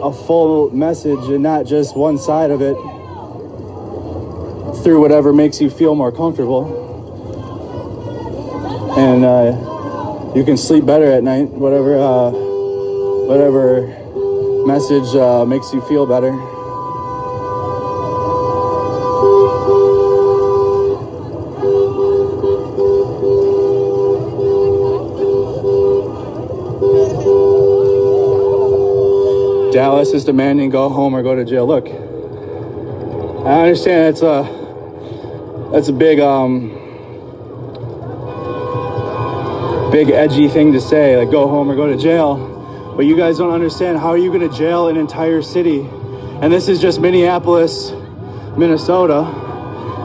a full message and not just one side of it through whatever makes you feel more comfortable. And you can sleep better at night, whatever message makes you feel better. Dallas is demanding go home or go to jail. Look, I understand that's a big big edgy thing to say, like go home or go to jail. But you guys don't understand, how are you going to jail an entire city? And this is just Minneapolis, Minnesota,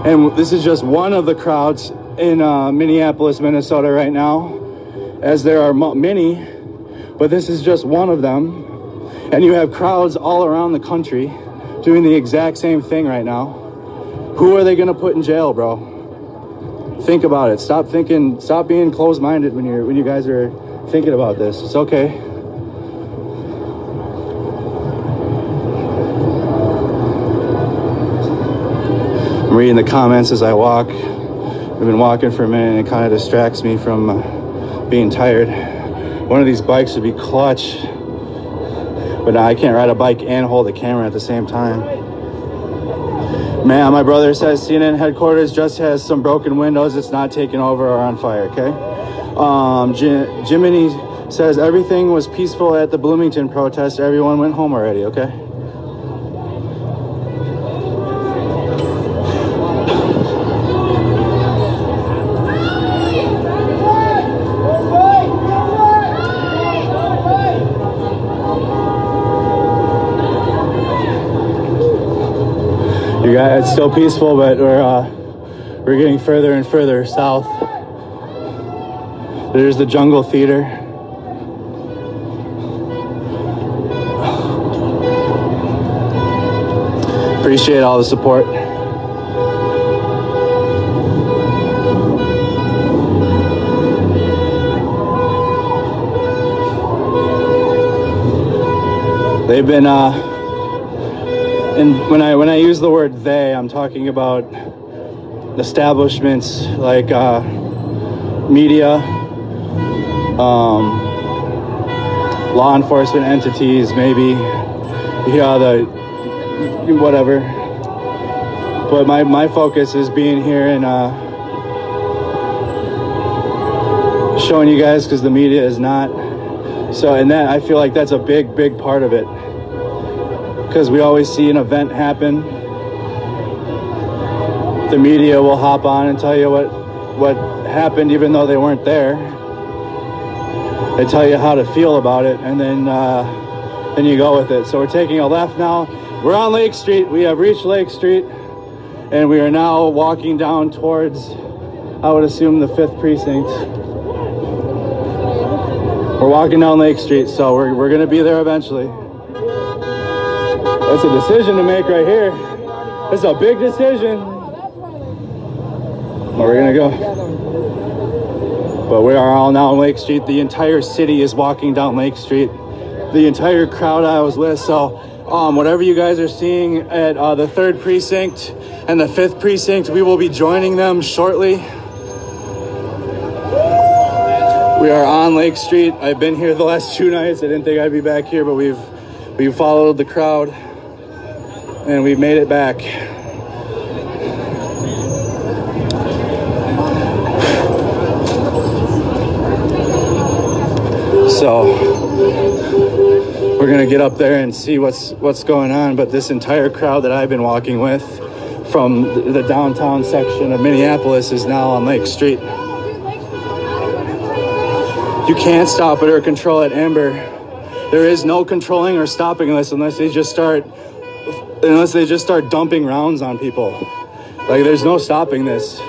and this is just one of the crowds in Minneapolis, Minnesota right now, as there are many, but this is just one of them. And you have crowds all around the country doing the exact same thing right now. Who are they going to put in jail, bro? Think about it. Stop being closed-minded when you guys are thinking about this. It's okay. I'm reading the comments as I walk. I've been walking for a minute and it kind of distracts me from being tired. One of these bikes would be clutch. But now I can't ride a bike and hold the camera at the same time. Man, my brother says CNN headquarters just has some broken windows. It's not taken over or on fire, okay? Jiminy says everything was peaceful at the Bloomington protest. Everyone went home already, okay? It's still peaceful, but we're getting further and further south. There's the Jungle Theater. Appreciate all the support. They've been and when I use the word they, I'm talking about establishments like media, law enforcement entities, maybe, the whatever. But my focus is being here and showing you guys, because the media is not. So, and that, I feel like that's a big part of it. Because we always see an event happen, the media will hop on and tell you what happened, even though they weren't there. They tell you how to feel about it, and then you go with it. So we're taking a left now. We're on Lake Street. We have reached Lake Street, and we are now walking down towards, I would assume, the 5th precinct. We're walking down Lake Street, so we're going to be there eventually. That's a decision to make right here. It's a big decision. Where we're gonna go. But we are all now on Lake Street. The entire city is walking down Lake Street. The entire crowd I was with. So whatever you guys are seeing at the 3rd precinct and the 5th precinct, we will be joining them shortly. We are on Lake Street. I've been here the last 2 nights. I didn't think I'd be back here, but we've followed the crowd. And we've made it back. So we're gonna get up there and see what's going on. But this entire crowd that I've been walking with from the downtown section of Minneapolis is now on Lake Street. You can't stop it or control it, Amber. There is no controlling or stopping this unless they just start dumping rounds on people. Like, there's no stopping this.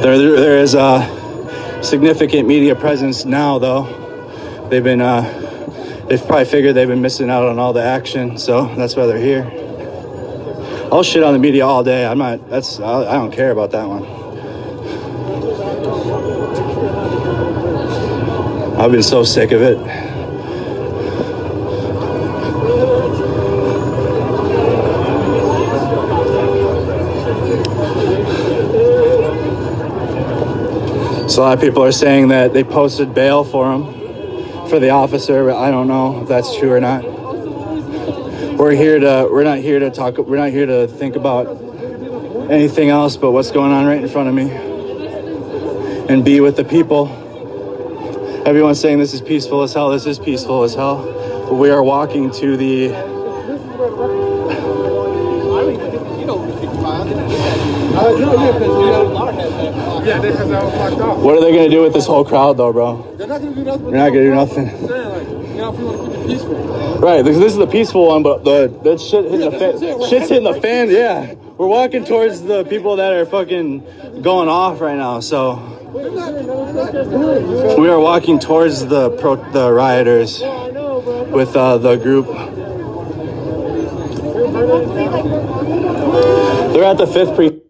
There is a significant media presence now, though. They've probably figured they've been missing out on all the action, so that's why they're here. I'll shit on the media all day. I don't care about that one. I've been so sick of it. So a lot of people are saying that they posted bail for him, for the officer, but I don't know if that's true or not. We're not here to think about anything else but what's going on right in front of me and be with the people. Everyone's saying this is peaceful as hell. This is peaceful as hell. But we are walking to the What are they going to do with this whole crowd, though, bro? They're not going to do nothing. They're not going to do nothing. If you want to keep it peaceful. Right, this is the peaceful one, but that shit hitting the fan. Shit's hitting the fan, yeah. We're walking towards the people that are fucking going off right now, so we are walking towards the rioters with the group. They're at the 5th precinct.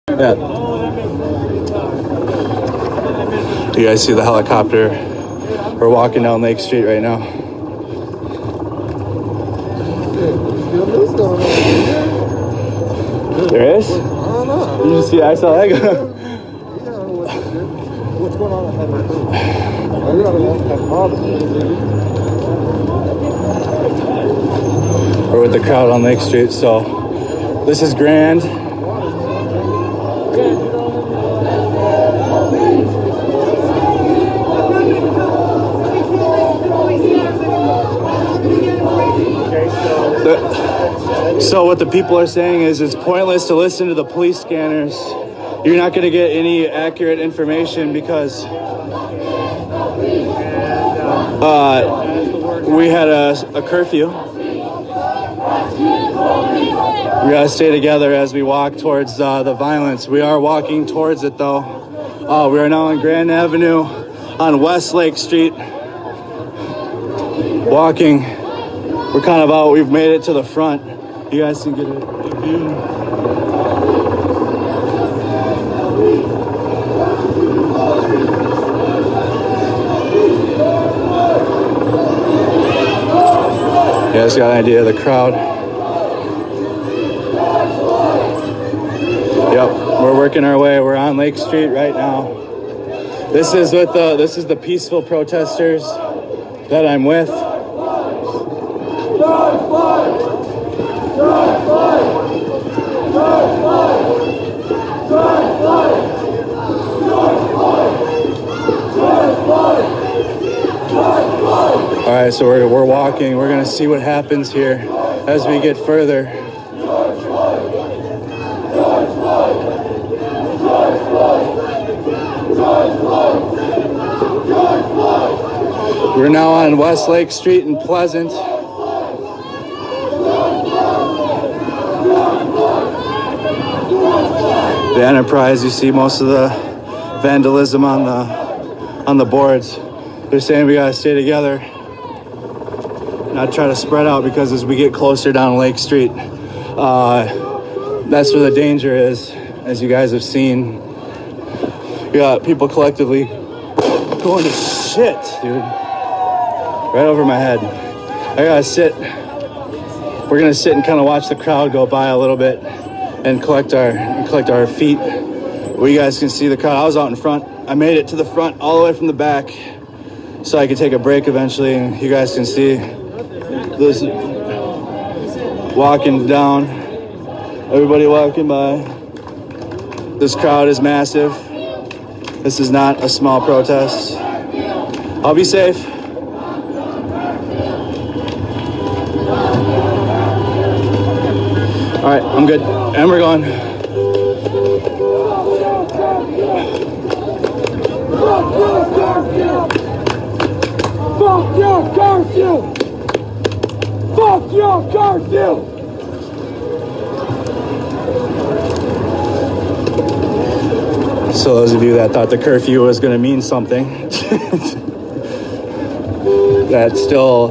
Yeah. Do you guys see the helicopter? We're walking down Lake Street right now. There is? You just see, I saw that guy. What's going on ahead of We're with the crowd on Lake Street, so this is grand. So what the people are saying is it's pointless to listen to the police scanners. You're not going to get any accurate information because we had a curfew. We got to stay together as we walk towards the violence. We are walking towards it, though. We are now on Grand Avenue on West Lake Street. Walking. We're kind of out. We've made it to the front. You guys can get a view. You guys got an idea of the crowd? Yep, we're working our way. We're on Lake Street right now. This is the peaceful protesters that I'm with. All right, so we're walking. We're gonna see what happens here as we get further. We're now on West Lake Street in Pleasant. The Enterprise, you see most of the vandalism on the boards. They're saying we gotta stay together, not try to spread out, because as we get closer down Lake Street, that's where the danger is. As you guys have seen, we got people collectively going to shit, dude, right over my head. I gotta sit. We're gonna sit and kind of watch the crowd go by a little bit and collect our feet. Well, you guys can see the crowd. I was out in front. I made it to the front all the way from the back so I could take a break eventually, and you guys can see this walking down, everybody walking by. This crowd is massive. This is not a small protest. I'll be safe. All right, I'm good. And we're going. Fuck your curfew! Fuck your curfew! So those of you that thought the curfew was going to mean something, that still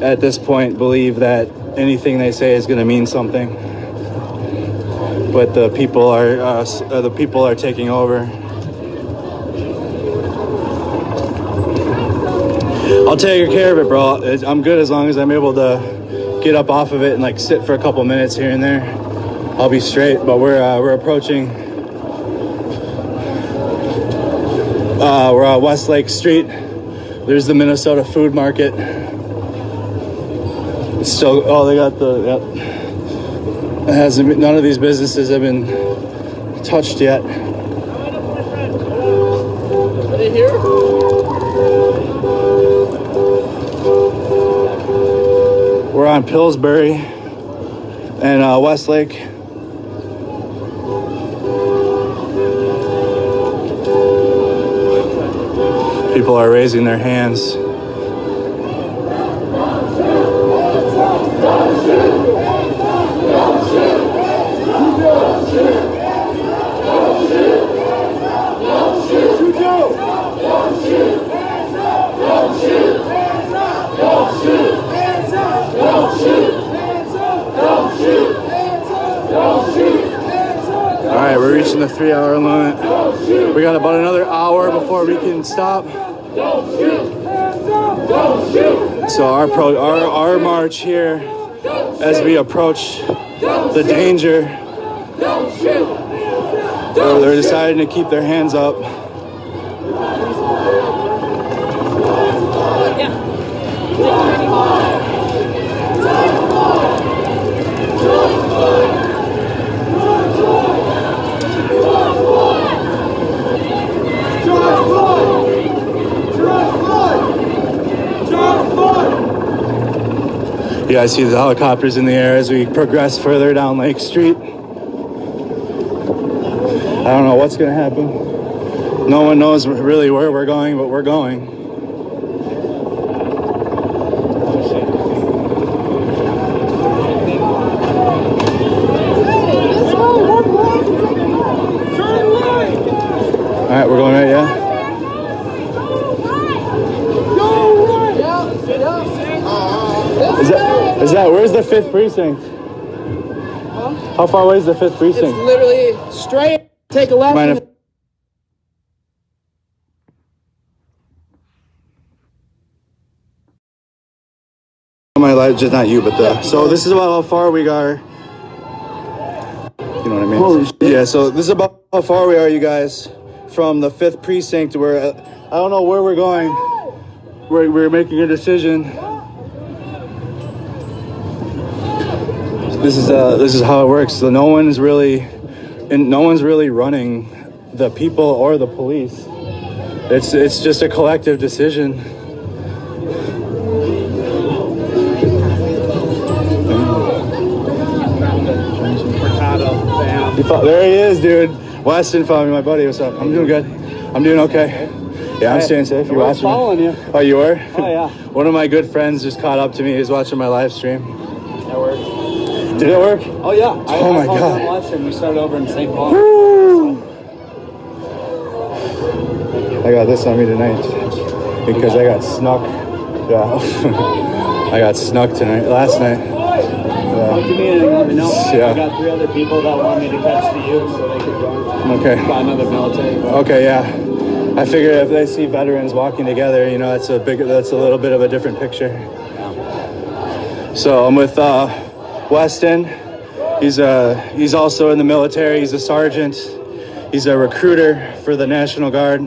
at this point believe that anything they say is going to mean something. But the people are taking over. I'll take care of it, bro. I'm good as long as I'm able to get up off of it and like sit for a couple minutes here and there. I'll be straight. But we're approaching. We're on Westlake Street. There's the Minnesota food market. It's still. Oh, they got the. Yep. It hasn't been, none of these businesses have been touched yet. Are they here? We're on Pillsbury and Westlake. People are raising their hands. Alright, we're reaching the 3-hour limit. We got about another hour before we can stop. So our march here, as we approach the danger, they're deciding to keep their hands up. Yeah, I see the helicopters in the air as we progress further down Lake Street. I don't know what's gonna happen. No one knows really where we're going, but we're going. All right, we're going right, yeah? Is that, where's the 5th precinct? Huh? How far away is the 5th precinct? It's literally straight. Take a left. Mind if my life, just not you, but the. So this is about how far we are. You know what I mean? Holy shit. Yeah. So this is about how far we are, you guys, from the 5th precinct. Where I don't know where we're going. We're making a decision. This is how it works. So no one's really running the people or the police. It's just a collective decision. There he is, dude. Weston found me, my buddy. What's up? I'm doing good. I'm doing okay. Yeah, I'm staying safe. You're watching following you. Oh, you were? Oh, yeah. One of my good friends just caught up to me. He's watching my live stream. That worked. Did it work? Oh, yeah. Oh my God. I watched him. We started over in St. Paul. Woo! I got this on me tonight because I got snuck. Yeah. I got snuck last night. Come to me and let me know. Yeah. I got 3 other people that want me to catch the youth so they could join. Okay. Got another military. Okay, yeah. I figured if they see veterans walking together, you know, that's a little bit of a different picture. Yeah. So I'm with Weston. He's also in the military. He's a sergeant. He's a recruiter for the National Guard.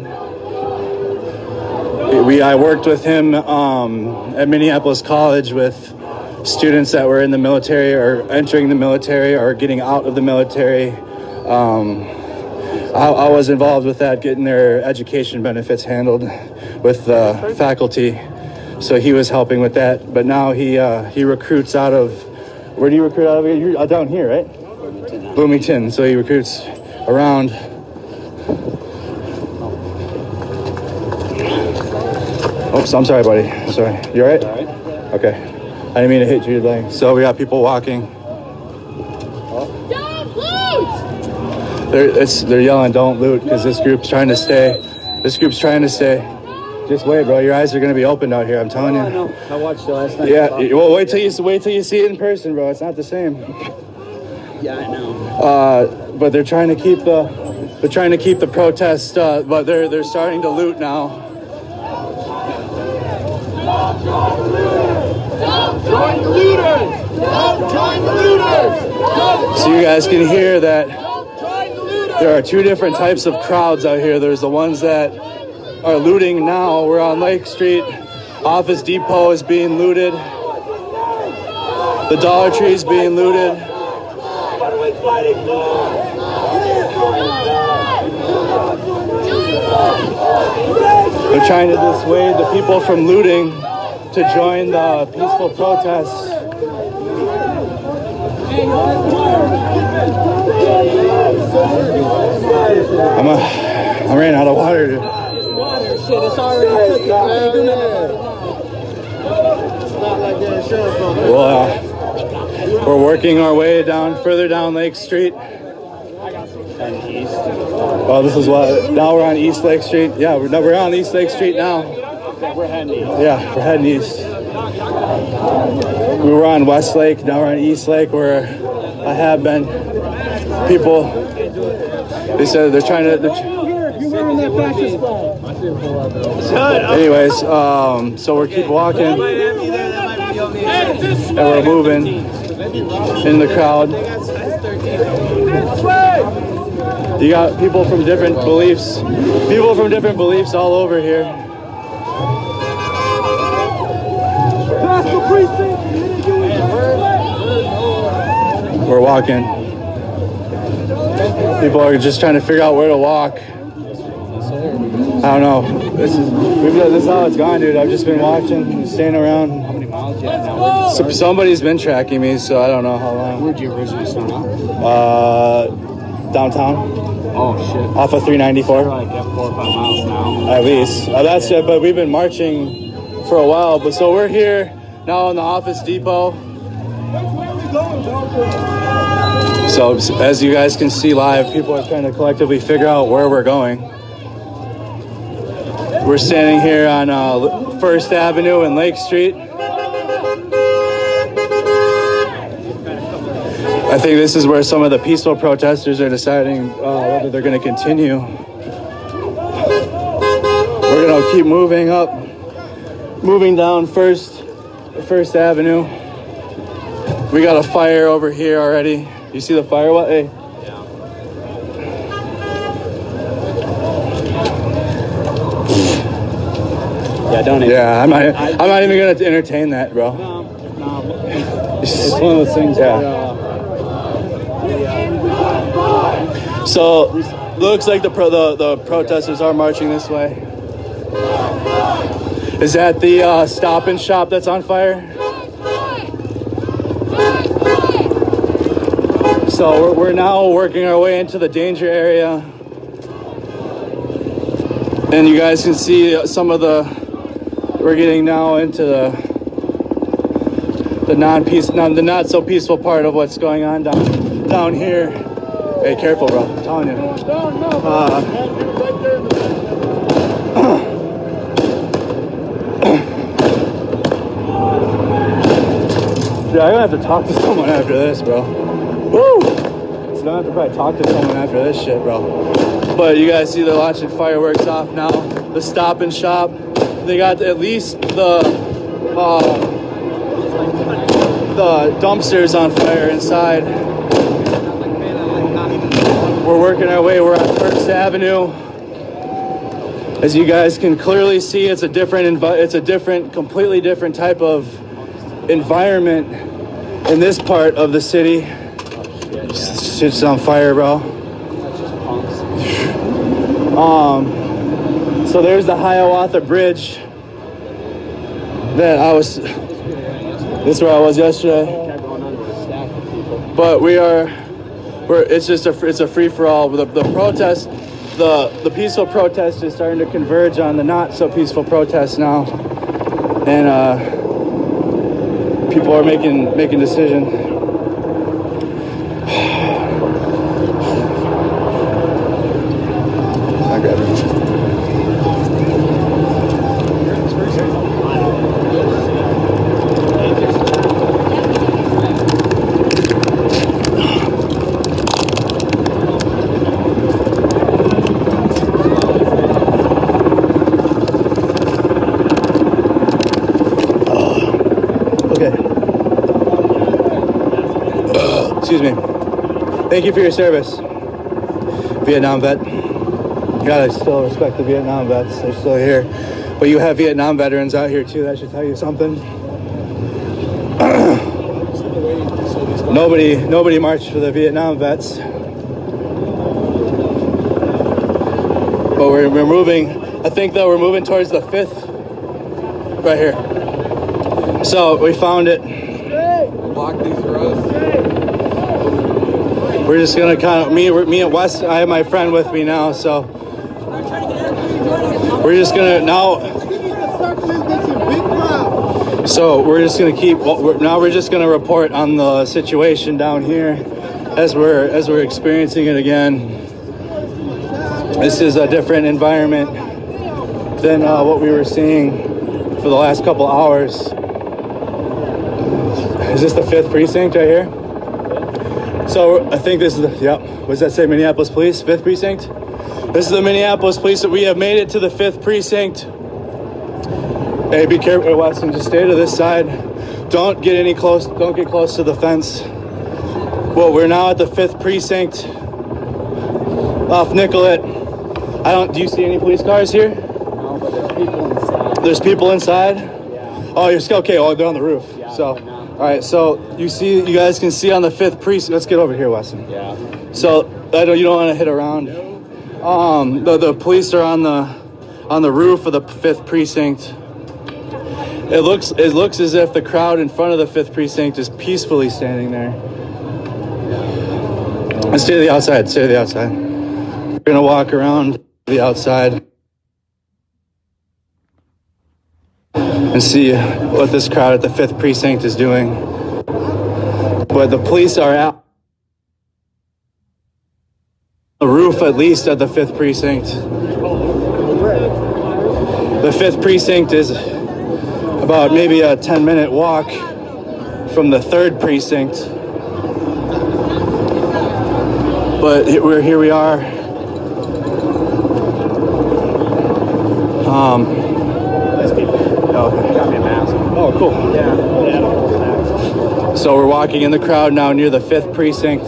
I worked with him at Minneapolis College with students that were in the military or entering the military or getting out of the military. I was involved with that, getting their education benefits handled with the faculty. So he was helping with that. But now he recruits out of, where do you recruit out of? You're down here, right? Bloomington. So he recruits around. Oops, I'm sorry, buddy. I'm sorry. You all right? All right. Okay. I didn't mean to hit your leg. So we got people walking. They're yelling, "Don't loot," because this group's trying to stay. This group's trying to stay. Just wait, bro. Your eyes are gonna be opened out here. I'm telling you. I know. I watched it last night. Yeah. Well, wait till you see it in person, bro. It's not the same. Yeah, I know. But they're trying to keep the protest. But they're starting to loot now. Don't join the looters! Don't join the looters! So you guys can hear that there are two different types of crowds out here. There's the ones that are looting now. We're on Lake Street. Office Depot is being looted. The Dollar Tree is being looted. What are we fighting for? They're trying to dissuade the people from looting to join the peaceful protests. I ran out of water. Dude. Water, shit, it's already cooking. It's not like the insurance company. Well, we're working our way further down Lake Street. And east. Oh, this is what, now we're on East Lake Street. Yeah, we're on East Lake Street now. We're heading east. Yeah, we're heading east. We were on West Lake, now we're on East Lake where I have been. People, they said they're trying to... You're wearing that fascist flag. Anyways, so we're keep walking and we're moving in the crowd. You got people from different beliefs all over here. We're walking. People are just trying to figure out where to walk. I don't know. This is how it's gone, dude. I've just been watching, staying around. How many miles you have now? Somebody's been tracking me, so I don't know how long. Where'd you originally start off? Downtown, Oh, shit. off of 394. You're like at 4 or 5 miles now. At least. That's it, but we've been marching for a while. But so we're here now in the Office Depot. So as you guys can see live, people are trying to collectively figure out where we're going. We're standing here on First Avenue and Lake Street. I think this is where some of the peaceful protesters are deciding whether they're going to continue. We're going to keep moving up, moving down First Avenue. We got a fire over here already. You see the fire? What? Hey. Yeah, don't even. Yeah, I'm not even going to entertain that, bro. No. It's one of those things, yeah. So, looks like the protesters are marching this way. Is that the Stop and Shop that's on fire? So we're now working our way into the danger area. And you guys can see some of we're getting now into the not so peaceful part of what's going on down here. Hey, careful, bro. I'm telling you. Yeah, I'm gonna have to talk to someone after this, bro. Woo! So I'm gonna have to probably talk to someone after this shit, bro. But you guys see they're launching fireworks off now. The Stop and Shop. They got at least the dumpsters on fire inside. We're working our way. We're on First Avenue. As you guys can clearly see, it's a completely different type of environment in this part of the city. Shit's on fire, bro. So there's the Hiawatha Bridge that this is where I was yesterday. But it's a free-for-all. The protest, the peaceful protest is starting to converge on the not so peaceful protest now. And people are making decisions. Okay. Excuse me. Thank you for your service, Vietnam vet. Gotta still respect the Vietnam vets. They're still here. But you have Vietnam veterans out here too. That should tell you something. Nobody marched for the Vietnam vets. But we're moving. I think that we're moving towards the 5th. Right here. So we found it. Block these roads. We're just gonna kind of me and Wes. I have my friend with me now, so we're just gonna now. So we're just gonna keep. Now we're just gonna report on the situation down here as we're experiencing it again. This is a different environment than what we were seeing for the last couple hours. Is this the 5th precinct right here? So I think this is the, yep. What does that say? Minneapolis Police, 5th precinct? This is the Minneapolis Police. We have made it to the 5th precinct. Hey, be careful, Watson. Just stay to this side. Don't get close to the fence. Well, we're now at the 5th precinct off Nicollet. Do you see any police cars here? No, but there's people inside. There's people inside? Yeah. Oh, you're okay. Oh, they're on the roof. Yeah, So, all right. So you guys can see on the 5th precinct. Let's get over here, Weston. Yeah. So you don't want to hit around. The police are on the roof of the 5th precinct. It looks as if the crowd in front of the 5th precinct is peacefully standing there. Let's stay to the outside. Stay to the outside. We're gonna walk around the outside and see what this crowd at the 5th precinct is doing. But the police are out the roof, at least at the 5th precinct. The 5th precinct is about maybe a 10-minute walk from the 3rd precinct. But here we are. There's people. Oh, got me a mask. Oh, cool. Yeah. So we're walking in the crowd now near the 5th precinct.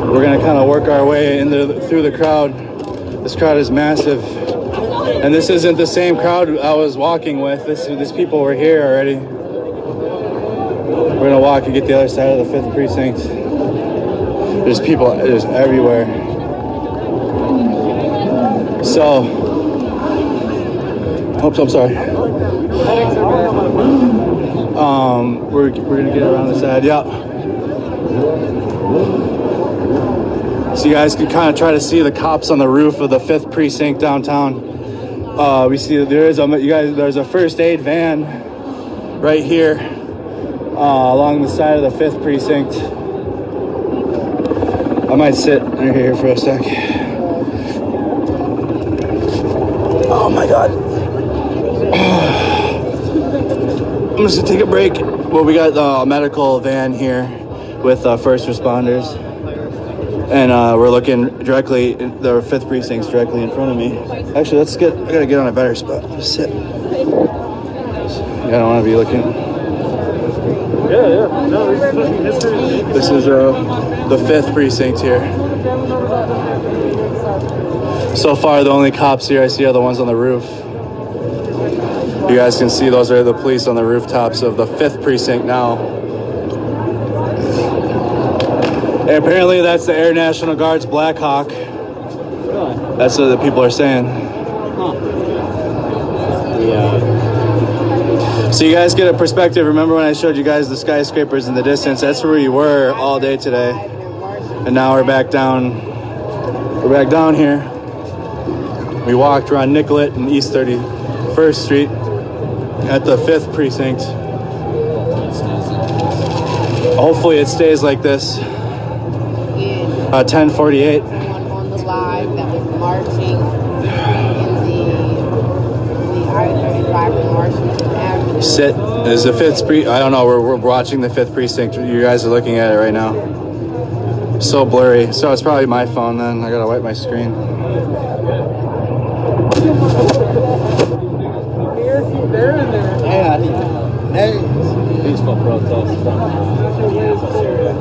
We're gonna kind of work our way through the crowd. This crowd is massive, and this isn't the same crowd I was walking with. These people were here already. We're gonna walk and get the other side of the 5th precinct. There's people. There's everywhere. So, oops, I'm sorry. We're gonna get around the side. Yeah. So you guys can kind of try to see the cops on the roof of the 5th precinct downtown. We see that there's a first aid van right here along the side of the 5th precinct. I might sit right here for a sec. Oh my God. I'm just gonna take a break. Well, we got a medical van here with first responders. And we're looking directly, the 5th precinct's directly in front of me. Actually, I gotta get on a better spot. Just sit. Yeah, I don't wanna be looking. Yeah. No, This is the 5th precinct here. So far, the only cops here I see are the ones on the roof. You guys can see those are the police on the rooftops of the 5th precinct now. And apparently that's the Air National Guard's Black Hawk. That's what the people are saying. Yeah. So you guys get a perspective. Remember when I showed you guys the skyscrapers in the distance? That's where we were all day today. And now we're back down. We're back down here. We walked around Nicollet and East 31st Street at the 5th precinct. Hopefully it stays like this. 10:48. On the live that was marching in the I-35 and Washington Avenue. Sit. There's the 5th precinct. I don't know. We're watching the 5th precinct. You guys are looking at it right now. So blurry. So it's probably my phone then. I gotta wipe my screen. Yeah,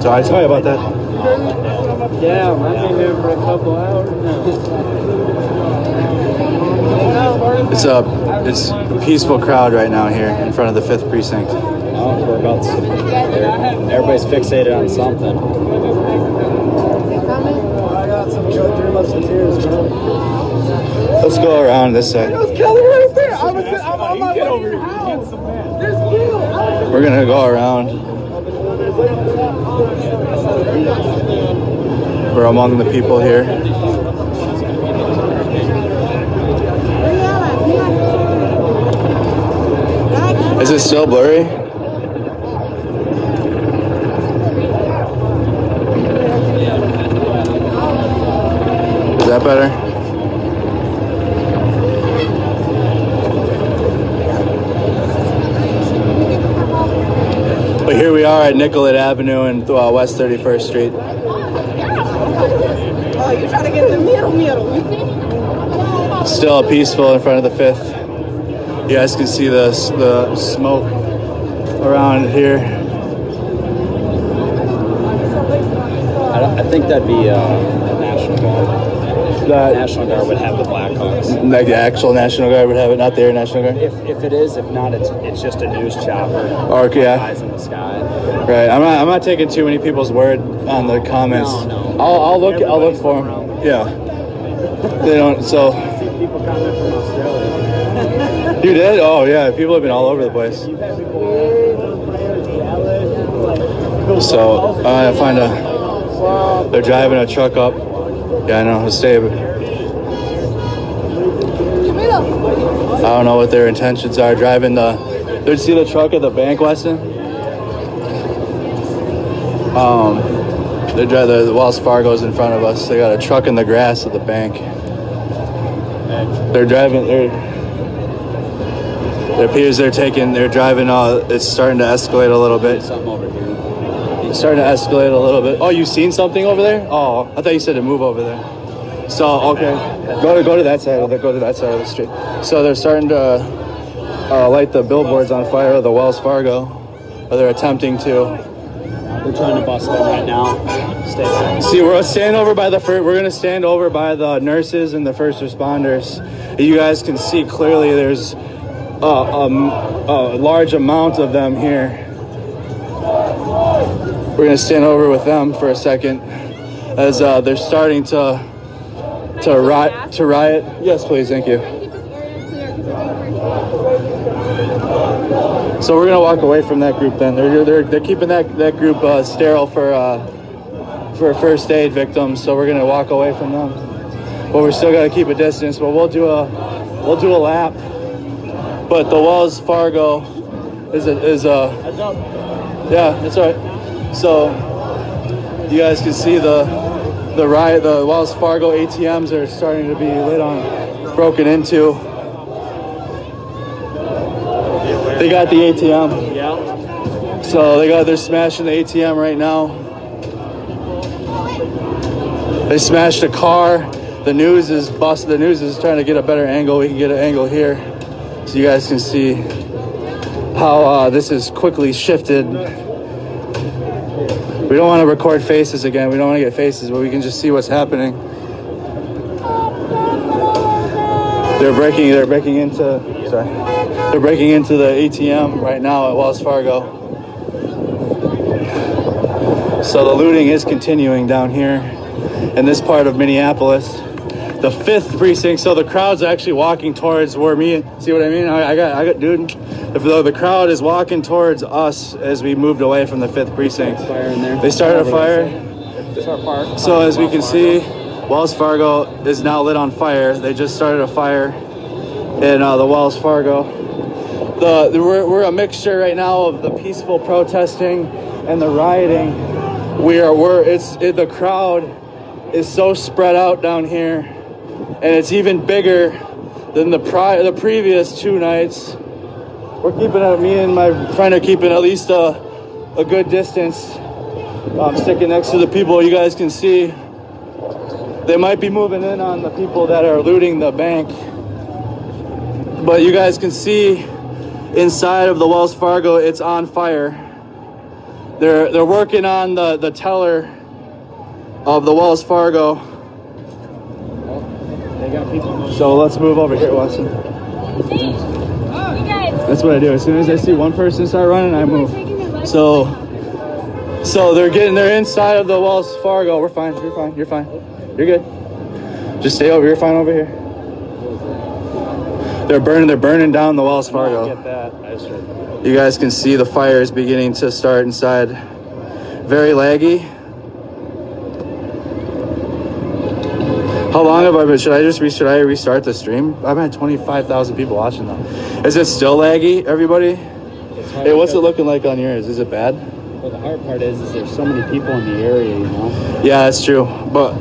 So I tell you about that. Yeah, I've been here for a couple hours now. It's a peaceful crowd right now here in front of the 5th precinct. Oh, we're about to, everybody's fixated on something. I got some Three Musketeers, bro. Let's go around this side. There's Kelly right there. I'm on my way to your house. There's Bill. We're gonna go around. We're among the people here. Is it still blurry? Is that better? But here we are at Nicollet Avenue and West 31st Street. Oh, you trying to get the middle. Still peaceful in front of the 5th. You guys can see the smoke around here. I think that'd be the National Guard. The National Guard would have the Blackhawks. Like the actual National Guard would have it, not the Air National Guard? If it is, if not, it's just a news chopper. Or, yeah. Eyes in the sky. Right. I'm not taking too many people's word on the comments. No. I'll look for them. Yeah. They don't. So. I see people comment from Australia. You did? Oh yeah. People have been all over the place. So I find they're driving a truck up. Yeah, I know. Stay. I don't know what their intentions are. Driving did you see the truck at the bank, Weston? They drive the Wells Fargo's in front of us. They got a truck in the grass at the bank. They're driving. It appears they're driving. It's starting to escalate a little bit. Something over here. It's starting to escalate a little bit. Oh, you seen something over there? Oh, I thought you said to move over there. So okay, go to that side. Go to that side of the street. So they're starting to light the billboards on fire of the Wells Fargo, or they're attempting to. We're trying to bust them right now. Stay back. See, we're gonna stand over by the nurses and the first responders. You guys can see clearly there's a large amount of them here. We're gonna stand over with them for a second as they're starting to riot. Yes, please, thank you. So we're gonna walk away from that group then. They're keeping that group sterile for first aid victims. So we're gonna walk away from them. But we're still gotta keep a distance. But we'll do a lap. But the Wells Fargo is yeah, that's all right. So you guys can see the riot. The Wells Fargo ATMs are starting to be broken into. They got the ATM. Yeah. So they're smashing the ATM right now. They smashed a car. The news is busted. The news is trying to get a better angle. We can get an angle here, so you guys can see how this is quickly shifted. We don't want to record faces again. We don't want to get faces, but we can just see what's happening. They're breaking into the ATM right now at Wells Fargo. So the looting is continuing down here in this part of Minneapolis. The 5th precinct. So the crowd's actually walking towards where see what I mean? I got dude. The crowd is walking towards us as we moved away from the 5th precinct. Fire in there. They started a fire. So as we can see, Wells Fargo is now lit on fire. They just started a fire in the Wells Fargo. We're a mixture right now of the peaceful protesting and the rioting. The crowd is so spread out down here, and it's even bigger than the previous 2 nights. We're keeping me and my friend are keeping at least a good distance. I'm sticking next to the people. You guys can see they might be moving in on the people that are looting the bank, but you guys can see inside of the Wells Fargo, it's on fire. They're working on the teller of the Wells Fargo. They got people. So let's move over here, Watson. That's what I do. As soon as I see one person start running, I move. So they're inside of the Wells Fargo. We're fine. You're fine. You're fine. You're good. Just stay over. You're fine over here. They're burning down the Wells Fargo. I get that. You guys can see the fires beginning to start inside. Very laggy. How long have I been? Should I restart the stream? I've had 25,000 people watching though. Is it still laggy, everybody? Hey, what's it looking like on yours? Is it bad? Well, the hard part is there's so many people in the area, you know? Yeah, that's true. But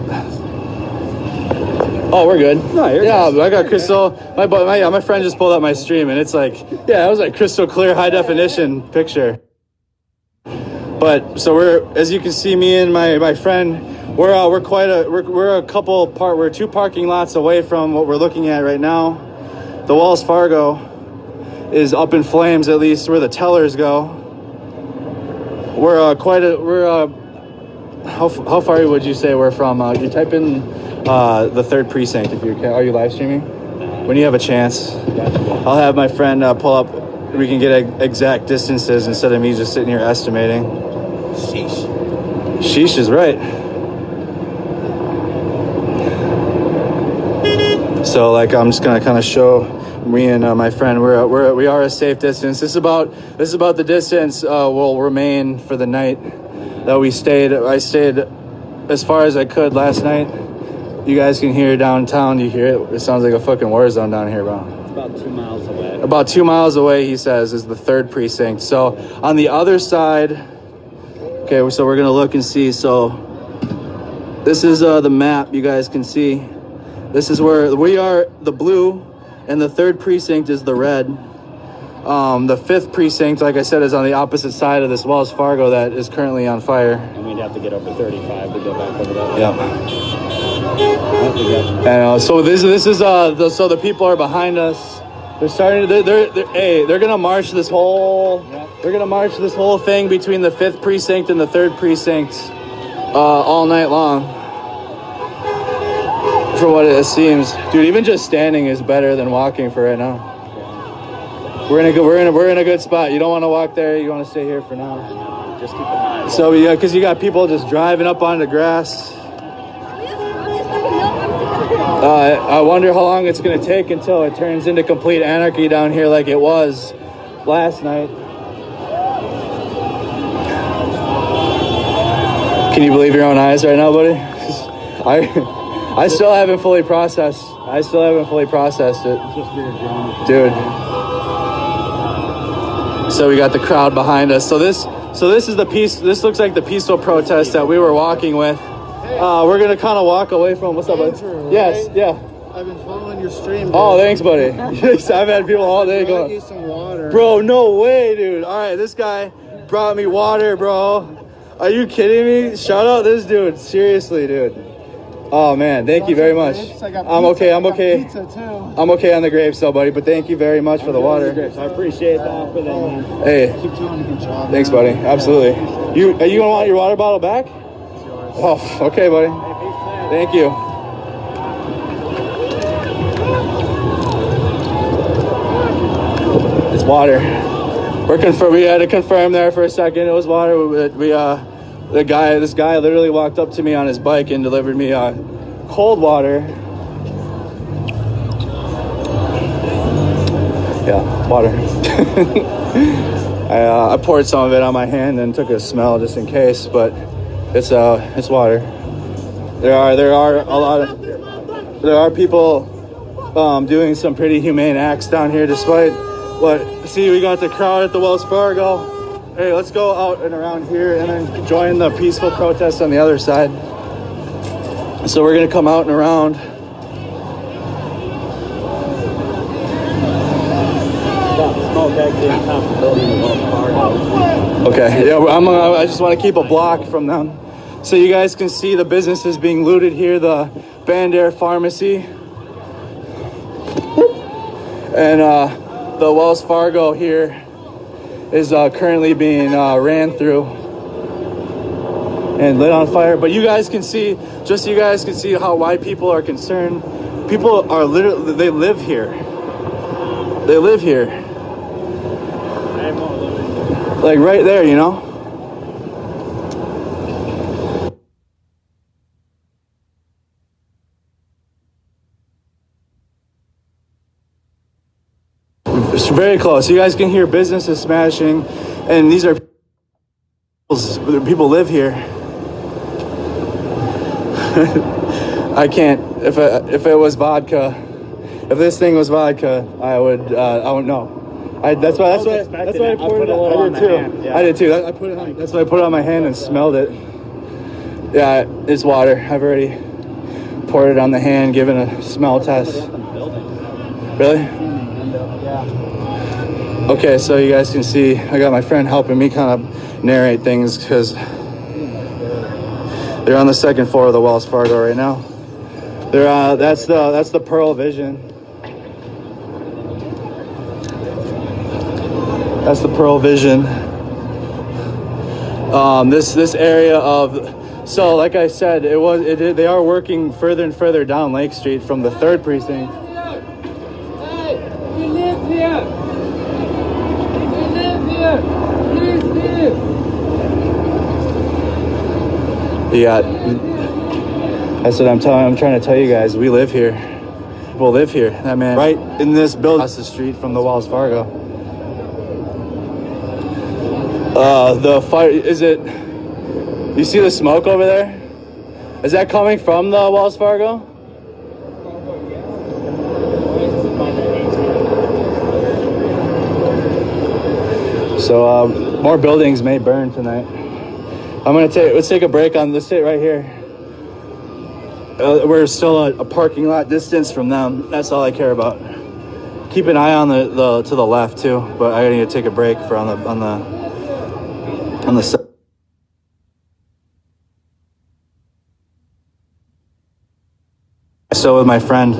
oh, we're good. No, you're yeah, good. I got crystal. My friend just pulled up my stream, and it's like, yeah, it was like crystal clear, high definition picture. But so as you can see, me and my friend, we're two parking lots away from what we're looking at right now. The Wells Fargo is up in flames, at least where the tellers go. How far would you say we're from? You type in the 3rd precinct if you can. Are you live streaming? When you have a chance, I'll have my friend pull up. We can get exact distances instead of me just sitting here estimating. Sheesh. Sheesh is right. So like I'm just gonna kind of show me and my friend we are a safe distance. This is about the distance will remain for the night that we stayed. I stayed as far as I could last night. You guys can hear downtown. You hear it? It sounds like a fucking war zone down here, bro. It's about 2 miles away. About 2 miles away, he says, is the 3rd precinct. So on the other side, okay, so we're gonna look and see. So this is the map. You guys can see. This is where we are, the blue, and the 3rd precinct is the red. The 5th precinct, like I said, is on the opposite side of this Wells Fargo that is currently on fire. And we'd have to get over 35 to go back over there. Yeah. And so this is so the people are behind us. They're starting to they're gonna march this whole thing between the 5th precinct and the 3rd precinct all night long. For what it seems, dude, even just standing is better than walking for right now. We're in a good spot. You don't want to walk there. You want to stay here for now. Just keep an eye. So yeah, because you got people just driving up on the grass. I wonder how long it's gonna take until it turns into complete anarchy down here, like it was last night. Can you believe your own eyes right now, buddy? I still haven't fully processed. it. It's just weird, Dude. So we got the crowd behind us. So this is the this looks like the peaceful protest that we were walking with. We're gonna kind of walk away from. What's up, buddy? Andrew, Yes, right? yeah. I've been following your stream. Oh, thanks, buddy. I've had people all day Brought going, you some water. bro, no way, dude. All right, this guy brought me water, bro. Are you kidding me? Shout out this dude. Seriously, dude. Oh man, thank you very much. I'm okay. I'm okay. Pizza too. I'm okay on the grapes, though, buddy. But thank you very much for the water. I appreciate the offer, then, man. Hey, Keep doing a good job. thanks, man. buddy. Absolutely. Are you gonna want your water bottle back? It's yours. Oh, okay, buddy. Thank you. It's water. We had to confirm there for a second. It was water. This guy literally walked up to me on his bike and delivered me cold water. Yeah, water. I poured some of it on my hand and took a smell just in case, but it's water. There are people doing some pretty humane acts down here, despite what. See, we got the crowd at the Wells Fargo. Hey, let's go out and around here and then join the peaceful protest on the other side. So we're gonna come out and around. Okay, yeah, I just want to keep a block from them. So you guys can see the businesses being looted here, the Band-Aid Pharmacy. And the Wells Fargo here is currently being ran through. and lit on fire. But you guys can see, just so you guys can see how why people are concerned. People are literally, they live here. They live here. Like right there, you know? It's very close. You guys can hear businesses smashing, and these are people live here. I can't. If it was vodka, if this thing was vodka, I would know. That's why I poured it on. I did too. Yeah. I did too. That's why I put it on my hand and smelled it. Yeah, it's water. I've already poured it on the hand, given a smell test. Really? Yeah. Okay, so you guys can see, I got my friend helping me kind of narrate things because they're on the second floor of the Wells Fargo right now. They're that's the Pearl Vision. That's the Pearl Vision. This area of, so like I said, they are working further and further down Lake Street from the 3rd precinct. Hey, we live here. We live here. Please leave. Yeah, that's what I'm trying to tell you guys. We live here. People live here. That man right in this building across the street from the Wells Fargo. The fire, is it, you see the smoke over there? Is that coming from the Wells Fargo? So more buildings may burn tonight. Let's take a break let's sit right here. We're still a parking lot distance from them. That's all I care about. Keep an eye on the to the left too, but I need to take a break for on the side. So with my friend.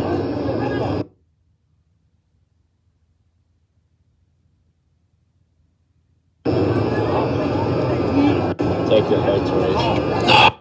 Take your bikes race.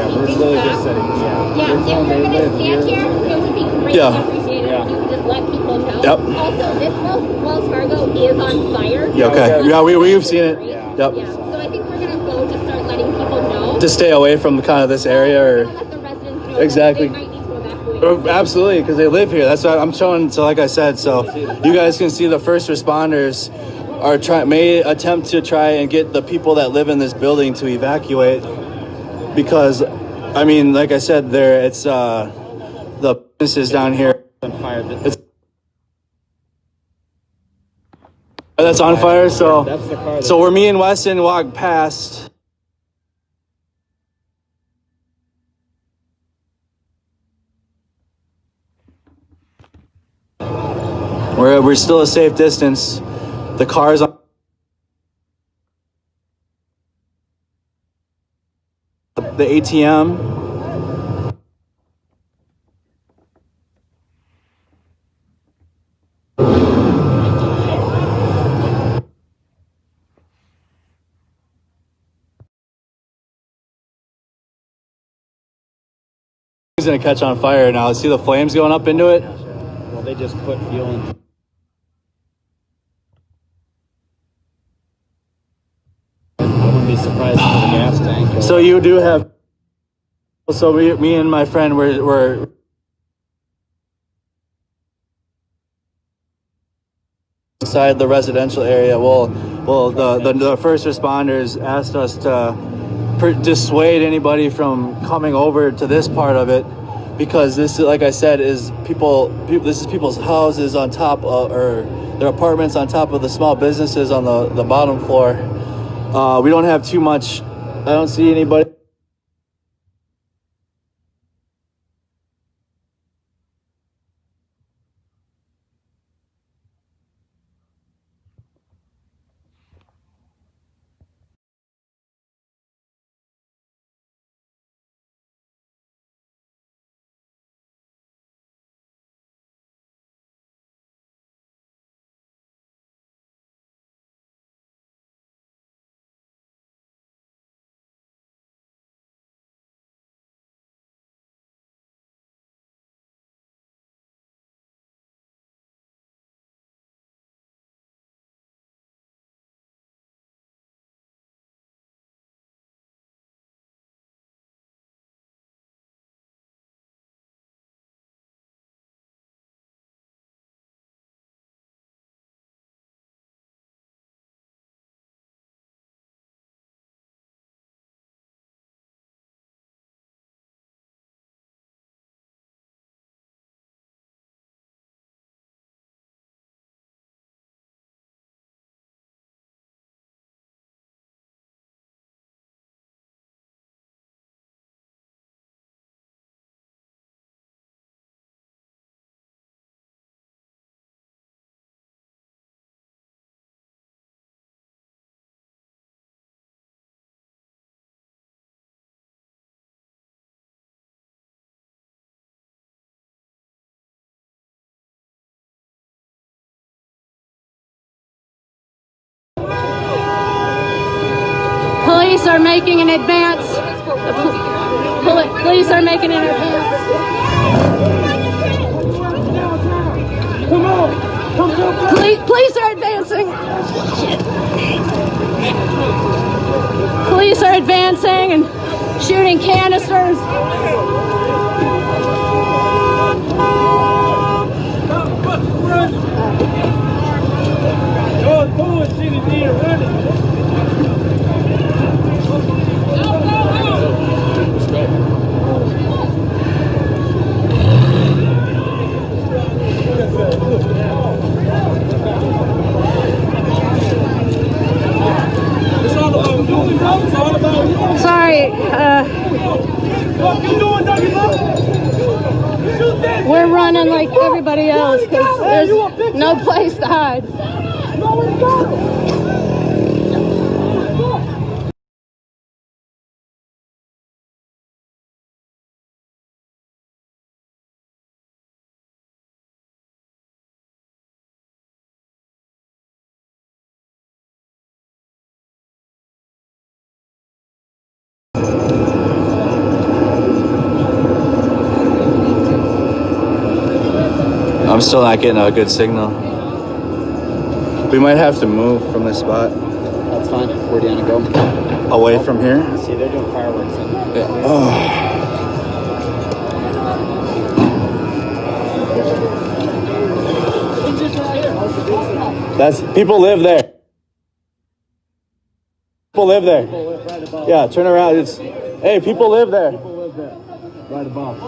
We're really just sitting. Yeah, if we're gonna stand here, it would be greatly appreciated if you could just let people know. Yep. Also, this Wells Fargo is on fire. Yeah, okay. Yeah, we've seen it. Yep. Yeah, so I think we're gonna go just start letting people know. To stay away from kind of this area, or Let the residents know exactly. that they might need to evacuate. Absolutely, because they live here. That's what I'm showing. So like I said, so you guys can see the first responders may attempt to try and get the people that live in this building to evacuate, because I mean, like I said, it's the businesses down here on fire. That's on fire. So That's the car. So where me and Weston walked past. We're still a safe distance. The car's on the ATM. It's gonna catch on fire now. See the flames going up into it? Well, they just put fuel in. I wouldn't be surprised for the gas tank. So you do have. So me and my friend were inside the residential area. Well, the first responders asked us to dissuade anybody from coming over to this part of it, because this, like I said, is this is people's houses on top of, or their apartments on top of the small businesses on the bottom floor. We don't have too much. I don't see anybody. Police are making an advance. Police are making an advance. Police are advancing. Police are advancing and shooting canisters. Sorry, we're running like everybody else because there's no place to hide. I'm still not getting a good signal. We might have to move from this spot. That's fine. Where do you want to go? Away from here? See, they're doing fireworks. Yeah. Oh. That's, people live there. People live there. Yeah, turn around. It's, hey, people live there. Right above.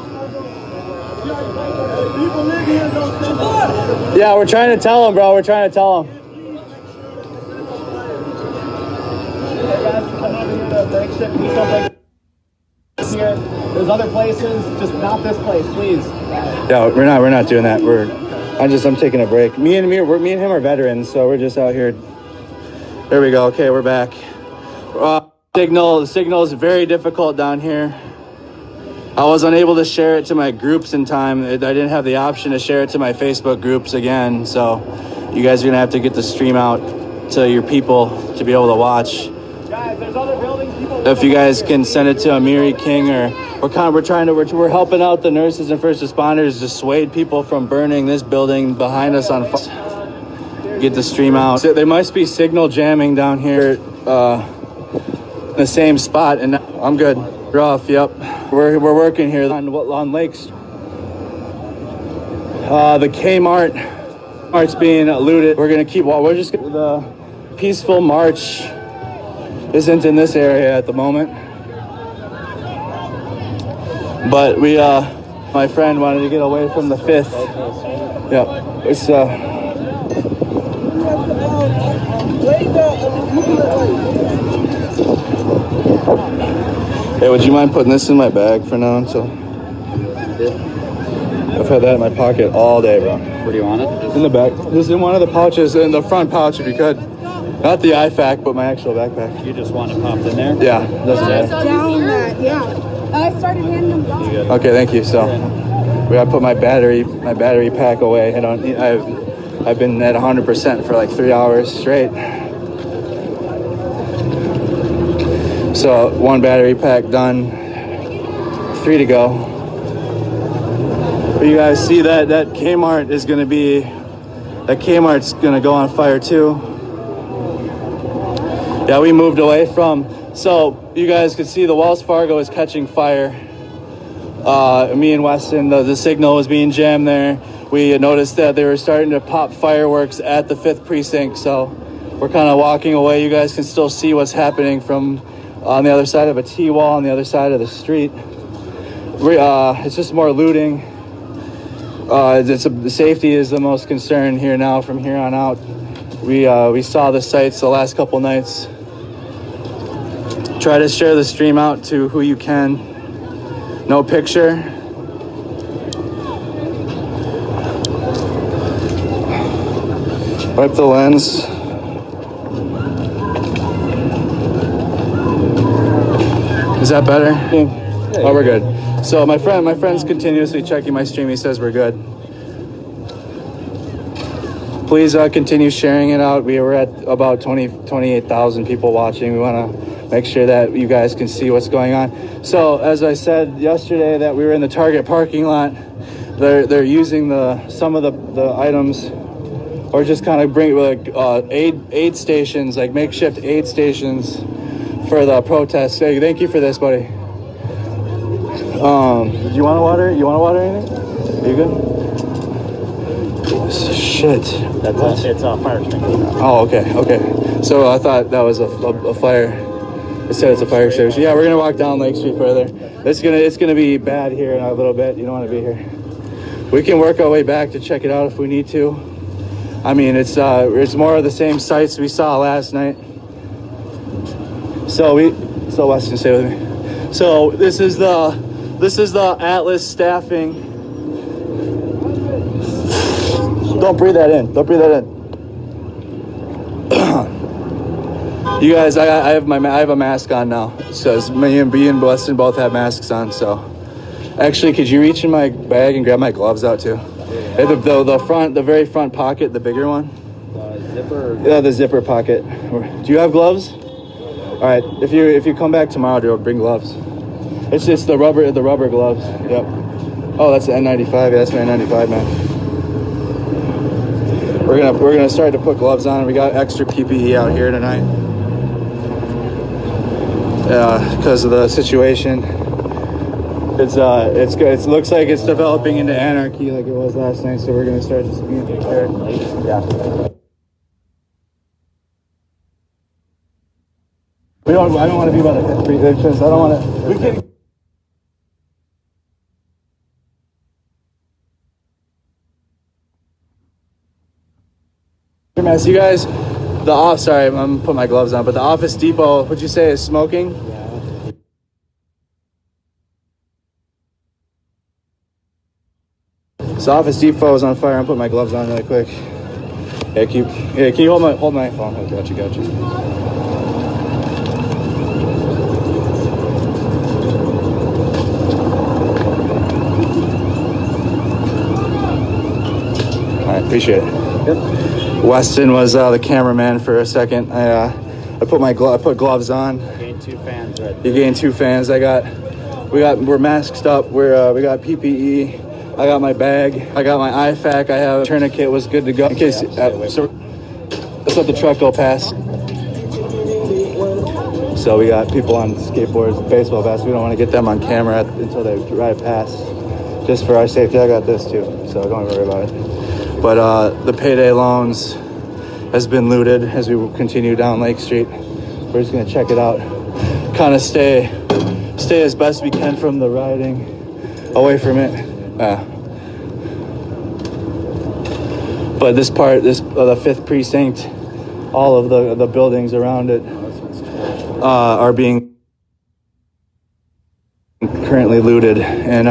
Yeah, we're trying to tell them, bro. We're trying to tell them. There's other places, just not this place, please. Yeah, we're not doing that. I'm taking a break. Me and him are veterans, so we're just out here. There we go. Okay, we're back. The signal is very difficult down here. I was unable to share it to my groups in time. I didn't have the option to share it to my Facebook groups again, so you guys are gonna have to get the stream out to your people to be able to watch. Guys, there's other buildings. If you guys can send it to Amiri King, or we're helping out the nurses and first responders to dissuade people from burning this building behind us on fire. Get the stream out. So there must be signal jamming down here, the same spot, and I'm good. We're off. Yep, we're working here on Lakes. The Kmart's being looted. We're gonna keep. We're just the peaceful march isn't in this area at the moment, but we my friend wanted to get away from the 5th. Yeah, it's Hey, would you mind putting this in my bag for now until? I've had that in my pocket all day, bro. Where do you want it? In the back. Just in one of the pouches, in the front pouch if you could. Not the IFAC, but my actual backpack. You just want it popped in there? Yeah, doesn't matter. Down that, yeah. I started handing them down. Okay, thank you. So, we gotta put my battery pack away. I've been at 100% for like 3 hours straight. So 1 battery pack done, 3 to go. But you guys see that Kmart's gonna go on fire too. Yeah, we moved away from, so you guys could see the Wells Fargo is catching fire. Me and Weston, the signal was being jammed there. We noticed that they were starting to pop fireworks at the 5th precinct, so we're kind of walking away. You guys can still see what's happening from on the other side of a T-wall on the other side of the street. It's just more looting. The safety is the most concern here now from here on out. We saw the sights the last couple nights. Try to share the stream out to who you can. No picture. Wipe the lens. Is that better? Yeah. Oh, we're good. So my friend's continuously checking my stream. He says we're good. Please continue sharing it out. We were at about 28,000 people watching. We want to make sure that you guys can see what's going on. So as I said yesterday that we were in the Target parking lot, they're using some of the items, or just kind of bring like aid stations, like makeshift aid stations for the protests. Hey, thank you for this, buddy. Do you want water? You want to water anything? Are you good? Shit. It's a fire extinguisher. Oh, okay. So I thought that was a fire. It said it's a fire extinguisher. Yeah, we're gonna walk down Lake Street further. It's gonna be bad here in a little bit. You don't want to be here. We can work our way back to check it out if we need to. I mean, it's more of the same sights we saw last night. So Weston, stay with me. So this is the Atlas staffing. Don't breathe that in. You guys, I have a mask on now. It says me and B and Weston both have masks on. So actually, could you reach in my bag and grab my gloves out too? The very front pocket, the bigger one. The zipper. Yeah, the zipper pocket. Do you have gloves? All right. If you come back tomorrow, Joe, bring gloves. It's just the rubber gloves. Yep. Oh, that's the N95. Yeah, that's my N95, man. We're gonna start to put gloves on. We got extra PPE out here tonight. Because of the situation. It's good. It looks like it's developing into anarchy like it was last night. So we're gonna start just being prepared. Yeah. I don't want to be by the fifth because I don't want to. We can. Mess, you guys. Sorry, I'm gonna put my gloves on. But the Office Depot, would you say is smoking? Yeah. So Office Depot is on fire. I'm putting my gloves on really quick. Yeah, can you hold my phone? Oh, got you. All right, appreciate it. Good. Weston was the cameraman for a second. I put gloves on. I gained 2 fans. Right. You gained 2 fans. We're masked up. We got PPE. I got my bag. I got my IFAC. I have a tourniquet. Was good to go in case. So let's let the truck go past. So we got people on skateboards, baseball bats. We don't want to get them on camera until they drive past, just for our safety. I got this too, so don't worry about it. But the payday loans has been looted as we continue down Lake Street. We're just gonna check it out, kind of stay as best we can from the rioting, away from it. But the 5th precinct, all of the buildings around it are being currently looted. And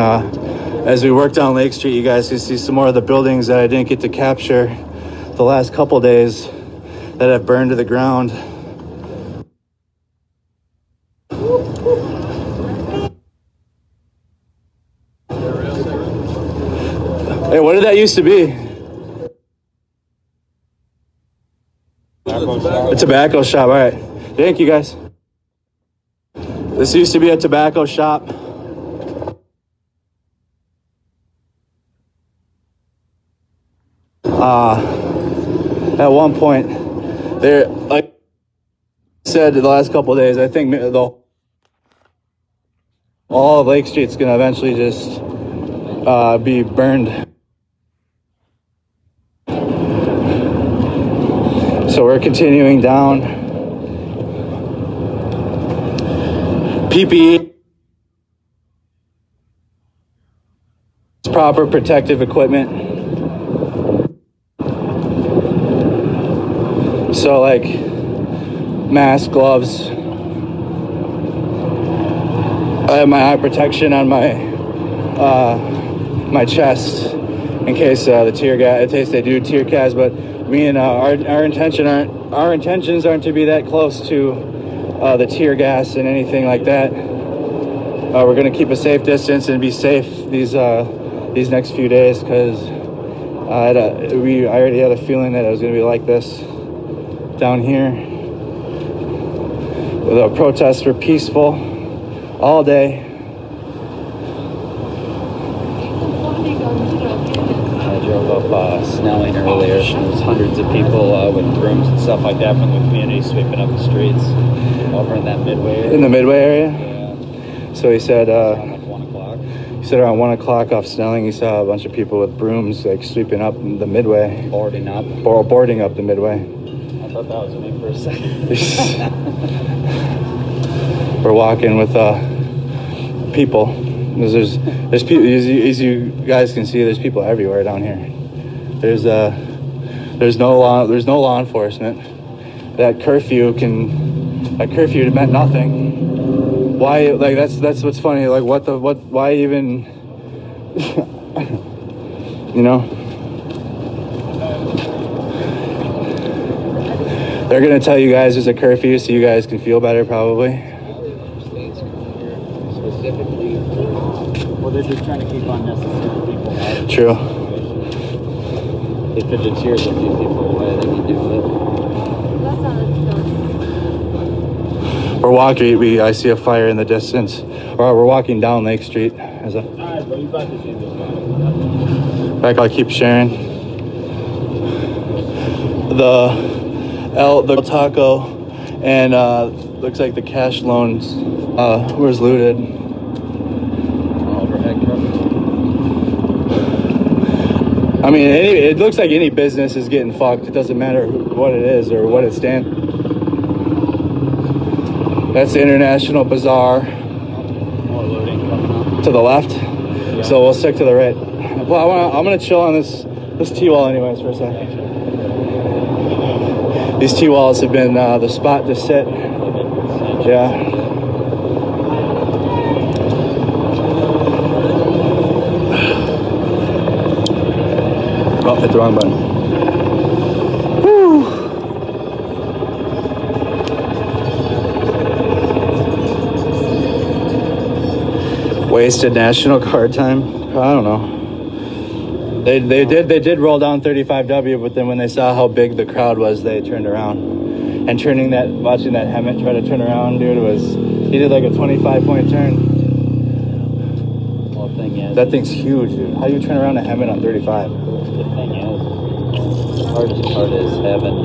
as we work down Lake Street, you guys can see some more of the buildings that I didn't get to capture the last couple days that have burned to the ground. Hey, what did that used to be? A tobacco shop. All right. Thank you, guys. This used to be a tobacco shop. At one point, there, like I said, the last couple of days, I think all of Lake Street's gonna eventually just be burned. So we're continuing down. PPE, proper protective equipment. So like mask, gloves. I have my eye protection on my chest in case the tear gas. In case they do tear gas, but me and our intentions aren't to be that close to the tear gas and anything like that. We're gonna keep a safe distance and be safe these next few days because I already had a feeling that it was gonna be like this down here. The protests were peaceful all day. I drove up Snelling earlier. There's hundreds of people with brooms and stuff like that from the community sweeping up the streets over in that Midway area. In the Midway area? Yeah. So he said, around like 1 o'clock. he said around 1 o'clock off Snelling, he saw a bunch of people with brooms like sweeping up the Midway. Boarding up. Or boarding up the Midway. I thought that was me for a second. We're walking with people. There's people, as you guys can see, there's people everywhere down here. There's no law enforcement. That curfew meant nothing. Why? Like that's what's funny. Like why even? You know. They're gonna tell you guys there's a curfew so you guys can feel better, probably. Specifically, well, they're just trying to keep unnecessary people out. True. If it deters a few people away, they can do it. We're walking. I see a fire in the distance. We're walking down Lake Street. All right, bro, you about to see this. Back, I'll keep sharing. The taco and looks like the cash loans was looted. Overhead coverage. I mean, it looks like any business is getting fucked. It doesn't matter what it is or what it stands. That's the International Bazaar. More loading coming up. To the left. Yeah. So we'll stick to the right. Well, I'm gonna chill on this T-wall anyways for a second. These T-walls have been the spot to sit. Yeah. Oh, hit the wrong button. Whew. Wasted National Guard time. I don't know. They did roll down 35W, but then when they saw how big the crowd was, they turned around. And watching that Hemet try to turn around, dude, he did like a 25-point turn. Well, the thing is, that thing's huge, dude. How do you turn around a Hemet on 35? The thing is, the hardest part is having.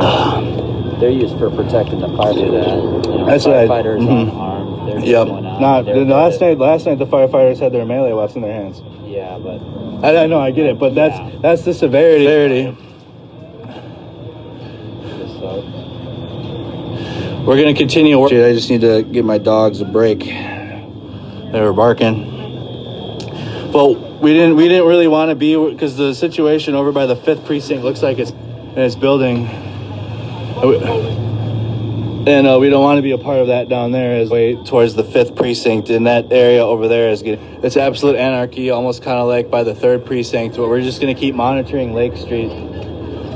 They're used for protecting the fire. Do that. You know, that's firefighters right. unarmed. They're just Yep. going out. Last night the firefighters had their melee weapons in their hands. Yeah, but I know, I get it, but that's the severity. We're gonna continue. I just need to give my dogs a break. They were barking. Well, we didn't really want to be, because the situation over by the 5th precinct looks like it's building, and we don't want to be a part of that down there. As way towards the 5th precinct, in that area over there it's absolute anarchy, almost kind of like by the 3rd precinct. But we're just gonna keep monitoring Lake Street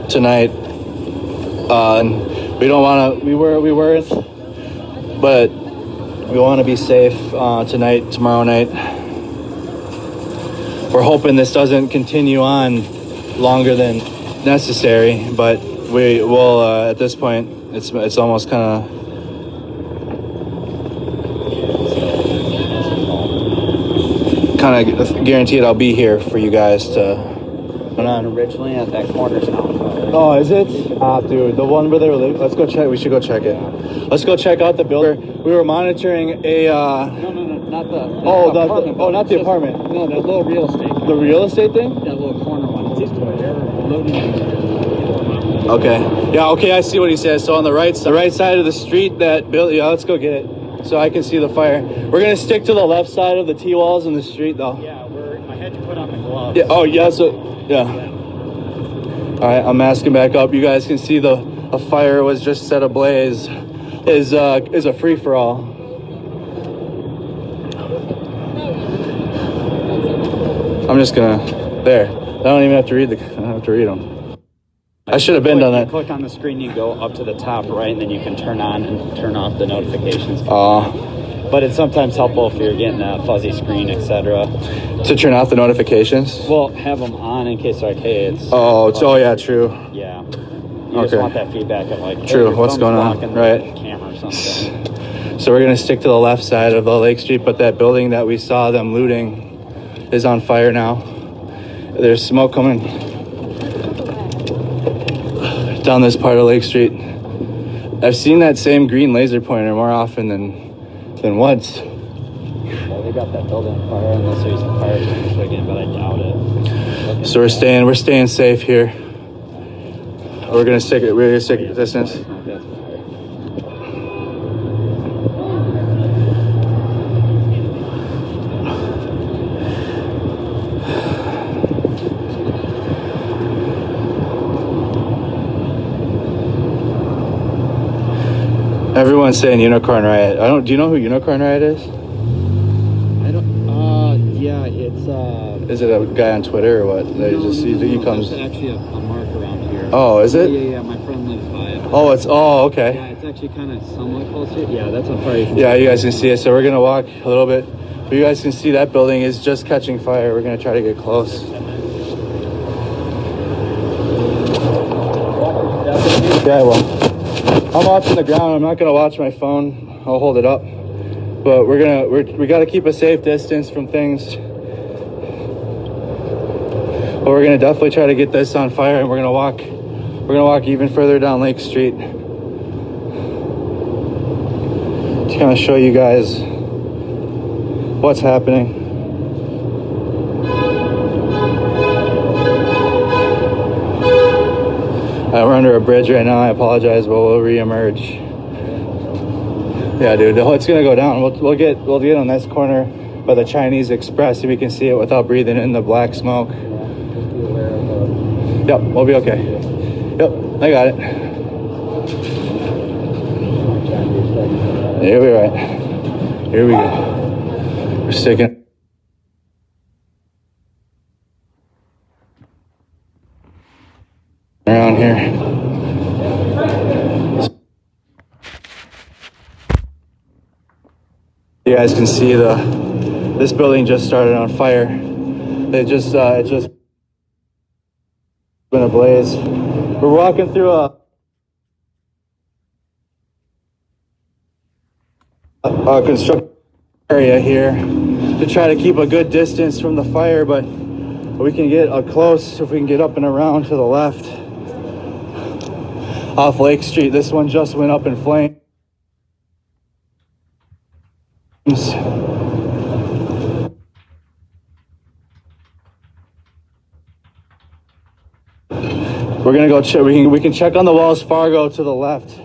tonight. And we don't want to. We weren't, but we want to be safe tonight, tomorrow night. We're hoping this doesn't continue on longer than necessary, but we will. At this point, it's almost kind of guaranteed I'll be here for you guys to. originally at that corner's now. Oh, is it? Dude, the one where they were living. Let's go check. We should go check it. Let's go check out the building. We were monitoring a. No, not the. Not the apartment. No, that little real estate. The real estate thing? That little corner one. It's they're loading. Okay. Yeah. Okay. I see what he says. So on the right side of the street, that build. Yeah. Let's go get it, so I can see the fire. We're gonna stick to the left side of the T-walls in the street, though. Yeah. I had to put on the gloves. Yeah. Oh, yeah. So. Yeah. All right, I'm masking back up. You guys can see a fire was just set ablaze. Is a free for all. I'm just gonna there. I don't even have to read them. I should have been done that. You click on the screen, you go up to the top right, and then you can turn on and turn off the notifications. But it's sometimes helpful if you're getting a fuzzy screen, etc. To turn off the notifications? Well, have them on in case, like, hey, it's... Oh, yeah, true. Yeah. You just want that feedback of, like, true, hey, what's going on? Right. Camera or something. So we're gonna stick to the left side of the Lake Street, but that building that we saw them looting is on fire now. There's smoke coming down this part of Lake Street. I've seen that same green laser pointer more often than once. Well, they got that building on fire unless there's a fire extinguisher again, but I doubt it. So we're staying safe here. We're gonna stick at distance. Everyone's saying Unicorn Riot. Do you know who Unicorn Riot is? I don't, yeah, it's, Is it a guy on Twitter or what? He comes. There's actually a mark around here. Oh, is it? Yeah, my friend lives by it. Okay. Yeah, it's actually kind of somewhat close here. Yeah, that's on fire. Yeah, you guys can see it. So we're gonna walk a little bit. But you guys can see that building is just catching fire. We're gonna try to get close. Yeah, well. I'm watching the ground. I'm not gonna watch my phone. I'll hold it up. But we gotta keep a safe distance from things. But we're gonna definitely try to get this on fire, and we're gonna walk even further down Lake Street to kind of show you guys what's happening. We're under a bridge right now. I apologize, but we'll re-emerge. Yeah, dude, it's gonna go down. We'll get on this corner by the Chinese Express so we can see it without breathing in the black smoke. Yep, we'll be okay. Yep, I got it. You'll be right. Here we go. We're sticking. Around here. You guys can see this building just started on fire. It just been ablaze. We're walking through a construction area here to try to keep a good distance from the fire, but we can get close if we can get up and around to the left. Off Lake Street, this one just went up in flames. We're gonna go check. We can check on the Wells Fargo to the left.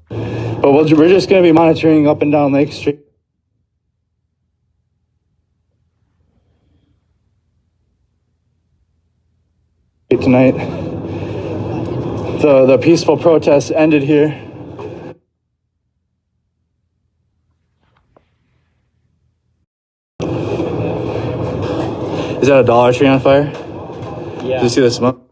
But we're just gonna be monitoring up and down Lake Street. Tonight, the peaceful protests ended here. Is that a Dollar Tree on fire? Yeah. Did you see the smoke?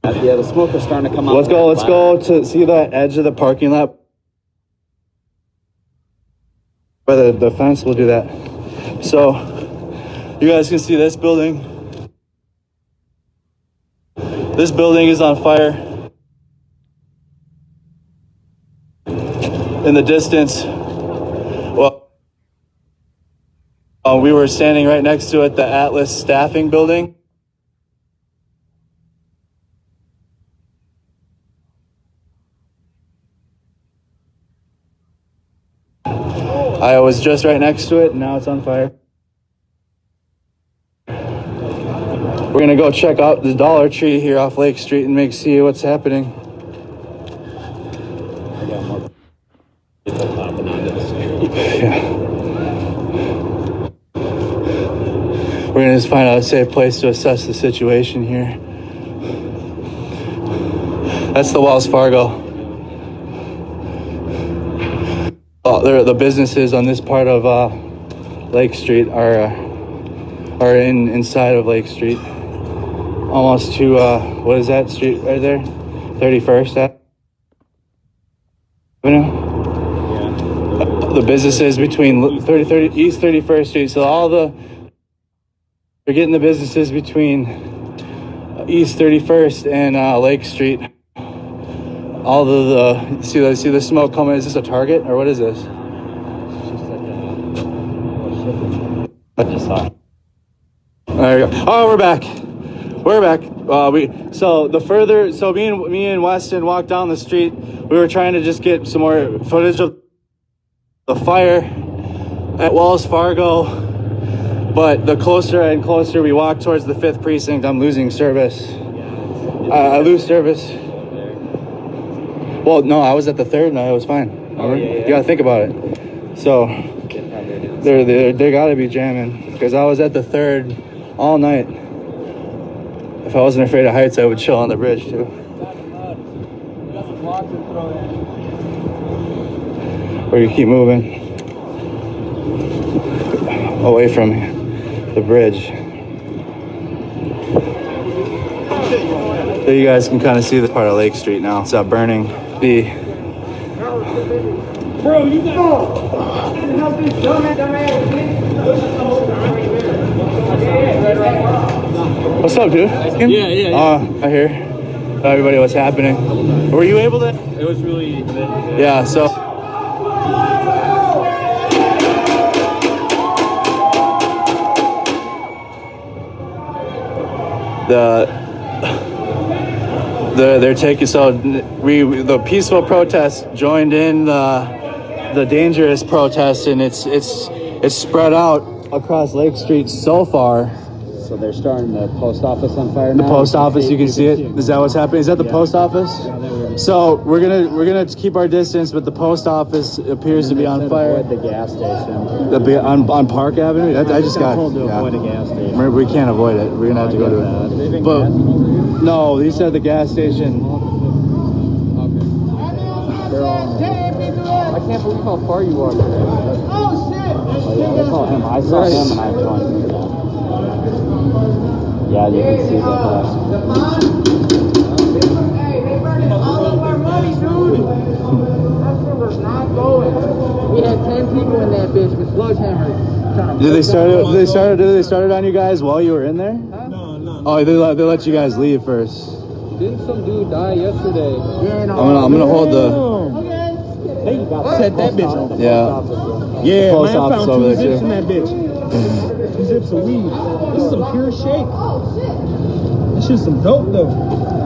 Yeah, the smoke is starting to come out. Let's go to see that edge of the parking lot by the fence. We'll do that. So you guys can see this building. This building is on fire. In the distance, well, we were standing right next to it, the Atlas Staffing Building. I was just right next to it, and now it's on fire. We're gonna go check out the Dollar Tree here off Lake Street and see what's happening. Yeah. We're gonna just find out a safe place to assess the situation here. That's the Wells Fargo. The businesses on this part of Lake Street are inside of Lake Street, almost to what is that street right there? 31st Avenue. the businesses between 30 East 31st Street. So they're getting the businesses between East 31st and Lake Street. All the see the smoke coming. Is this a Target or what is this? There we go. Oh, we're back. We're back. Me and Weston walked down the street. We were trying to just get some more footage of the fire at Wells Fargo. But the closer and closer we walk towards the 5th precinct, I'm losing service. I lose service. Well, no, I was at the 3rd and I was fine. You gotta think about it. So they gotta be jamming because I was at the 3rd all night. If I wasn't afraid of heights, I would chill on the bridge too. Or you keep moving away from the bridge. So you guys can kind of see this part of Lake Street now. It's not burning. Bro, you got What's up, dude? Yeah. I hear. Tell everybody what's happening. Were you able to? It was really good. Yeah, so. They're taking, so the peaceful protest joined in the dangerous protest, and it's spread out across Lake Street so far. So they're starting the post office on fire now. The post office, you can see it. Is that what's happening? Is that the post office? So we're gonna keep our distance, but the post office appears to be on fire. Avoid the gas station. On Park Avenue. I just got told to avoid a gas station. Remember, we can't avoid it. We're gonna have to go to it. But no, he said the gas station. I can't believe how far you are. Oh shit! Oh, yeah, I saw him. I saw him and I joined him. Yeah, you can see the Hey, they burning all of our money, dude. That shit was not going. We had 10 people in that bitch with sledgehammers. Did they start it on you guys while you were in there? No. Oh, they let you guys leave first. Didn't some dude die yesterday? I'm gonna hold the. Set that bitch on. Yeah. Yeah, Post man, office found over 2 there, zips too. in that bitch. 2 zips of weed. This is some pure shake. This shit's some dope though.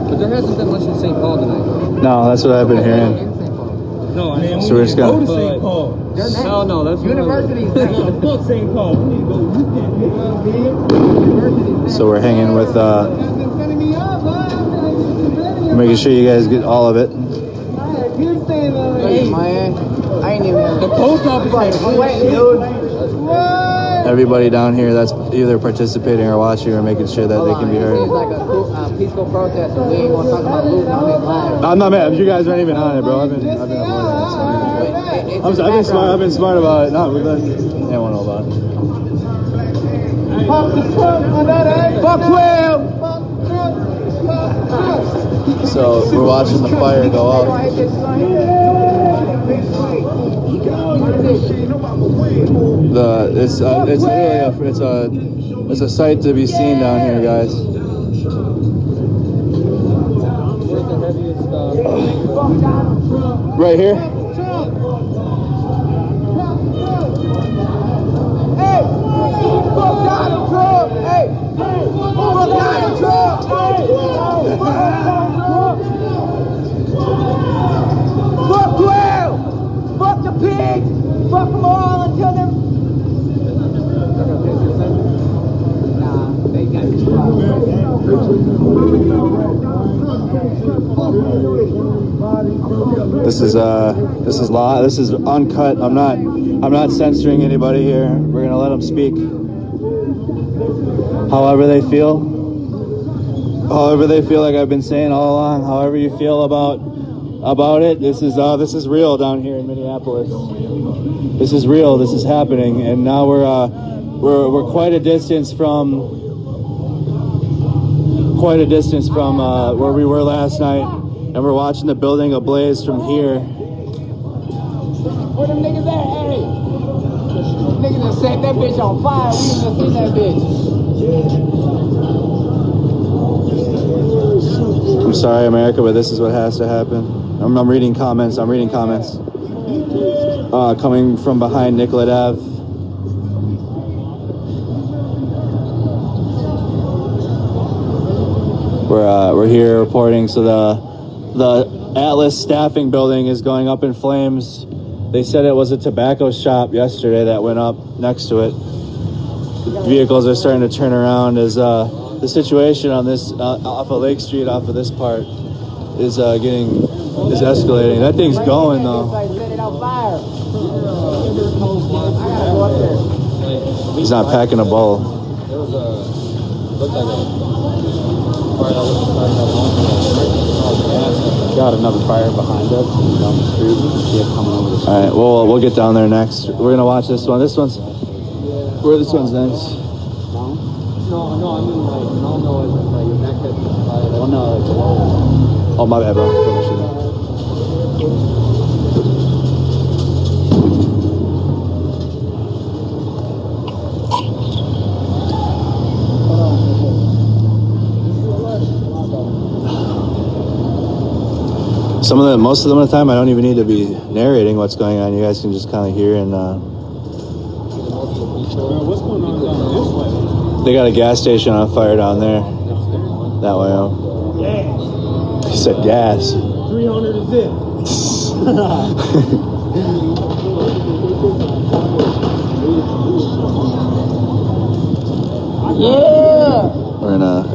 But there hasn't been much in St. Paul tonight. No, that's what I've been hearing. No, man, So we're just go gonna- to St. Paul. No, that's University. Fuck St. Paul. We need to go. So we're hanging with making sure you guys get all of it. Hey, man. I ain't even. The post office. Wait, dude. Everybody down here that's either participating or watching or making sure that they can be It heard. seems like a peaceful protest, and we ain't gonna talk about losing on his lives. I'm not mad. You guys aren't even on it, bro. I've been avoiding it. So. I've been smart about it. No, we let anyone know about it. Fuck 12. So we're watching the fire go up. It's a sight to be seen down here, guys. Right here. Hey, fuck Donald Trump. Hey, fuck Donald Trump. Fuck 12. Fuck the pigs. Fuck them all until they're. This is uncut. I'm not censoring anybody here. We're gonna let them speak however they feel, like I've been saying all along. However you feel about it, this is real down here in Minneapolis. This is real. This is happening, and now we're quite a distance from where we were last night, and we're watching the building ablaze from here. Where them niggas at? Hey! Niggas done set that bitch on fire. We even seen that bitch. I'm sorry, America, but this is what has to happen. I'm reading comments. Coming from behind Nicollet Ave. We're here reporting. So the Atlas staffing building is going up in flames. They said it was a tobacco shop yesterday that went up next to it. Vehicles are starting to turn around as the situation on this off of Lake Street, off of this part, is escalating. That thing's going though. He's not packing a bowl. There was looked like a fire that was starting up on. Got another fire behind us down the street. See it coming over the street. All right, we'll get down there next. We're gonna watch this one. This one's next. No, I mean like no, it's like your neck gets fire. Oh no, Oh my bad, bro. Most of the time, I don't even need to be narrating what's going on. You guys can just kind of hear and. What's going on down this way? They got a gas station on fire down there. That way. He said gas. 300 is it.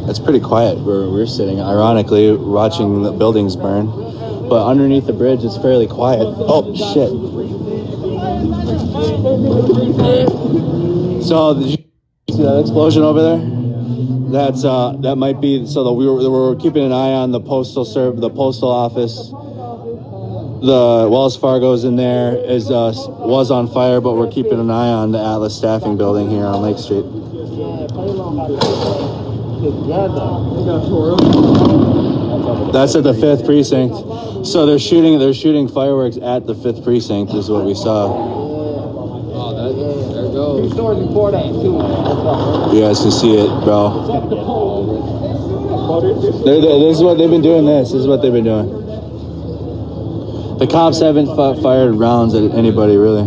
It's pretty quiet where we're sitting, ironically, watching the buildings burn. But underneath the bridge, it's fairly quiet. Oh, shit. So, did you see that explosion over there? That might be, so we were keeping an eye on the postal office. The Wells Fargo's in there was on fire, but we're keeping an eye on the Atlas staffing building here on Lake Street. That's at the 5th precinct. So they're shooting fireworks at the 5th precinct is what we saw. Oh, there it goes. 2 stores in Port too. You guys can see it, bro. This is what they've been doing. This is what they've been doing. The cops haven't fired rounds at anybody, really.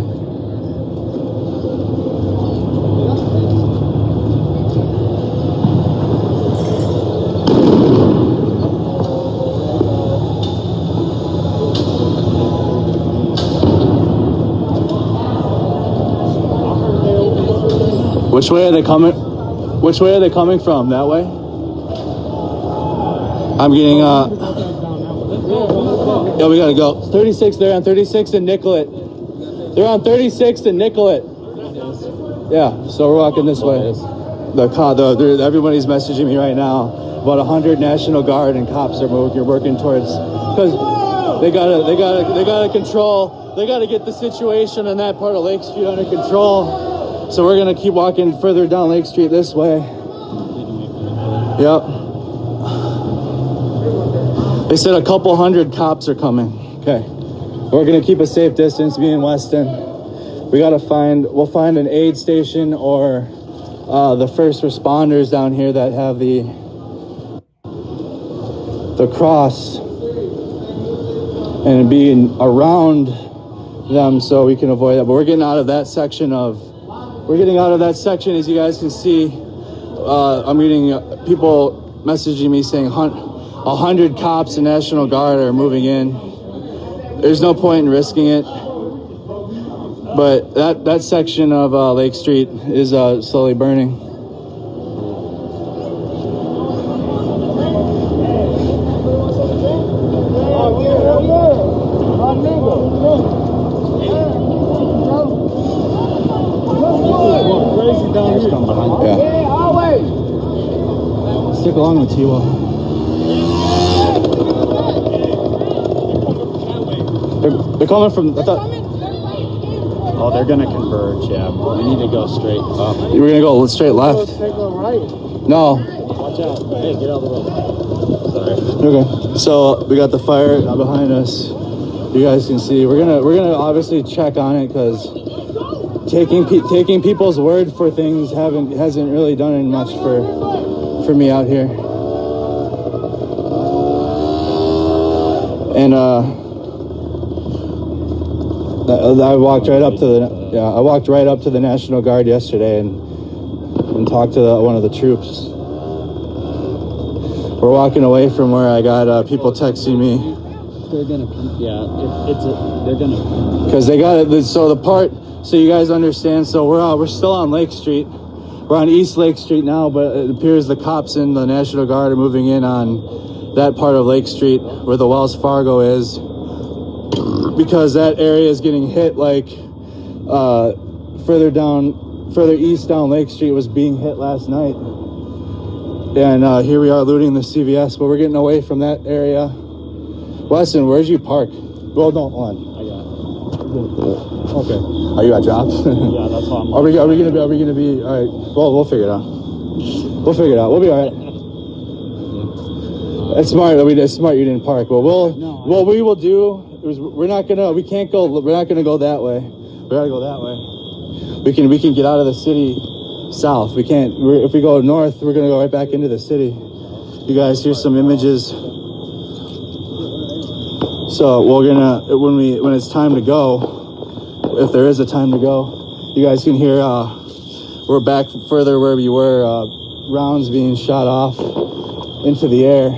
Which way are they coming? Which way are they coming from? That way? I'm getting yeah, we gotta go. 36. They're on 36 and Nicollet. They're on 36 and Nicollet. Yeah. So we're walking this way. Everybody's messaging me right now. About 100 National Guard and cops are working towards, because they gotta control. They gotta get the situation in that part of Lake Street under control. So we're gonna keep walking further down Lake Street this way. Yep. They said a couple hundred cops are coming. Okay. We're gonna keep a safe distance, me and Weston. We'll find an aid station or the first responders down here that have the cross, and being around them so we can avoid that. But we're getting out of that section as you guys can see. I'm getting people messaging me saying 100 cops and National Guard are moving in. There's no point in risking it. But that section of Lake Street is slowly burning. Yeah. Always. Stick along with T-Wall. They're coming from. Oh, they're gonna converge. Yeah, we need to go straight up. We're gonna go straight left. No. Watch out! Hey, get out of the way. Sorry. Okay. So we got the fire behind us. You guys can see we're gonna obviously check on it because taking people's word for things hasn't really done much for me out here. And I walked right up to the National Guard yesterday and talked to one of the troops. We're walking away from where I got people texting me. They're gonna come. Yeah, they're gonna. Because they got it. So you guys understand. So we're still on Lake Street. We're on East Lake Street now, but it appears the cops and the National Guard are moving in on that part of Lake Street where the Wells Fargo is, because that area is getting hit like further east down Lake Street was being hit last night. And here we are looting the CVS, but we're getting away from that area. Weston, where'd you park? Well, don't on. I got Okay. Oh, you got dropped? Yeah, that's why I'm. Are we gonna be all right? Well, we'll figure it out. We'll figure it out. We'll be all right. It's smart. It's smart you didn't park. Well, what we will do is we're not gonna go that way. We gotta go that way. We can get out of the city south. We can't. If we go north, we're gonna go right back into the city. You guys, here's some images. So we're gonna when it's time to go, if there is a time to go, you guys can hear. We're back further where we were. Rounds being shot off into the air.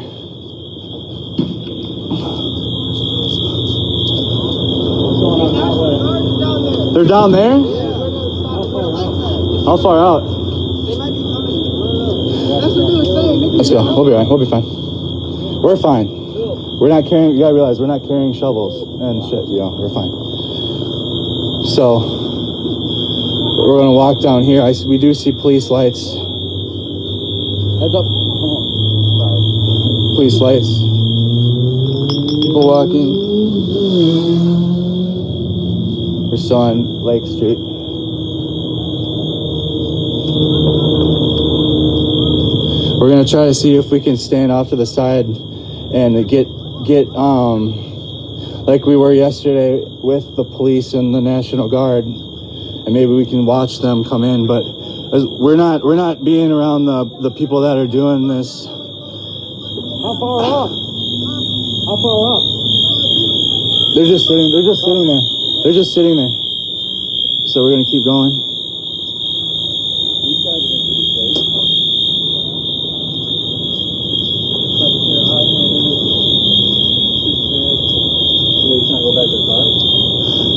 They're down there? How far out? Let's go. We'll be all right. We'll be fine. We're fine. We're not carrying, you gotta realize, we're not carrying shovels and shit, we're fine. So, we're gonna walk down here. We do see police lights. Heads up. Come on. Sorry. Police lights. People walking. We're still on Lake Street. We're gonna try to see if we can stand off to the side and get like we were yesterday with the police and the National Guard, and maybe we can watch them come in. But we're not being around the people that are doing this. How far off? How far off? They're just sitting there. They're just sitting there. So we're gonna keep going. These guys are pretty safe.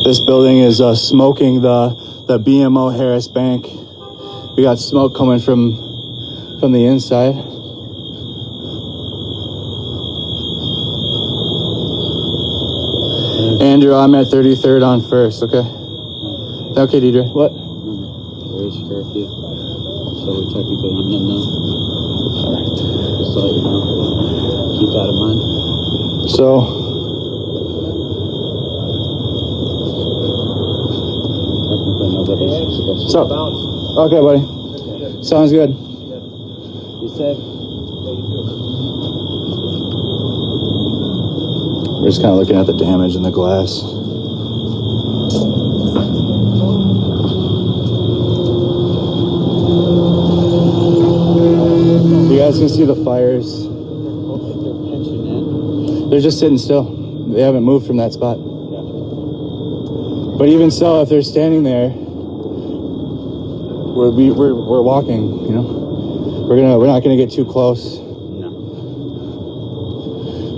This building is smoking the BMO Harris Bank. We got smoke coming from the inside. Andrew, I'm at 33rd on 1st, okay? Okay, Deidre. What? There's curfew. So we're technically in them now. Alright. Just so you know. Keep that in mind. So, so, okay, buddy. Sounds good. Be safe. We're just kind of looking at the damage in the glass. You guys can see the fires. They're just sitting still. They haven't moved from that spot. But even so, if they're standing there, we're walking. You know, we're not gonna get too close. No.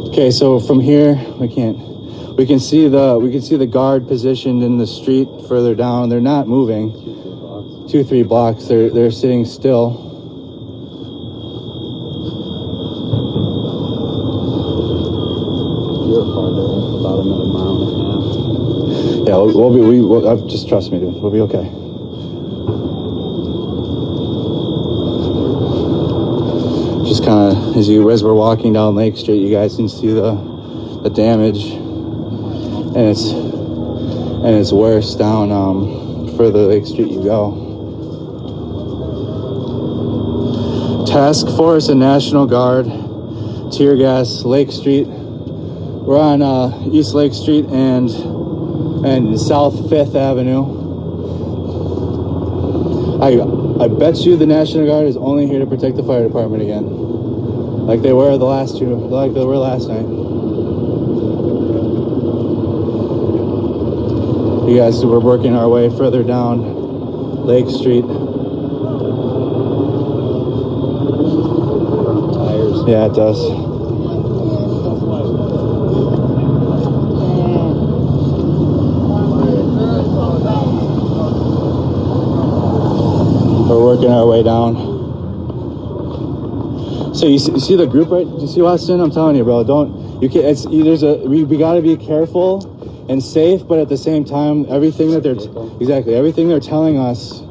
Okay, so from here we can see the guard positioned in the street further down. They're not moving. 2-3 blocks. They're sitting still. You're farther, about another mile and a half. Yeah, we'll just trust me, dude. We'll be okay. Just kind of as we're walking down Lake Street, you guys can see the damage, and it's worse down further Lake Street you go. Task Force and National Guard, tear gas, Lake Street. We're on East Lake Street and South 5th Avenue. I bet you the National Guard is only here to protect the fire department again, like they were last night. You guys, we're working our way further down Lake Street. Tires. Yeah, it does. We're working our way down. So you see the group, right? You see Weston? I'm telling you, bro. We gotta be careful and safe, but at the same time, everything they're telling us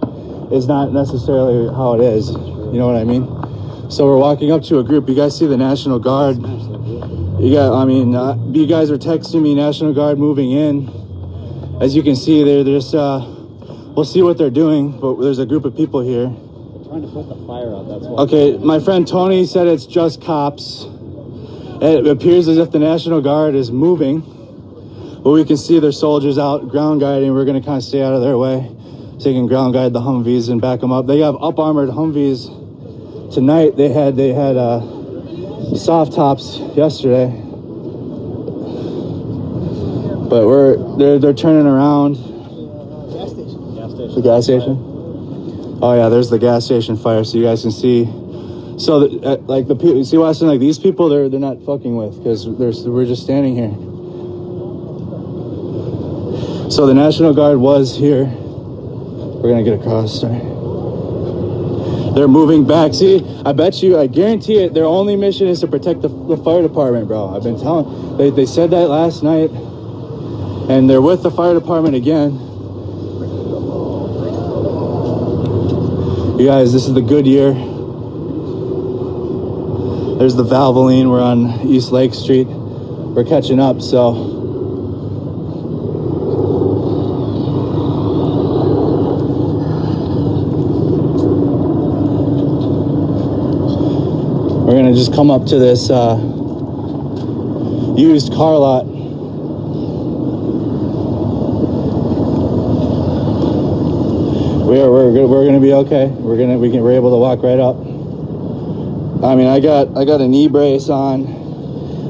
is not necessarily how it is. You know what I mean? So we're walking up to a group. You guys see the National Guard? You guys are texting me National Guard moving in. As you can see, they're just. We'll see what they're doing, but there's a group of people here. They're trying to put the fire out. That's why. Okay, my friend Tony said it's just cops. It appears as if the National Guard is moving. But we can see their soldiers out ground guiding. We're going to kind of stay out of their way so they can ground guide the Humvees and back them up. They have up armored Humvees tonight. They had soft tops yesterday. But they're turning around. The gas station. Oh yeah, there's the gas station fire, so you guys can see. So like the people, you see Weston, like these people, they're not fucking with, because we're just standing here. So the National Guard was here. We're gonna get across. Sorry. They're moving back. See, I guarantee it. Their only mission is to protect the fire department, bro. I've been telling. They said that last night, and they're with the fire department again. You guys, this is the Goodyear. There's the Valvoline. We're on East Lake Street. We're catching up, so. We're gonna just come up to this used car lot. We're gonna be okay. We're able to walk right up. I mean, I got a knee brace on.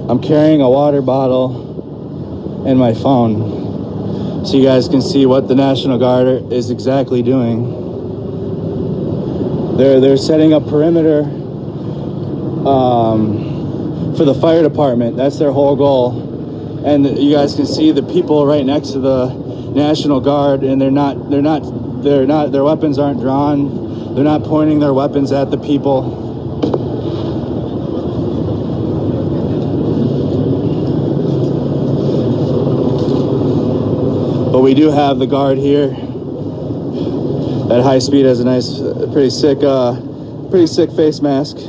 I'm carrying a water bottle and my phone, so you guys can see what the National Guard is exactly doing. They're setting up perimeter for the fire department. That's their whole goal. And you guys can see the people right next to the National Guard, and their weapons aren't drawn. They're not pointing their weapons at the people. But we do have the guard here at high speed. Has a nice, pretty sick face mask. I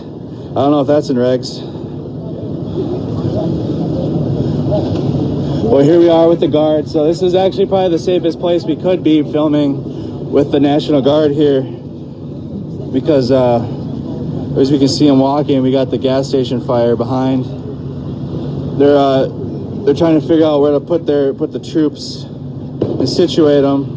don't know if that's in regs. Well, here we are with the guard. So this is actually probably the safest place we could be filming with the National Guard here, because as we can see them walking, we got the gas station fire behind. They're trying to figure out where to put the troops and situate them.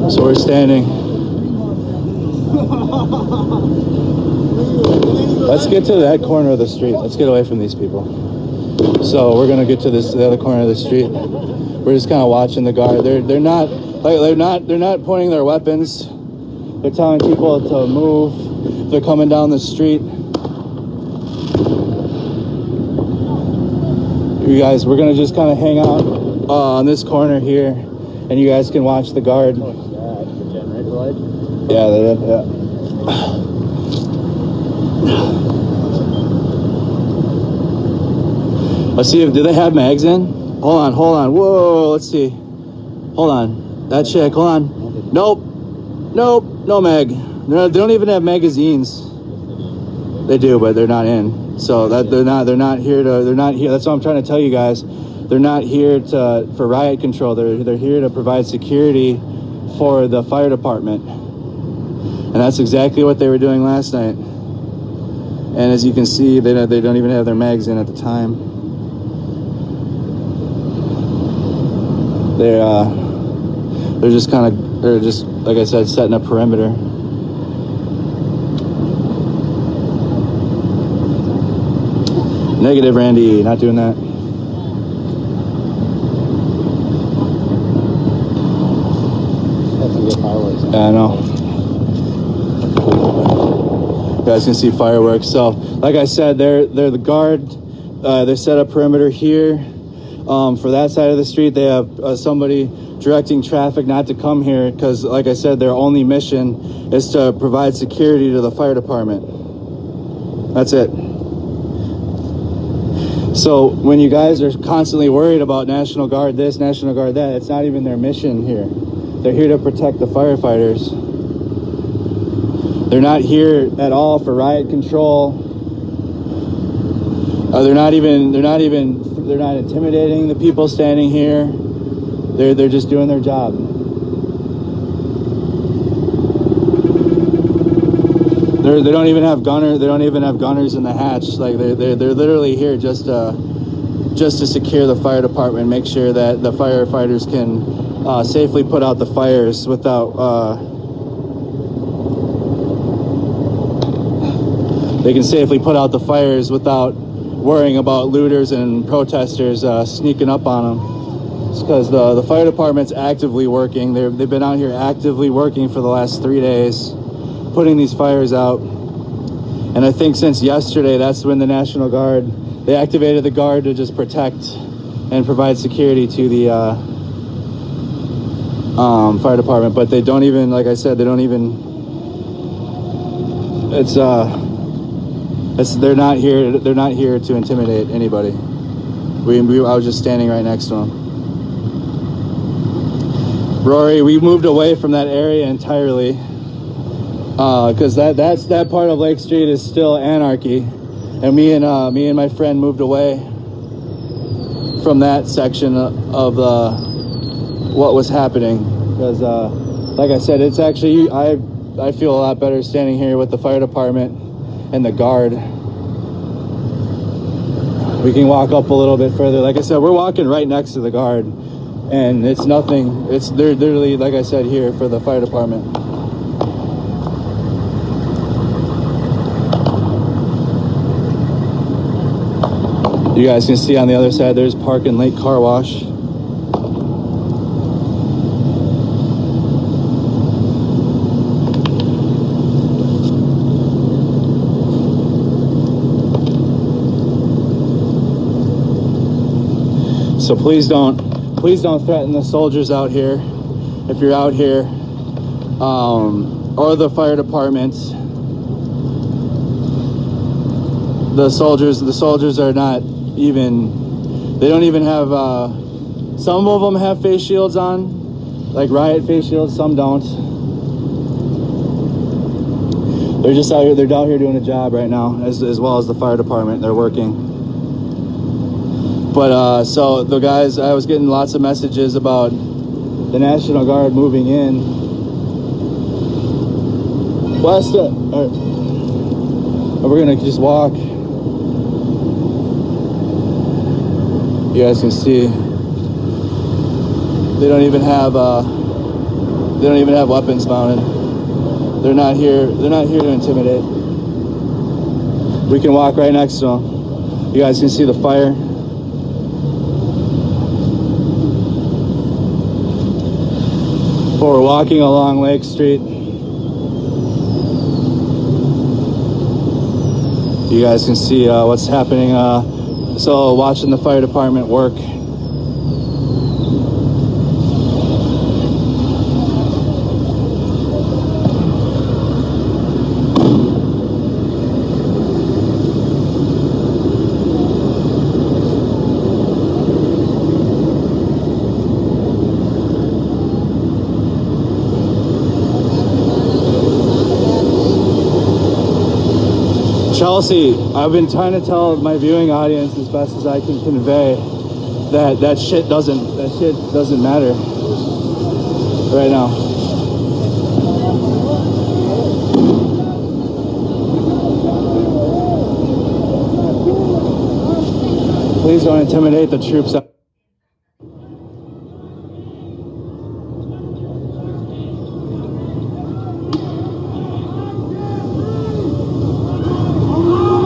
So we're standing. Let's get to that corner of the street. Let's get away from these people. So we're gonna get to the other corner of the street. We're just kind of watching the guard. They're not pointing their weapons. They're telling people to move. They're coming down the street. You guys, we're gonna just kind of hang out on this corner here, and you guys can watch the guard. Yeah, they did, yeah. Let's see if do they have mags in? Hold on. Whoa, let's see. Hold on. That chick, hold on. Nope, no mag. They don't even have magazines. They do, but they're not in. So that they're not here. That's what I'm trying to tell you guys. They're not here for riot control. They're here to provide security for the fire department. And that's exactly what they were doing last night. And as you can see, they don't even have their mags in at the time. They're just like I said, setting a perimeter. Negative, Randy, not doing that. That's some good fireworks. Yeah, I know. You guys can see fireworks. So, like I said, they're the guard. They set a perimeter here. For that side of the street, they have somebody directing traffic not to come here because, like I said, their only mission is to provide security to the fire department. That's it. So when you guys are constantly worried about National Guard this, National Guard that, it's not even their mission here. They're here to protect the firefighters. They're not here at all for riot control. They're not intimidating the people standing here. They're just doing their job. They don't even have gunners in the hatch. Like they're literally here just to secure the fire department, make sure that the firefighters can safely put out the fires without worrying about looters and protesters sneaking up on them. It's because the fire department's actively working. They've been out here actively working for the last 3 days, putting these fires out. And I think since yesterday, that's when the National Guard, they activated the Guard to just protect and provide security to the fire department. But they don't even, like I said, they're not here to intimidate anybody. I was just standing right next to them. Rory, we moved away from that area entirely because that part of Lake Street is still anarchy, and me and my friend moved away from that section of what was happening because, like I said, it's actually I feel a lot better standing here with the fire department and the Guard. We can walk up a little bit further. Like I said, we're walking right next to the Guard, and they're literally, like I said, here for the fire department. You guys can see on the other side, there's Park and Lake Car Wash. So please don't threaten the soldiers out here if you're out here, or the fire department. The soldiers are not even, they don't even have, some of them have face shields on, like riot face shields, some don't. They're just out here, they're down here doing a job right now, as well as the fire department, they're working. But so the guys, I was getting lots of messages about the National Guard moving in. Blast it. All right. We're gonna just walk. You guys can see they don't even have weapons mounted. They're not here to intimidate. We can walk right next to them. You guys can see the fire. We're walking along Lake Street. You guys can see what's happening. So watching the fire department work. Chelsea, I've been trying to tell my viewing audience as best as I can convey that shit doesn't matter right now. Please don't intimidate the troops.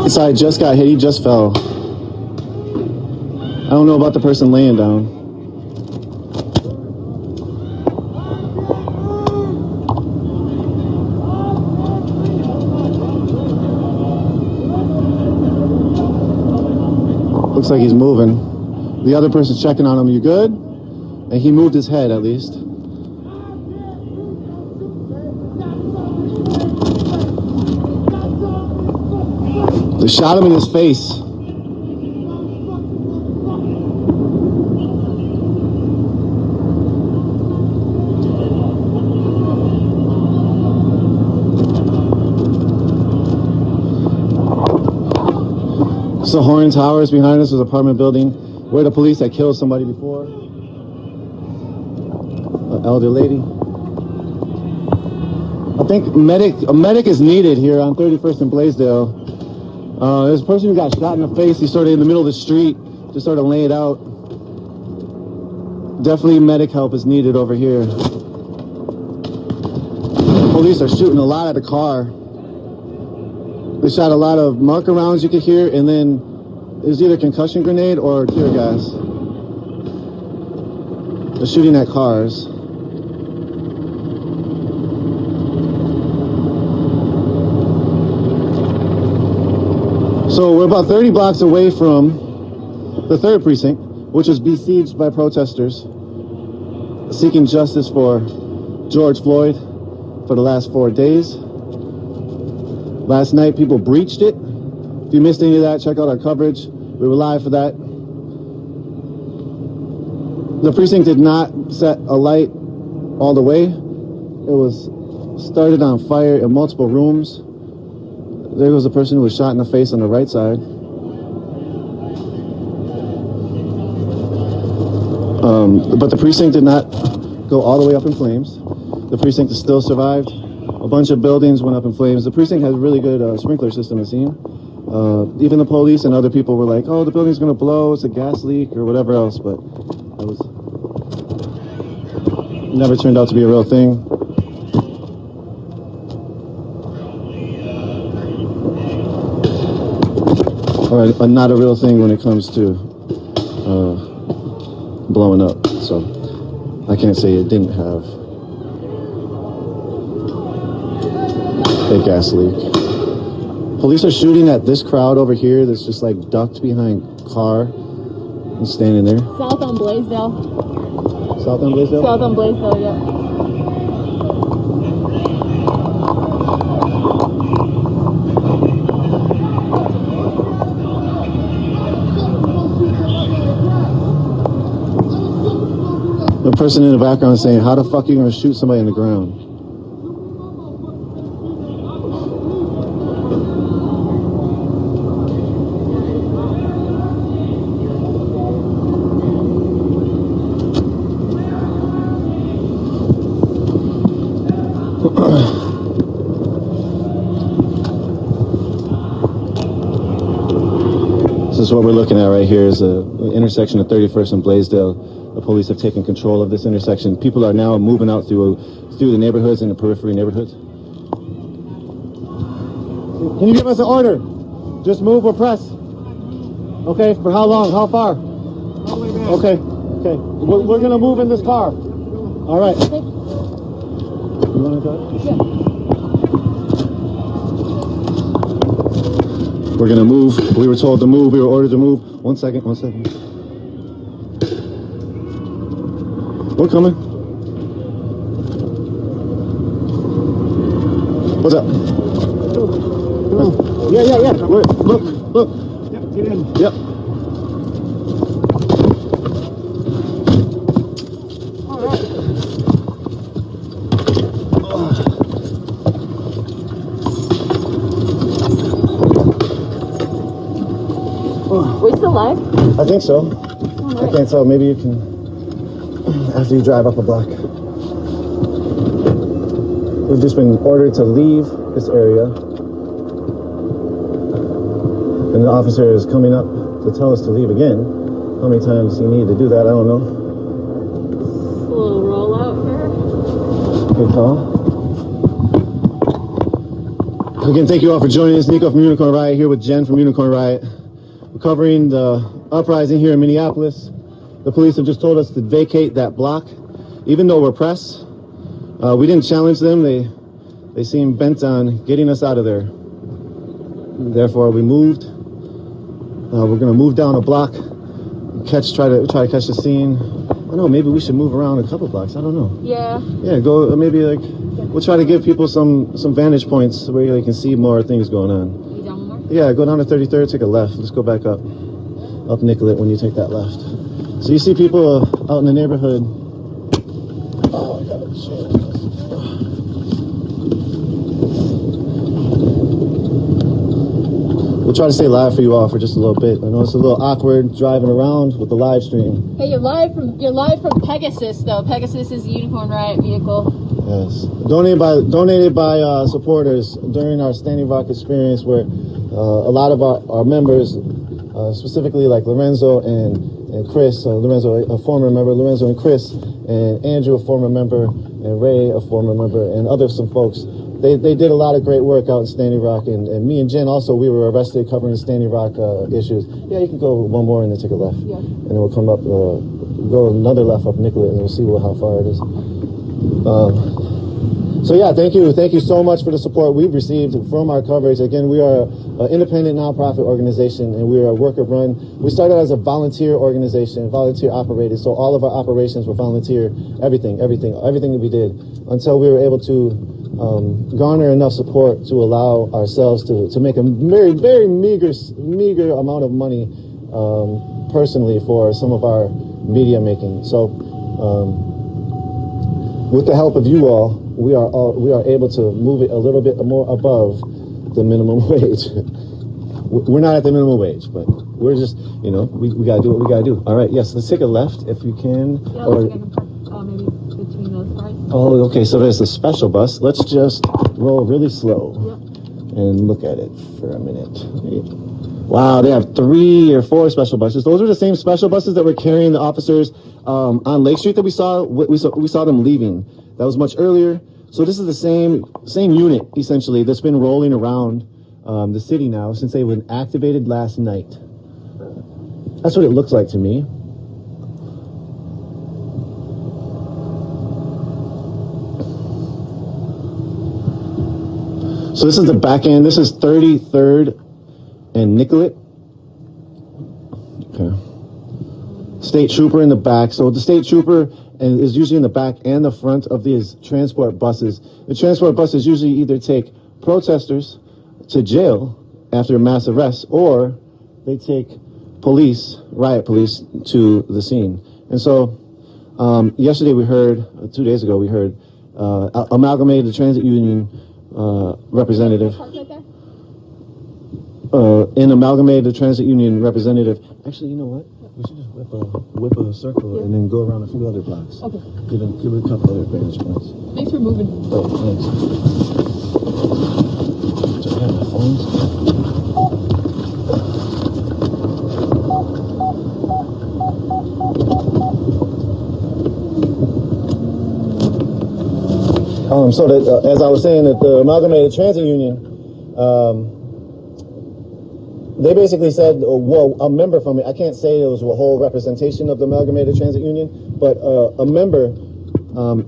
This guy just got hit. He just fell. I don't know about the person laying down. Looks like he's moving. The other person's checking on him. You good? And he moved his head at least. They shot him in his face. So Horn Towers behind us was an apartment building where the police had killed somebody before. An elder lady. I think a medic is needed here on 31st and Blaisdell. There's a person who got shot in the face. He's sort of in the middle of the street, just sort of laying out. Definitely medic help is needed over here. Police are shooting a lot at the car. They shot a lot of marker rounds you could hear, and then it was either concussion grenade or tear gas. They're shooting at cars. So we're about 30 blocks away from the 3rd precinct, which is besieged by protesters seeking justice for George Floyd for the last 4 days. Last night, people breached it. If you missed any of that, check out our coverage. We were live for that. The precinct did not set a light all the way. It was started on fire in multiple rooms. There was a person who was shot in the face on the right side. But the precinct did not go all the way up in flames. The precinct is still survived. A bunch of buildings went up in flames. The precinct has a really good sprinkler system, it seemed. Even the police and other people were like, oh, the building's going to blow, it's a gas leak or whatever else, but that was never turned out to be a real thing. Or not a real thing when it comes to blowing up. So I can't say it didn't have a gas leak. Police are shooting at this crowd over here that's just like ducked behind car and standing there. South on Blaisdell. South on Blaisdell? South on Blaisdell, yeah. The person in the background is saying, how the fuck are you going to shoot somebody in the ground? This is what we're looking at right here is the intersection of 31st and Blaisdell. The police have taken control of this intersection. People are now moving out through the neighborhoods and the periphery neighborhoods. Can you give us an order? Just move or press. Okay, for how long? How far? Okay, okay. We're gonna move in this car. All right. You wanna go? Yeah. We're gonna move. We were told to move. We were ordered to move. One second. We're coming. What's up? Yeah. Look. Yep, get in. Yep. All right. live? I think so. I can't tell. Maybe you can after you drive up a block. We've just been ordered to leave this area. And the officer is coming up to tell us to leave again. How many times he needed to do that, I don't know. A little rollout here. Good call. Again, thank you all for joining us. Nico from Unicorn Riot here with Jen from Unicorn Riot. We're covering the uprising here in Minneapolis. The police have just told us to vacate that block. Even though we're press, we didn't challenge them. They seem bent on getting us out of there. Therefore, we moved. We're going to move down a block, try to catch the scene. I don't know, maybe we should move around a couple blocks. I don't know. Yeah. Yeah, go maybe like we'll try to give people some vantage points where they can see more things going on. You down more? Yeah, go down to 33rd, take a left. Let's go back up Nicollet when you take that left. So you see people out in the neighborhood. Oh, I got it. Shit. We'll try to stay live for you all for just a little bit. I know it's a little awkward driving around with the live stream. Hey, you're live from Pegasus though. Pegasus is a Unicorn Riot vehicle. Yes, donated by supporters during our Standing Rock experience, where a lot of our members, specifically like Lorenzo and Chris, Lorenzo a former member, Lorenzo and Chris, and Andrew a former member, and Ray a former member, and some folks. They did a lot of great work out in Standing Rock, and me and Jen also, we were arrested covering Standing Rock issues. Yeah, you can go one more and then take a left. Yeah. And then we'll come up, go another left up Nicollet, and we'll see how far it is. So yeah, thank you so much for the support we've received from our coverage. Again, we are an independent nonprofit organization, and we are a worker run. We started as a volunteer organization, volunteer operated, so all of our operations were volunteer, everything that we did, until we were able to garner enough support to allow ourselves to make a very, very meager amount of money personally for some of our media making. So with the help of you all, we are able to move it a little bit more above the minimum wage. We're not at the minimum wage, but we're just, we got to do what we got to do. All right, yes, let's take a left if you can. Yeah, or, maybe between those cars. Oh, okay, so there's a special bus. Let's just roll really slow and look at it for a minute. Wow, they have 3 or 4 special buses. Those are the same special buses that were carrying the officers on Lake Street that we saw them leaving. That was much earlier. So this is the same unit, essentially, that's been rolling around the city now since they were activated last night. That's what it looks like to me. So this is the back end. This is 33rd and Nicollet. Okay. State trooper in the back. So the state trooper is usually in the back and the front of these transport buses. The transport buses usually either take protesters to jail after a mass arrest, or they take riot police to the scene. And so yesterday 2 days ago, we heard Amalgamated Transit Union representative. In Amalgamated Transit Union representative. Actually, you know what? We should just whip a circle and then go around a few other blocks. Okay. Give it a couple other vantage points. Thanks for moving. Oh, thanks. Do I have my phones? So that, as I was saying, that the Amalgamated Transit Union, they basically said, well, a member from it, I can't say it was a whole representation of the Amalgamated Transit Union, but a member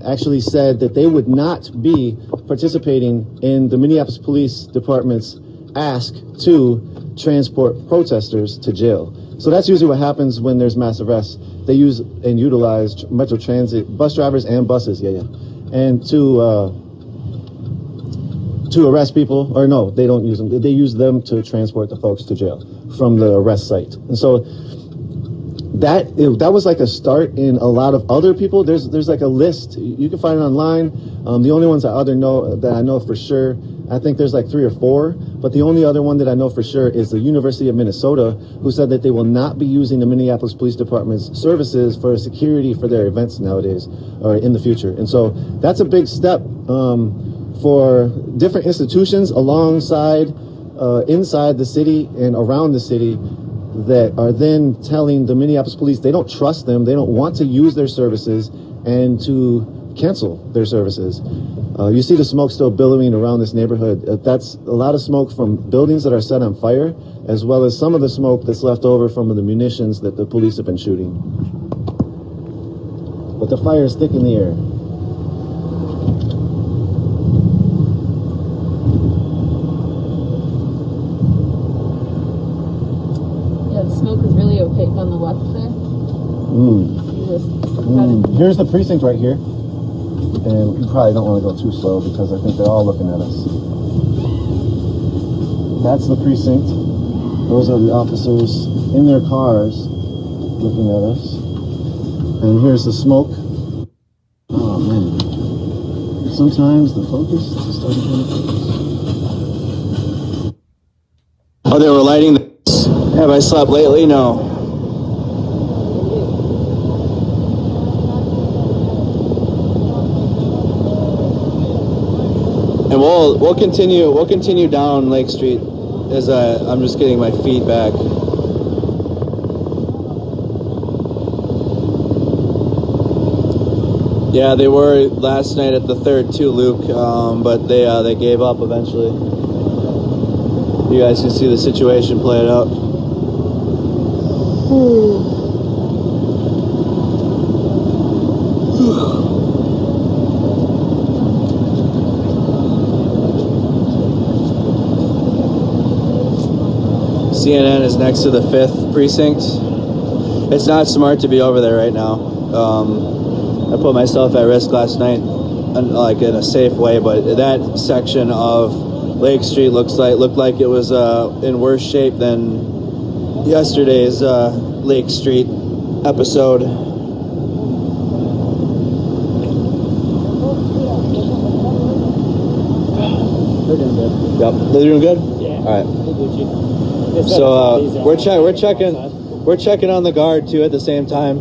actually said that they would not be participating in the Minneapolis Police Department's ask to transport protesters to jail. So that's usually what happens when there's mass arrests. They use and utilize Metro Transit, bus drivers and buses, and to arrest people, or no, they don't use them. They use them to transport the folks to jail from the arrest site. And so that was like a start in a lot of other people. There's like a list. You can find it online. The only ones that I know for sure, I think there's like 3 or 4, but the only other one that I know for sure is the University of Minnesota, who said that they will not be using the Minneapolis Police Department's services for security for their events nowadays or in the future. And so that's a big step for different institutions alongside, inside the city and around the city, that are then telling the Minneapolis police they don't trust them, they don't want to use their services, and to cancel their services. You see the smoke still billowing around this neighborhood. That's a lot of smoke from buildings that are set on fire, as well as some of the smoke that's left over from the munitions that the police have been shooting. But the fire is thick in the air. The smoke is really opaque on the left there. Here's the precinct right here. And you probably don't want to go too slow because I think they're all looking at us. That's the precinct. Those are the officers in their cars looking at us. And here's the smoke. Oh man. Sometimes the focus just doesn't really focus. Oh, they were lighting the... Have I slept lately? No. And we'll continue down Lake Street as I'm just getting my feet back. Yeah, they were last night at the 3rd too, Luke, but they gave up eventually. You guys can see the situation play it out. CNN is next to the 5th precinct. It's not smart to be over there right now. I put myself at risk last night, like in a safe way, but that section of Lake Street looked like it was in worse shape than yesterday's Lake Street episode. They're doing good. Yep, they're doing good. Yeah. All right. So we're checking on the guard too at the same time.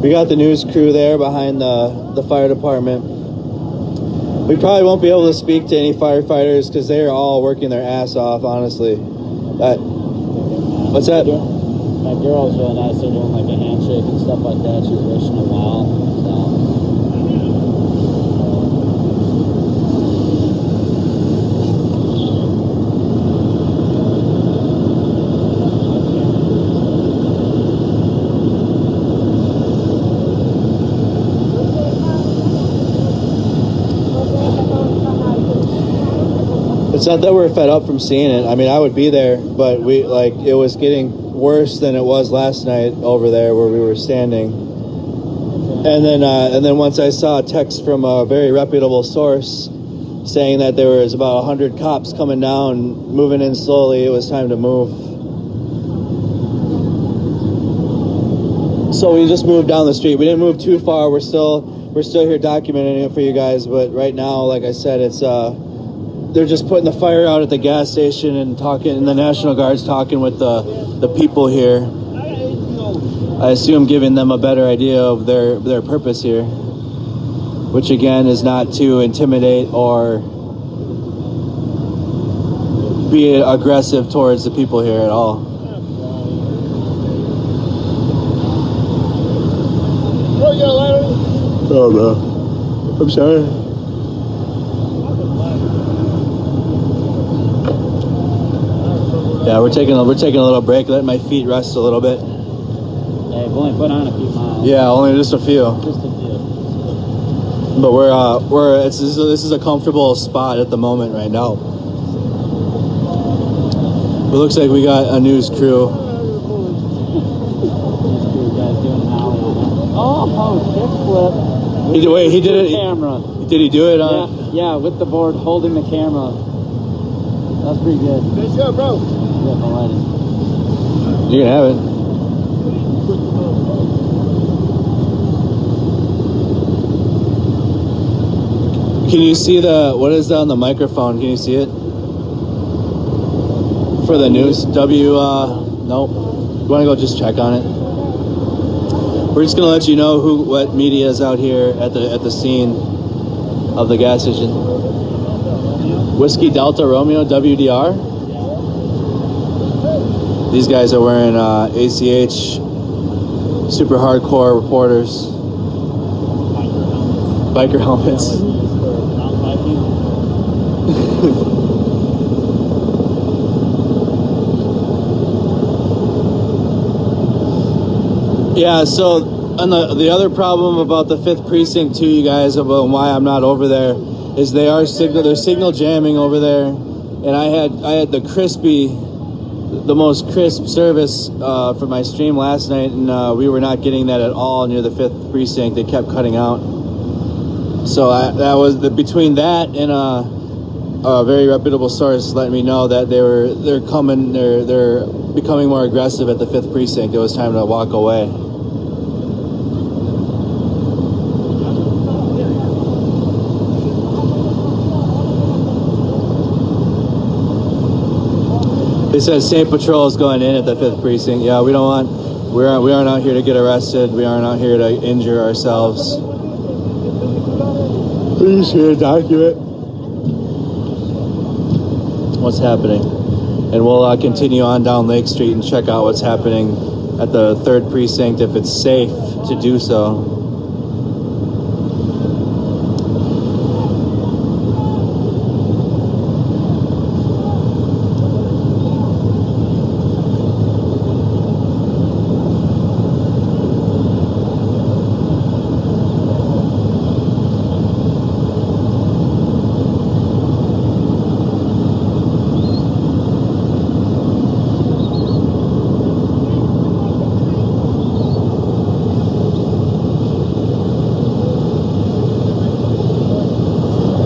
We got the news crew there behind the fire department. We probably won't be able to speak to any firefighters because they are all working their ass off, honestly. What's that? That girl's really nice. They're doing like a handshake and stuff like that. She's wishing them well. It's not that we're fed up from seeing it. I mean, I would be there, but it was getting worse than it was last night over there where we were standing. And then once I saw a text from a very reputable source saying that there was about 100 cops coming down, moving in slowly, it was time to move. So we just moved down the street. We didn't move too far. We're still here documenting it for you guys. But right now, like I said, it's they're just putting the fire out at the gas station and talking, and the National Guard's talking with the people here. I assume giving them a better idea of their purpose here, which again is not to intimidate or be aggressive towards the people here at all. Oh, bro. I'm sorry. Yeah, we're taking a little break, letting my feet rest a little bit. Yeah, you've only put on a few miles. Yeah, only just a few. Just a few. But this is a comfortable spot at the moment right now. It looks like we got a news crew. Kickflip. He did it. Camera. Did he do it? Yeah, with the board holding the camera. That's pretty good. Good job, bro. Yeah, the lighting. You can have it. Can you see what is on the microphone? Can you see it? For the news? Nope. You want to go just check on it? We're just going to let you know what media is out here at the scene of the gas station. Whiskey Delta Romeo WDR. These guys are wearing ACH super hardcore reporters. Biker helmets. Yeah, so and the other problem about the 5th precinct too, you guys, about why I'm not over there, is they're signal jamming over there, and I had the most crisp service for my stream last night, and we were not getting that at all near the 5th precinct. They kept cutting out. So that was between that and a very reputable source letting me know that they're becoming more aggressive at the 5th precinct. It was time to walk away. They said state patrol is going in at the 5th precinct. Yeah, we aren't out here to get arrested. We aren't out here to injure ourselves. We're just here to document what's happening. And we'll continue on down Lake Street and check out what's happening at the 3rd precinct if it's safe to do so.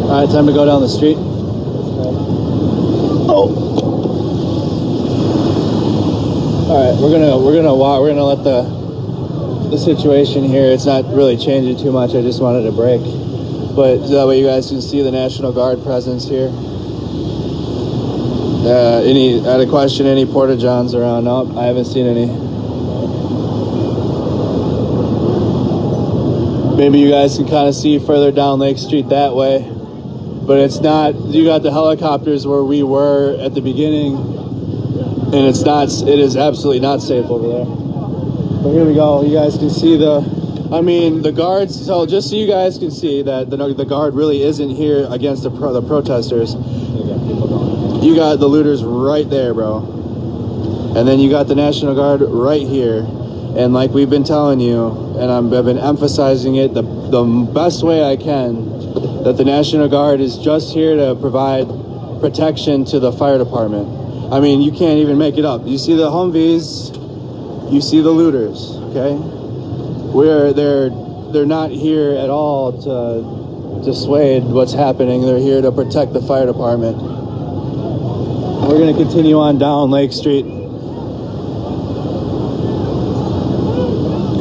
Alright, time to go down the street. Oh. Alright, we're gonna walk. We're gonna let the situation here. It's not really changing too much. I just wanted to break, but that way you guys can see the National Guard presence here. I had a question. Any Porta Johns around? Nope, I haven't seen any. Maybe you guys can kind of see further down Lake Street that way. But it's not, you got the helicopters where we were at the beginning, and it is absolutely not safe over there. But here we go, you guys can see the guards, so just so you guys can see that the guard really isn't here against the protesters. You got the looters right there, bro. And then you got the National Guard right here. And like we've been telling you, and I've been emphasizing it the best way I can, that the National Guard is just here to provide protection to the fire department. I mean, you can't even make it up. You see the Humvees, you see the looters, okay? They're not here at all to dissuade what's happening. They're here to protect the fire department. We're gonna continue on down Lake Street.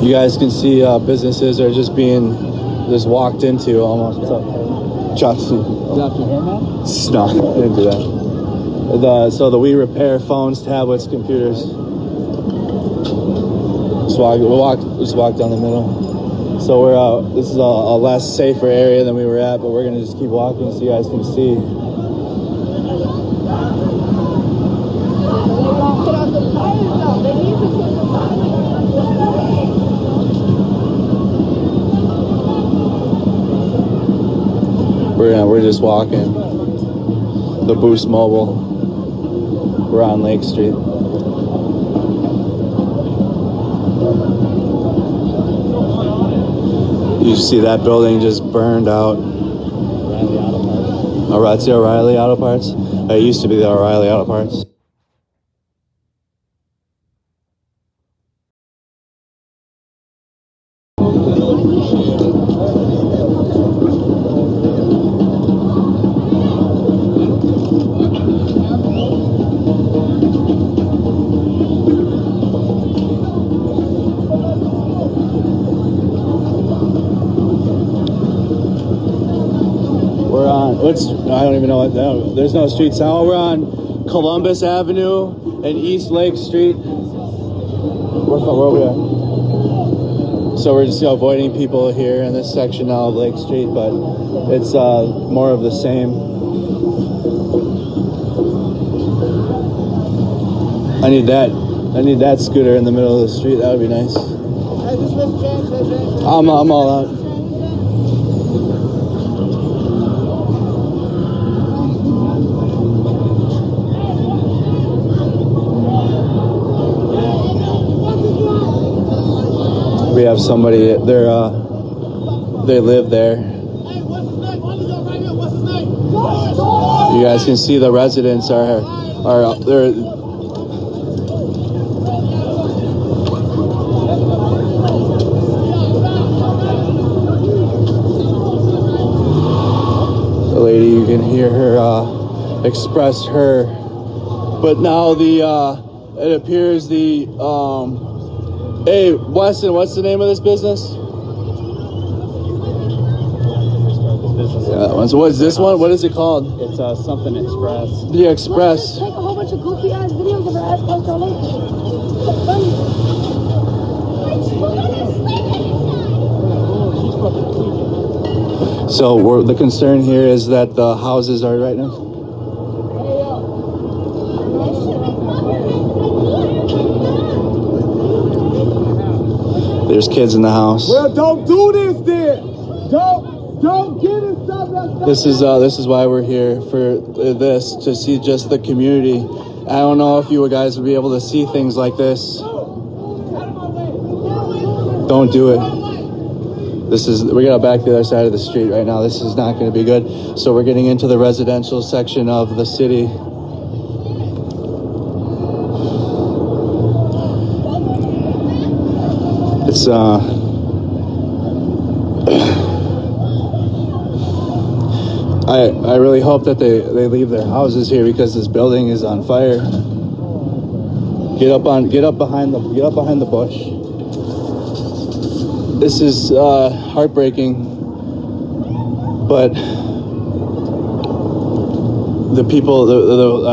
You guys can see businesses are just being walked into almost. What's up? Johnson. No, didn't do that. So the we repair phones, tablets, computers. Just walk down the middle. So we're out. This is a less safer area than we were at, but we're gonna just keep walking so you guys can see. We're just walking. The Boost Mobile. We're on Lake Street. You see that building just burned out. Oh, that's the O'Reilly Auto Parts? It used to be the O'Reilly Auto Parts. What? I don't even know what. No, there's no streets now. We're on Columbus Avenue and East Lake Street. Where are we at? So we're just avoiding people here in this section now of Lake Street, but it's more of the same. I need that scooter in the middle of the street. That would be nice. I'm all out. We have somebody. They live there. You guys can see the residents are they're. The lady, you can hear her express her, but now it appears the Hey, Weston, what's the name of this business? Yeah, that one. So what's this one? What is it called? It's something Express. The Express. Take a whole bunch of goofy ass videos of her ass post all over. So the concern here is that the houses are right now. There's kids in the house. Well, don't do this then. Don't get in stuff that's This is why we're here for this, to see just the community. I don't know if you guys would be able to see things like this. Don't do it. We got back to the other side of the street right now. This is not going to be good. So we're getting into the residential section of the city. It's I really hope that they leave their houses here, because this building is on fire. Get up behind the bush. This is heartbreaking, but the people,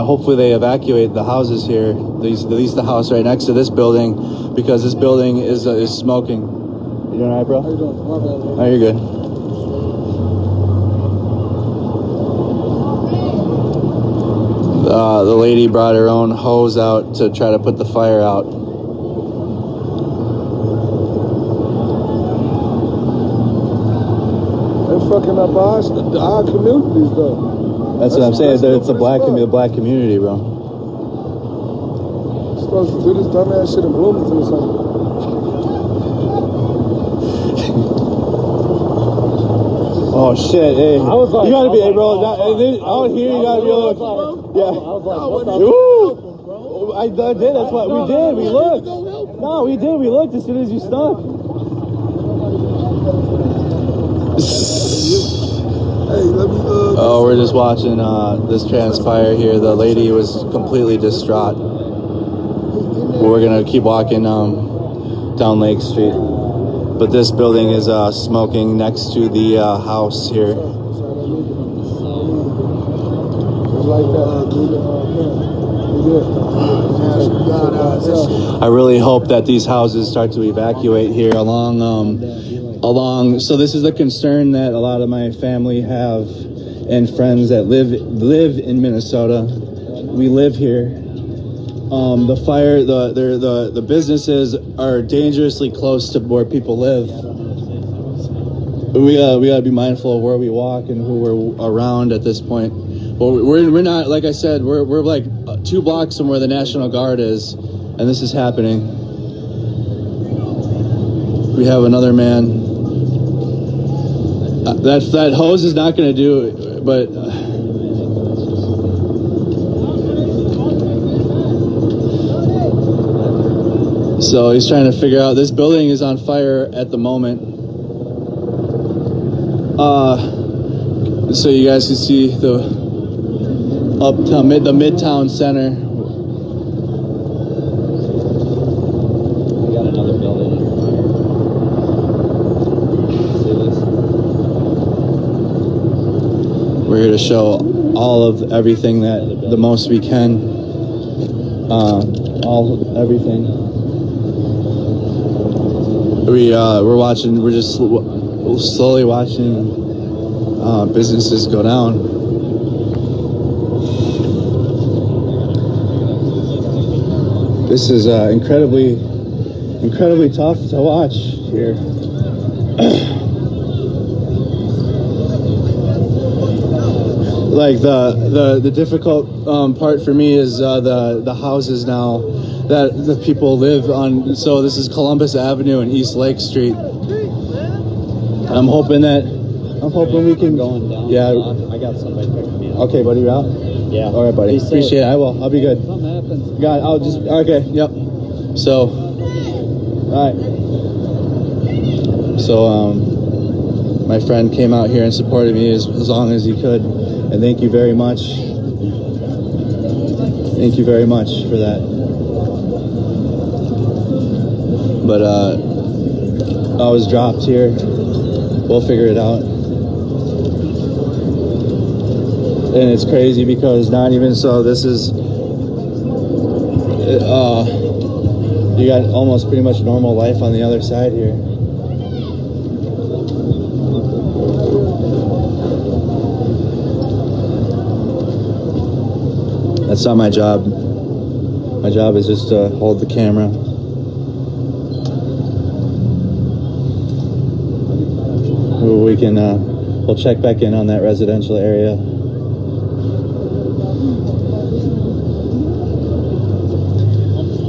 hopefully they evacuate the houses here. At least the house right next to this building, because this building is smoking. You doing all right, bro? How you doing? Oh, you're good. The lady brought her own hose out to try to put the fire out. They're fucking up our communities, though. That's what I'm saying. It's a black community, bro. Supposed to do this dumbass shit in Bloomington or something. Oh shit! Hey, I was like, you gotta be, oh hey, bro. my God, Out here, you gotta be able to. Yeah. I was like, what the Woo! I did. That's what we did. We looked. No, we did. We looked as soon as you stopped. Oh, we're just watching this transpire here. The lady was completely distraught. We're gonna keep walking down Lake Street, but this building is smoking next to the house here. I really hope that these houses start to evacuate here along. So this is the concern that a lot of my family have and friends that live in Minnesota. We live here. The fire, the businesses are dangerously close to where people live. We gotta be mindful of where we walk and who we're around at this point. Well, we're not, like I said, we're like 2 blocks from where the National Guard is, and this is happening. We have another man. That hose is not going to do it, but so he's trying to figure out. This building is on fire at the moment. So you guys can see the Midtown Center. We got another building. See this? We're here to show all of everything that the most we can. All of everything. We're watching. We're just slowly watching businesses go down. This is incredibly tough to watch here. Like the difficult part for me is the houses now that the people live on. So this is Columbus Avenue and East Lake Street. I'm hoping we can going down. Yeah. I got somebody picking me up. Okay, buddy, you're out? Yeah. All right, buddy. Appreciate it. I will. I'll be good. Something happens. God, I'll just. Okay. Yep. So. All right. So my friend came out here and supported me as long as he could, and thank you very much. Thank you very much for that. But I was dropped here. We'll figure it out. And it's crazy because not even so, this is, you got almost pretty much normal life on the other side here. That's not my job. My job is just to hold the camera. We can, we'll check back in on that residential area.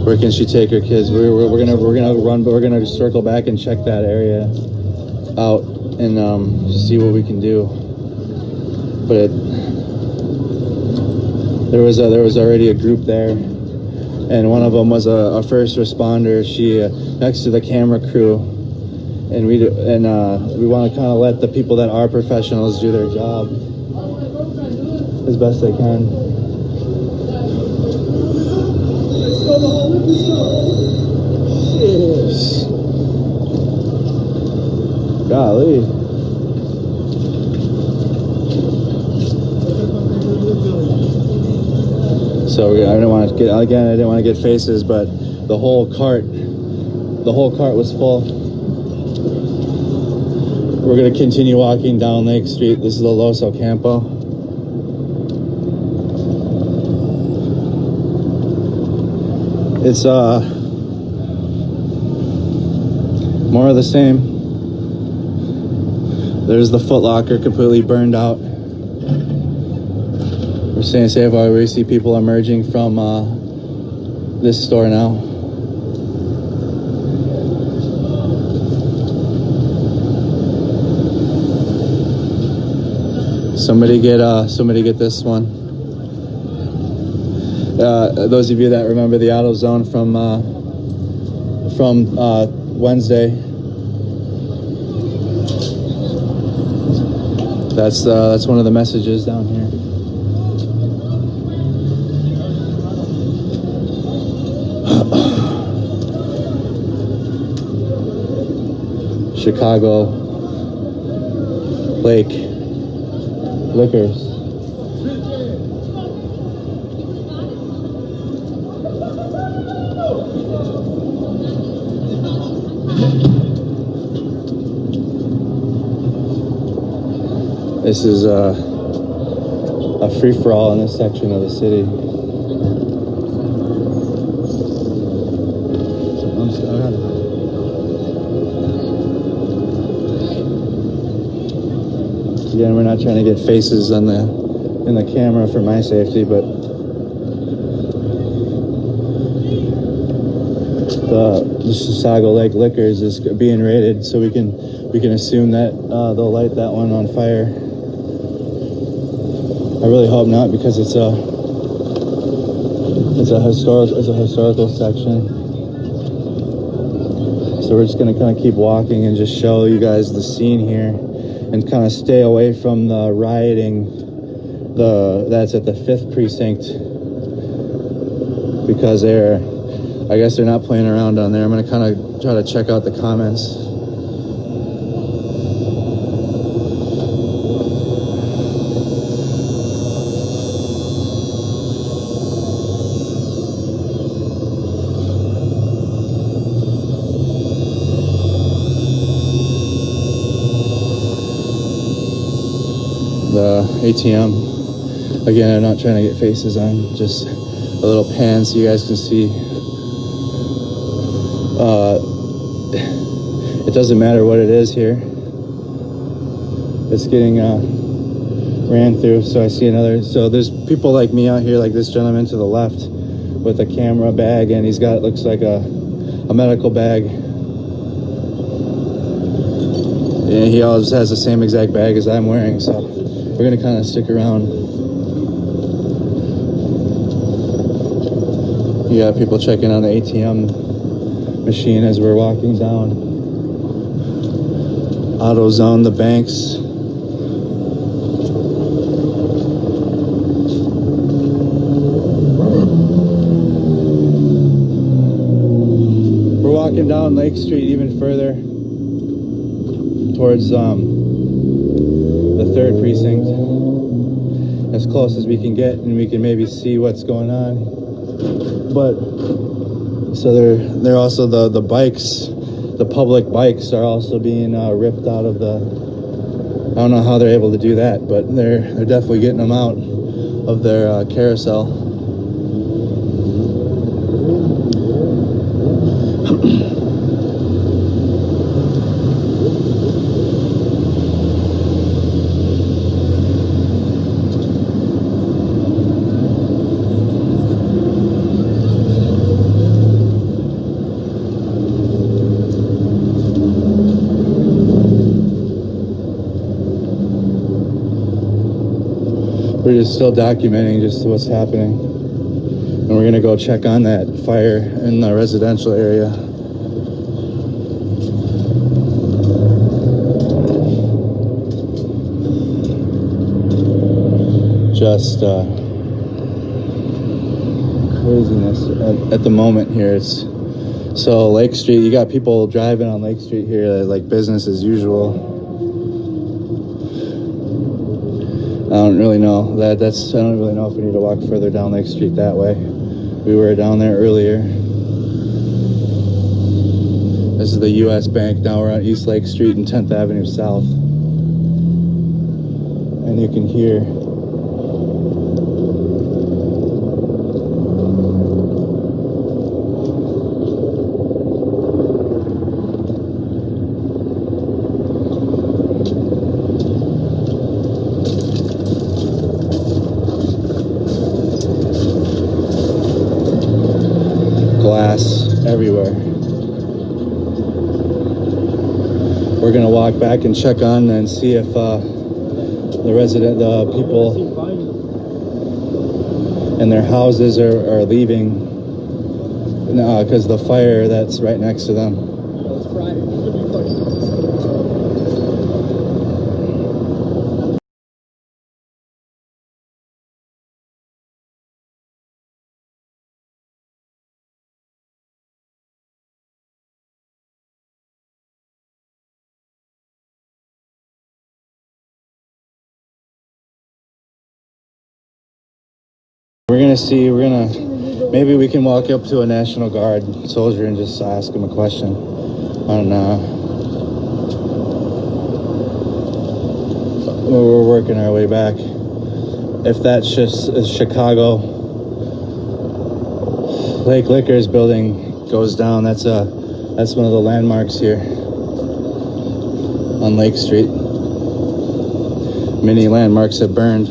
Where can she take her kids? We're gonna run, but we're gonna circle back and check that area out and see what we can do. But there was already a group there, and one of them was a first responder. She next to the camera crew, and we want to kind of let the people that are professionals do their job as best they can. Golly. So I didn't want to get faces, but the whole cart was full. We're gonna continue walking down Lake Street. This is the Los Ocampo. It's more of the same. There's the Foot Locker completely burned out. We're staying safe while we see people emerging from this store now. Somebody get this one. Those of you that remember the auto zone from Wednesday. That's one of the messages down here. Chicago Lake Liquors. This is a free-for-all in this section of the city. Again, we're not trying to get faces in the camera for my safety, but the Chicago Lake Liquors is being raided, so we can assume that they'll light that one on fire. I really hope not, because it's a historical section. So we're just gonna kind of keep walking and just show you guys the scene here, and kind of stay away from the rioting. That's at the 5th precinct, because I guess they're not playing around down there. I'm gonna kind of try to check out the comments. ATM. Again, I'm not trying to get faces on, just a little pan so you guys can see. It doesn't matter what it is here. It's getting ran through. So I see another. So there's people like me out here, like this gentleman to the left with a camera bag, and he's got, looks like a medical bag. And he always has the same exact bag as I'm wearing. So we're gonna kind of stick around. You got people checking on the ATM machine as we're walking down. AutoZone, the banks. We're walking down Lake Street even further towards the 3rd precinct, as close as we can get, and we can maybe see what's going on. But so they're also the bikes, the public bikes are also being ripped out of the. I don't know how they're able to do that, but they're definitely getting them out of their carousel. We're just still documenting just what's happening. And we're gonna go check on that fire in the residential area. Just craziness at the moment here. It's so Lake Street, you got people driving on Lake Street here like business as usual. I don't really know I don't really know if we need to walk further down Lake Street that way. We were down there earlier. This is the U.S. Bank. Now we're on East Lake Street and 10th Avenue South. And you can hear glass everywhere. We're gonna walk back and check on and see if the people in their houses are leaving because the fire that's right next to them. Maybe we can walk up to a National Guard soldier and just ask him a question. We're working our way back. If that's just Chicago Lake Liquors building goes down, that's one of the landmarks here on Lake Street. Many landmarks have burned.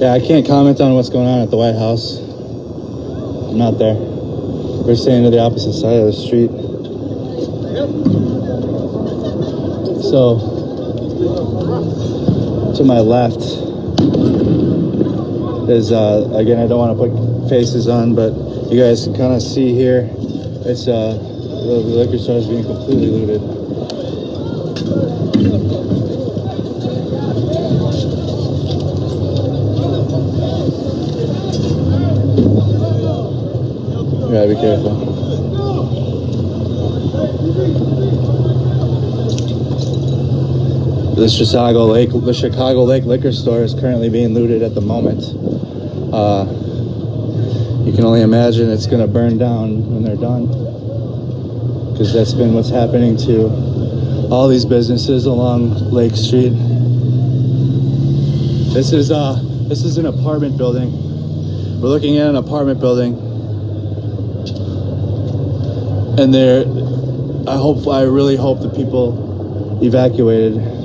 Yeah, I can't comment on what's going on at the White House. I'm not there. We're staying to the opposite side of the street. So, to my left is, again, I don't want to put faces on, but you guys can kind of see here, it's the liquor store is being completely looted. You gotta be careful. The Chicago Lake liquor store is currently being looted at the moment. You can only imagine it's gonna burn down when they're done, because that's been what's happening to all these businesses along Lake Street. This is an apartment building. We're looking at an apartment building, and I really hope the people evacuated.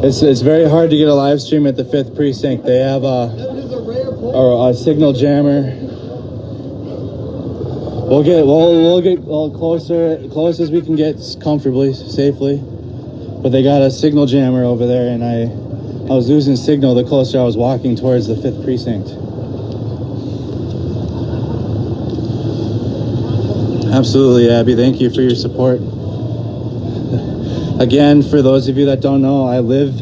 It's very hard to get a live stream at the 5th precinct. They have a signal jammer. We'll get close as we can get comfortably, safely. But they got a signal jammer over there, and I was losing signal the closer I was walking towards the 5th precinct. Absolutely, Abby. Thank you for your support. Again, for those of you that don't know, I live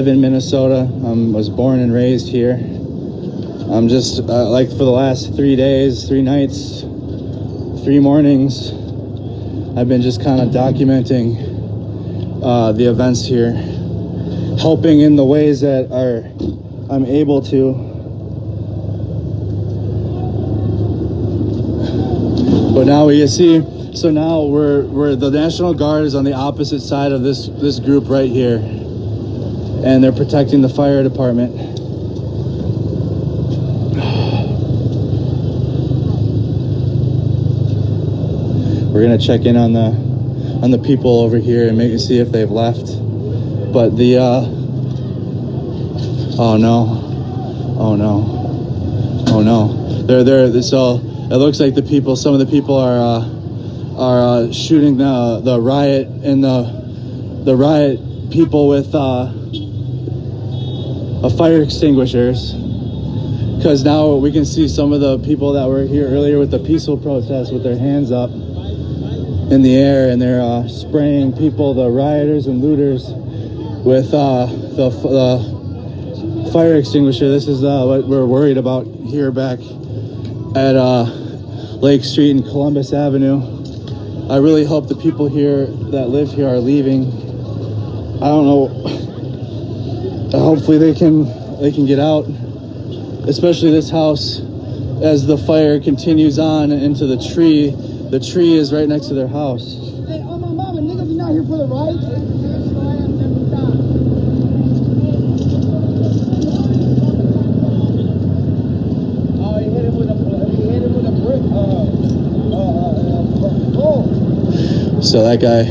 in Minnesota. I was born and raised here. I'm just like for the last 3 days, 3 nights, 3 mornings, I've been just kind of documenting the events here, helping in the ways that I'm able to. But now you see. So now we're the National Guard is on the opposite side of this group right here, and they're protecting the fire department. We're gonna check in on the people over here and maybe see if they've left. But the oh no, they're so it looks like some of the people are shooting the riot and the riot people with fire extinguishers, because now we can see some of the people that were here earlier with the peaceful protest with their hands up in the air, and they're spraying people, the rioters and looters, with the fire extinguisher. This is what we're worried about here back at Lake Street and Columbus Avenue. I really hope the people here that live here are leaving. I don't know. Hopefully they can get out, especially this house, as the fire continues on into the tree. The tree is right next to their house. Hey, oh my mama, niggas, you not here for the riots? Oh, he hit him with a brick. So that guy,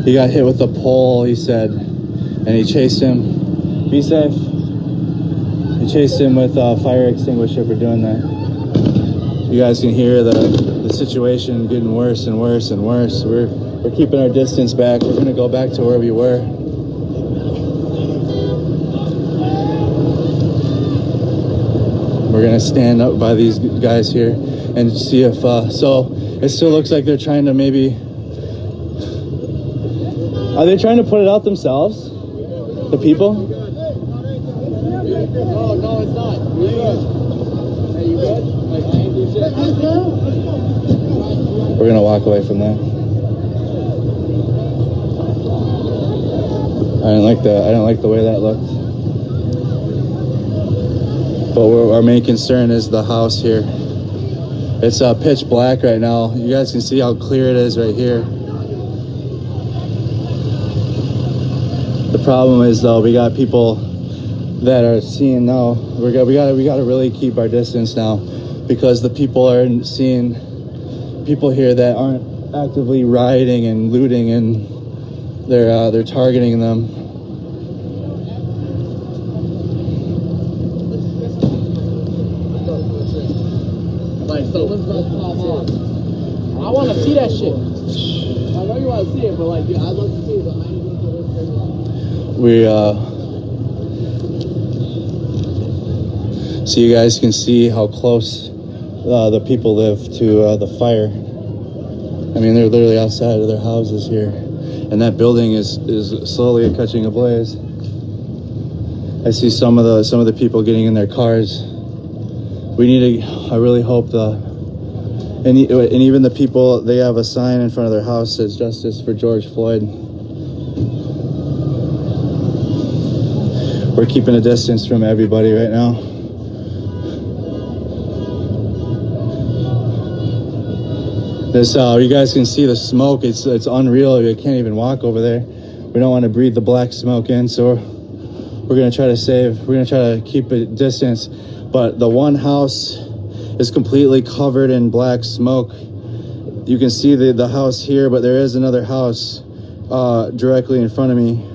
he got hit with a pole, he said, and he chased him. Be safe. He chased him with a fire extinguisher for doing that. You guys can hear the situation getting worse and worse and worse. We're keeping our distance back. We're gonna go back to where we were. We're gonna stand up by these guys here and see if so it still looks like they're trying to maybe. Are they trying to put it out themselves? The people? No, it's not. You good? Hey, you good? Like, I ain't do shit. We're gonna walk away from that. I don't like the way that looked. But our main concern is the house here. It's pitch black right now. You guys can see how clear it is right here. The problem is though, we got people that are seeing now. We got to really keep our distance now, because the people are seeing people here that aren't actively rioting and looting, and they're targeting them. Like, so what's about to pop off? I want to see that shit. I know you want to see it, but like, dude, I'd love to see it, but I ain't going to so you guys can see how close the people live to the fire. I mean, they're literally outside of their houses here, and that building is slowly catching ablaze. I see some of the people getting in their cars. We need to. I really hope and even the people, they have a sign in front of their house that says "Justice for George Floyd." We're keeping a distance from everybody right now. This, you guys can see the smoke. It's unreal. You can't even walk over there. We don't want to breathe the black smoke in, so we're gonna try to keep a distance. But the one house is completely covered in black smoke. You can see the house here, but there is another house directly in front of me.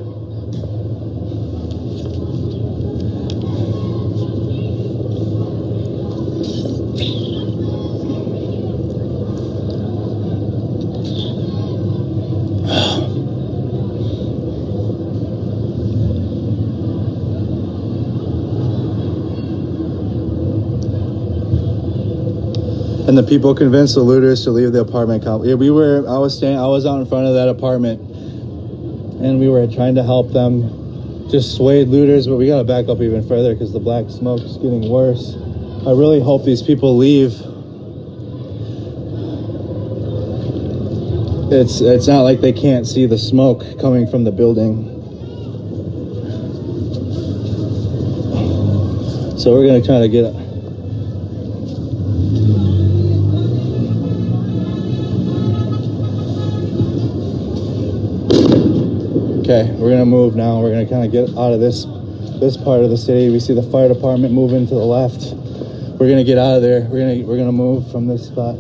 And the people convinced the looters to leave the apartment complex. Yeah, I was out in front of that apartment, and we were trying to help them dissuade looters, but we gotta back up even further because the black smoke is getting worse. I really hope these people leave. It's not like they can't see the smoke coming from the building. So we're gonna try to get it. Okay, we're gonna move now. We're gonna kind of get out of this part of the city. We see the fire department moving to the left. We're gonna get out of there. We're gonna move from this spot.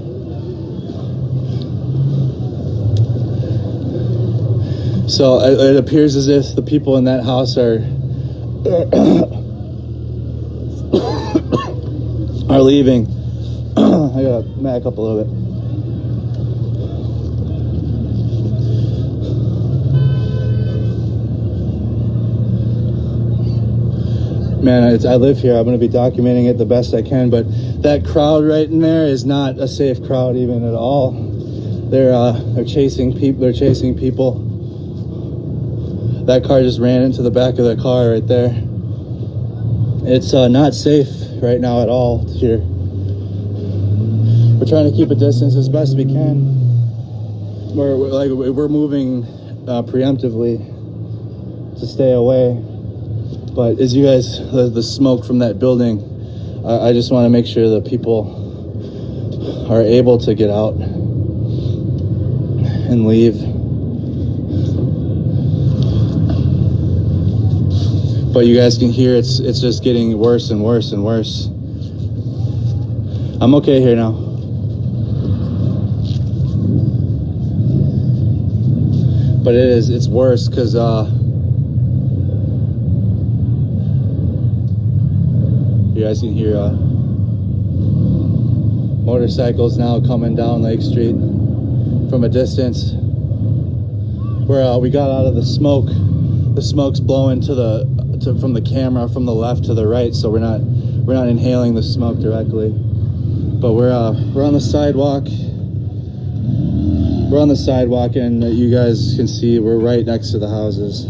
So it appears as if the people in that house are leaving. I gotta back up a little bit. Man, I live here. I'm going to be documenting it the best I can, but that crowd right in there is not a safe crowd even at all. They're chasing people. They're chasing people. That car just ran into the back of the car right there. It's not safe right now at all here. We're trying to keep a distance as best we can. We're moving preemptively to stay away. But as you guys, the smoke from that building, I just want to make sure that people are able to get out and leave. But you guys can hear it's just getting worse and worse and worse. I'm okay here now. But it's worse because you guys can hear motorcycles now coming down Lake Street from a distance. Where we got out of the smoke. The smoke's blowing from the camera from the left to the right, so we're not inhaling the smoke directly. But we're on the sidewalk. We're on the sidewalk, and you guys can see we're right next to the houses.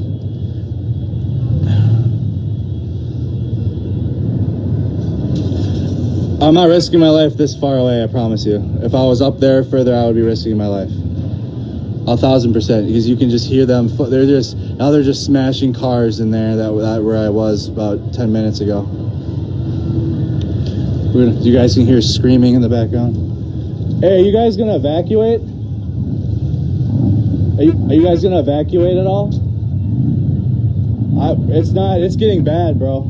I'm not risking my life this far away, I promise you. If I was up there further, I would be risking my life. 1,000%, because you can just hear them. They're just smashing cars in there that where I was about 10 minutes ago. You guys can hear screaming in the background. Hey, are you guys gonna evacuate? Are you guys gonna evacuate at all? It's getting bad, bro.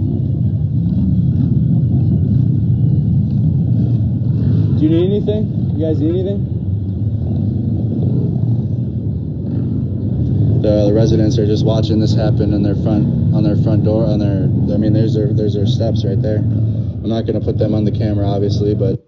Do you need anything? You guys need anything? The residents are just watching this happen on their front door, there's their steps right there. I'm not gonna put them on the camera, obviously, but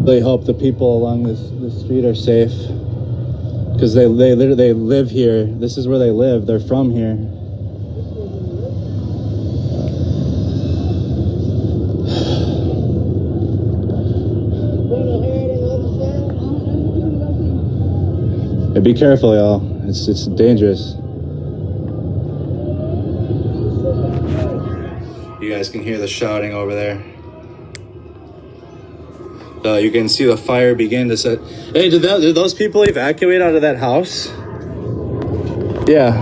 really hope the people along this street are safe, because they live here. This is where they live. They're from here. Hey, be careful, y'all. It's dangerous. You guys can hear the shouting over there. You can see the fire begin to set. Hey, did those people evacuate out of that house? Yeah,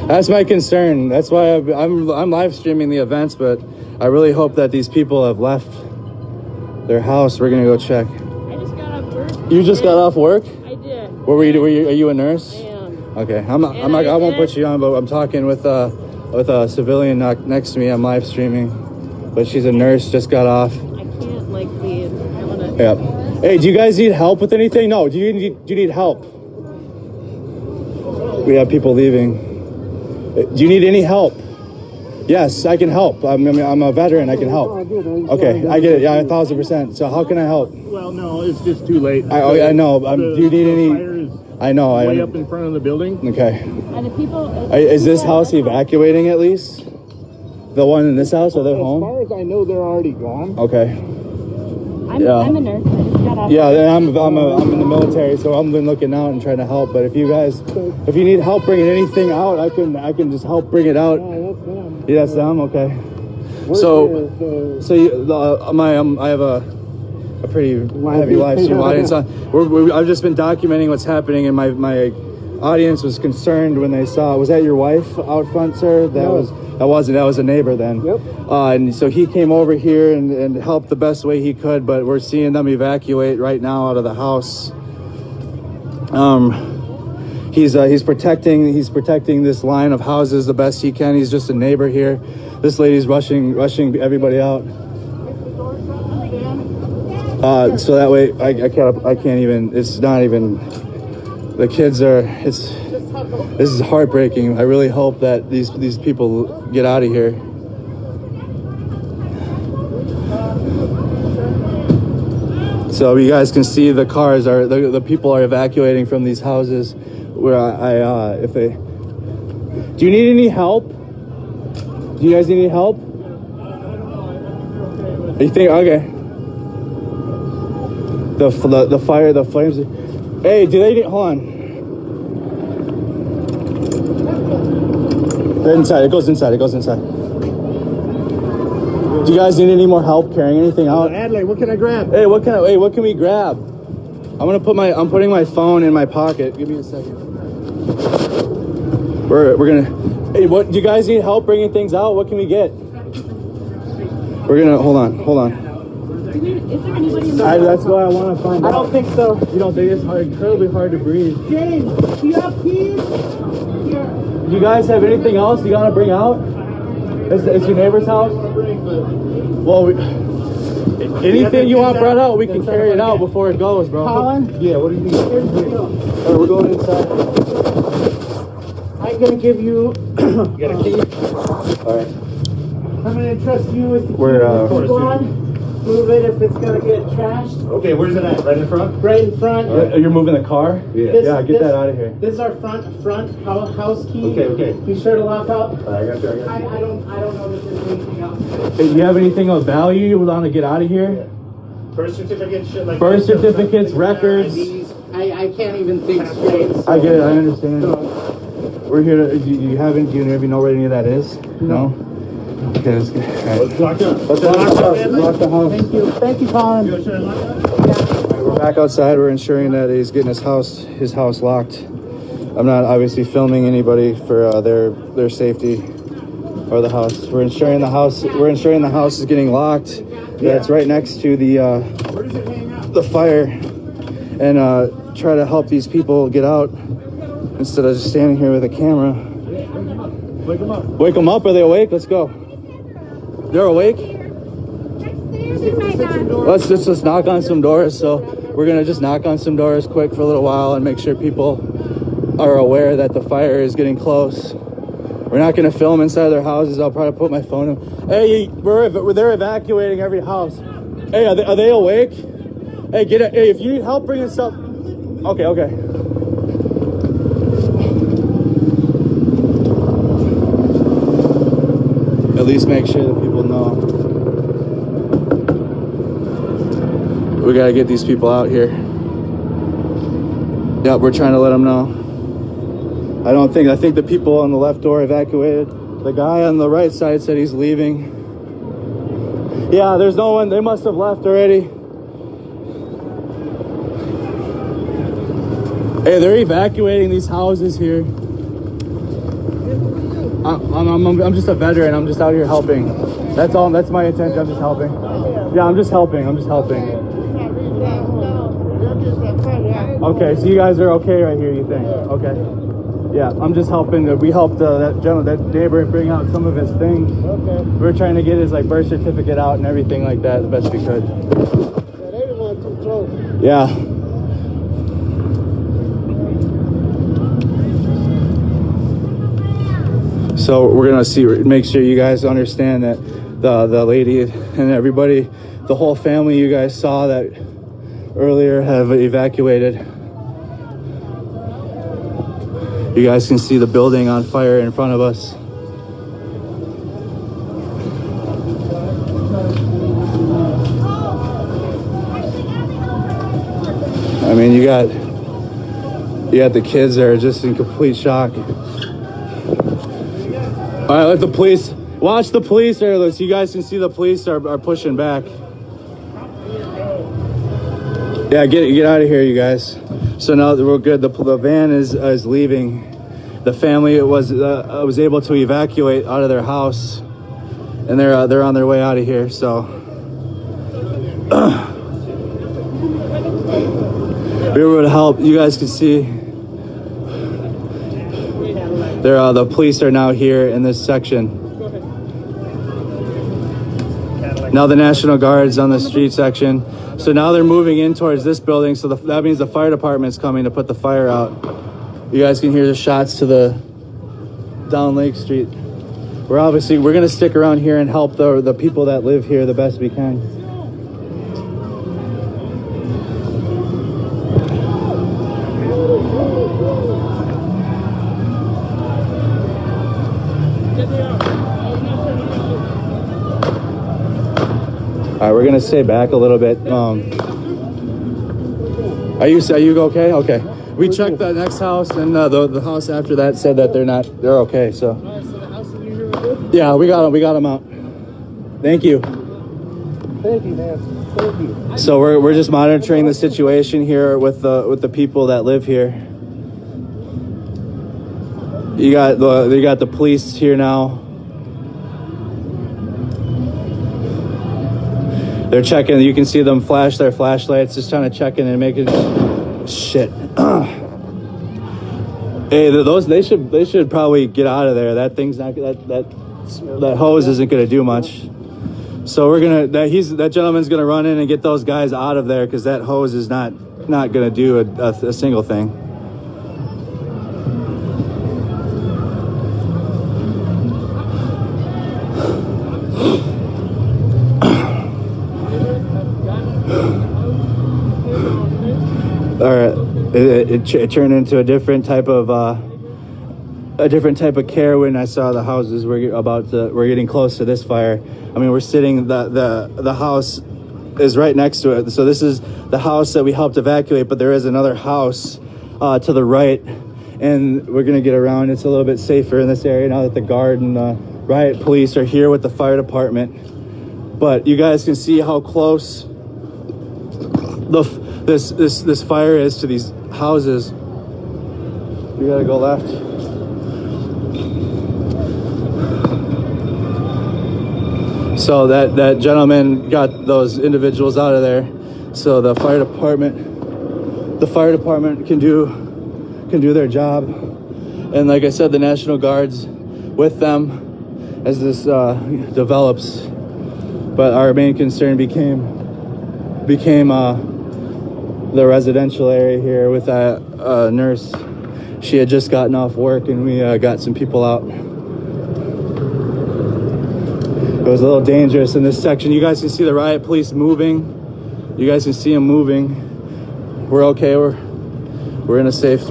that's my concern. That's why I'm live streaming the events, but I really hope that these people have left their house. We're gonna go check. I just got off work. You just got off work? I did. What were you? Are you a nurse? I am. Okay, I won't put you on, but I'm talking with a civilian next to me. I'm live streaming, but she's a nurse. Just got off. I can't like leave. I wanna. Yeah. Hey, do you guys need help with anything? No. Do you need help? We have people leaving. Do you need any help? Yes, I can help. I'm a veteran. I can help. Okay, I get it. Yeah, 1,000%. So how can I help? Well, no, it's just too late. I know. Do you need any? Fire is I know. way up in front of the building. Okay. And the people. Is this house evacuating at least? The one in this house? Are they home? As far as I know, they're already gone. Okay. I'm a nurse. I just got off. Yeah, I'm in the military, so I'm been looking out and trying to help. But if you need help bringing anything out, I can just help bring it out. Yeah, that's them. Okay. So I have a pretty heavy live stream audience. I've just been documenting what's happening, and my audience was concerned when they saw. Was that your wife out front, sir? That was a neighbor then. Yep. And so he came over here and helped the best way he could, but we're seeing them evacuate right now out of the house. He's protecting this line of houses the best he can. He's just a neighbor here. This lady's rushing everybody out. So that way I can't even. It's not even. The kids are. This is heartbreaking. I really hope that these people get out of here. So you guys can see the cars are the people are evacuating from these houses. Where do you need any help? Do you guys need any help? You think okay? The fire, the flames. Hey, do they need? Hold on. They're inside. It goes inside. Do you guys need any more help carrying anything out? Adley, what can I grab? Hey, what can we grab? I'm putting my phone in my pocket. Give me a second. We're gonna. Hey, what? Do you guys need help bringing things out? What can we get? We're gonna hold on. Is there anybody in the That's why I want to find out. I don't think so. You don't think it's incredibly hard to breathe? James, do you have keys? Do you guys have anything else you gotta bring out? Is your neighbor's house? Well, anything you want brought out, we can carry it out before it goes, bro. Colin? Yeah, what do you need? Alright, we're going inside. I'm gonna give you. You got a key? Alright. I'm gonna entrust you with the key. We're, Go on. Move it if it's gonna get trashed. Okay, where's it at? Right in front? Right in front. You're moving the car? Yeah. Get that out of here. This is our front house key. Okay. Be sure to lock up. I got you. I don't know that there's anything else. Hey, do you have anything of value you want to get out of here? Birth certificates, shit like Birth certificates, records. I can't even think straight. So. I get it, I understand. We're here to, do you know where any of that is? No? Okay, let's get, all right. Let's lock up. Let's lock the house. Thank you, Colin. We're back outside. We're ensuring that he's getting his house locked. I'm not obviously filming anybody for their safety or the house. We're ensuring the house is getting locked. Yeah, it's right next to the fire, and try to help these people get out instead of just standing here with a camera. Wake them up. Wake them up. Are they awake? Let's go. They're awake. Let's just knock on some doors. So we're gonna just knock on some doors quick for a little while and make sure people are aware that the fire is getting close. We're not gonna film inside their houses. I'll probably put my phone in. Hey, they're evacuating every house. Hey, are they awake? Hey, get it. Hey, if you need help bringing stuff. Okay. At least make sure that people know. We gotta get these people out here. Yep, we're trying to let them know. I think the people on the left door evacuated. The guy on the right side said he's leaving. Yeah, there's no one. They must have left already. Hey, they're evacuating these houses here. I'm just a veteran. I'm just out here helping. That's all. That's my intention. I'm just helping. Yeah, I'm just helping. Okay, so you guys are okay right here, you think? Okay. Yeah, I'm just helping. We helped that gentleman, that neighbor, bring out some of his things. Okay. We're trying to get his like birth certificate out and everything like that the best we could. Yeah, they didn't want too close. Yeah. So we're gonna make sure you guys understand that the lady and everybody, the whole family you guys saw that earlier have evacuated. You guys can see the building on fire in front of us. I mean, you got the kids that are just in complete shock. All right, let the police watch the police there. So you guys can see the police are pushing back. Yeah, get out of here, you guys. So now we're good. The van is leaving. The family was able to evacuate out of their house, and they're on their way out of here. So we were able to help. You guys can see. The police are now here in this section. Now the National Guard's on the street section. So now they're moving in towards this building. So that means the fire department's coming to put the fire out. You guys can hear the shots to the down Lake Street. We're gonna stick around here and help the people that live here the best we can. All right, we're gonna stay back a little bit. Are you okay? Okay. We checked the next house, and the house after that said that they're okay. So. Yeah, we got them out. Thank you. Thank you, Nancy. Thank you. So we're just monitoring the situation here with the people that live here. You got the police here now. They're checking. You can see them flash their flashlights, just trying to check in and making shit. Hey, they should probably get out of there. That thing's not that hose isn't gonna do much. So that gentleman's gonna run in and get those guys out of there because that hose is not gonna do a single thing. All right, it turned into a different type of care when I saw the houses. We're getting close to this fire. I mean, we're sitting. The house is right next to it. So this is the house that we helped evacuate, but there is another house to the right, and we're gonna get around. It's a little bit safer in this area now that the guard and the riot police are here with the fire department. But you guys can see how close this fire is to these houses. You gotta go left. So that gentleman got those individuals out of there. So the fire department can do their job. And like I said, the National Guard's with them as this develops. But our main concern became the residential area here with a nurse. She had just gotten off work, and we got some people out. It was a little dangerous in this section. You guys can see the riot police moving. You guys can see them moving. We're okay. We're in a safe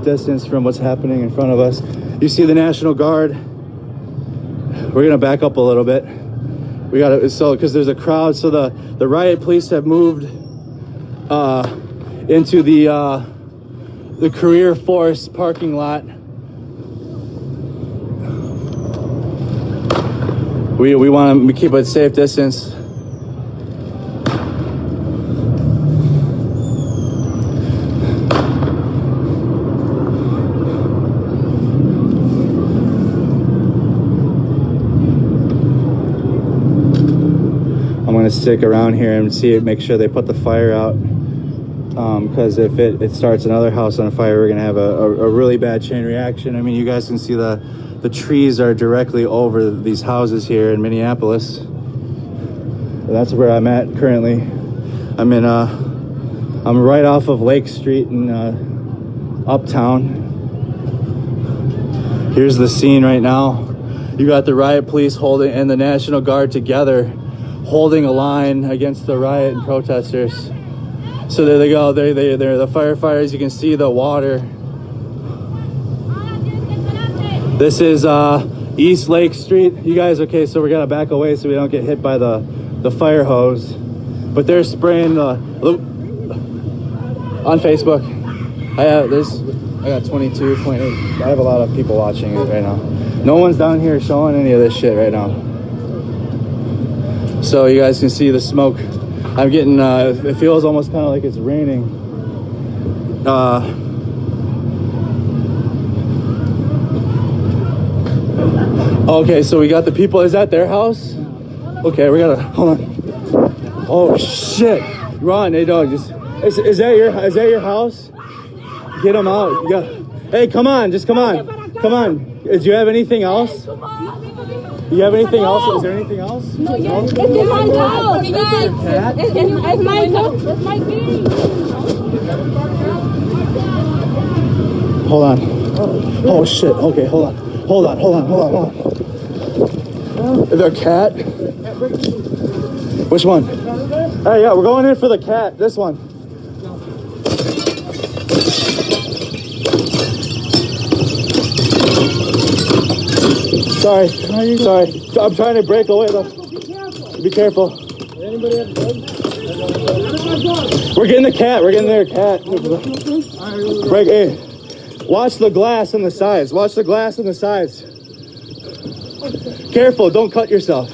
distance from what's happening in front of us. You see the National Guard. We're gonna back up a little bit. Because there's a crowd. So the riot police have moved into the Career Force parking lot. We want to keep a safe distance. want to stick around here and see it, make sure they put the fire out. Because if it starts another house on fire, we're gonna have a really bad chain reaction. I mean, you guys can see the trees are directly over these houses here in Minneapolis. That's where I'm at currently. I'm right off of Lake Street in Uptown. Here's the scene right now. You got the riot police holding and the National Guard together, holding a line against the riot and protesters. So there they go. They're the firefighters. You can see the water. This is East Lake Street. You guys, okay? So we gotta back away so we don't get hit by the fire hose. But they're spraying on Facebook. I got 22.8. I have a lot of people watching it right now. No one's down here showing any of this shit right now. So you guys can see the smoke. I'm getting, it feels almost kind of like it's raining. Okay, so we got the people. Is that their house? Okay, we gotta, hold on. Oh shit. Run, hey dog, just, is that your house? Get them out. You got, hey, come on, just come on. Come on. Do you have anything else? Do you have anything else? Is there anything else? No, it's in my house. It's my house. It's my key. Hold on. Oh shit. Okay, hold on. Hold on. Is there a cat? Which one? Hey, yeah, we're going in for the cat. This one. Sorry. I'm trying to break away though. Be careful. We're getting the cat. We're getting their cat. Break. Hey, watch the glass on the sides. Watch the glass on the sides. Careful. Don't cut yourself.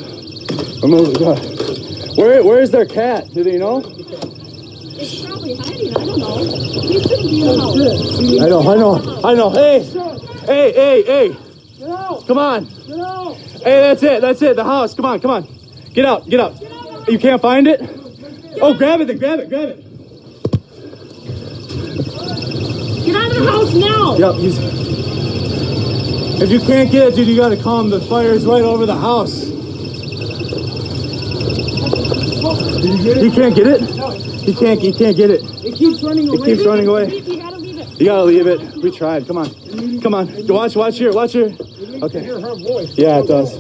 Where is their cat? Do they know? It's probably hiding. I don't know. He shouldn't be in the house. I know. Hey. Come on. Hey, that's it. The house. Come on. Get out. You can't find it? Oh, grab it. Grab it. Get out of the house now. Yep. If you can't get it, dude, you gotta come. The fire's right over the house. You can't get it? You can't get it. It keeps running away. It keeps running away. You gotta leave it. You gotta leave it. We tried. Come on. Watch here. Okay. Hear her voice. Yeah, it does.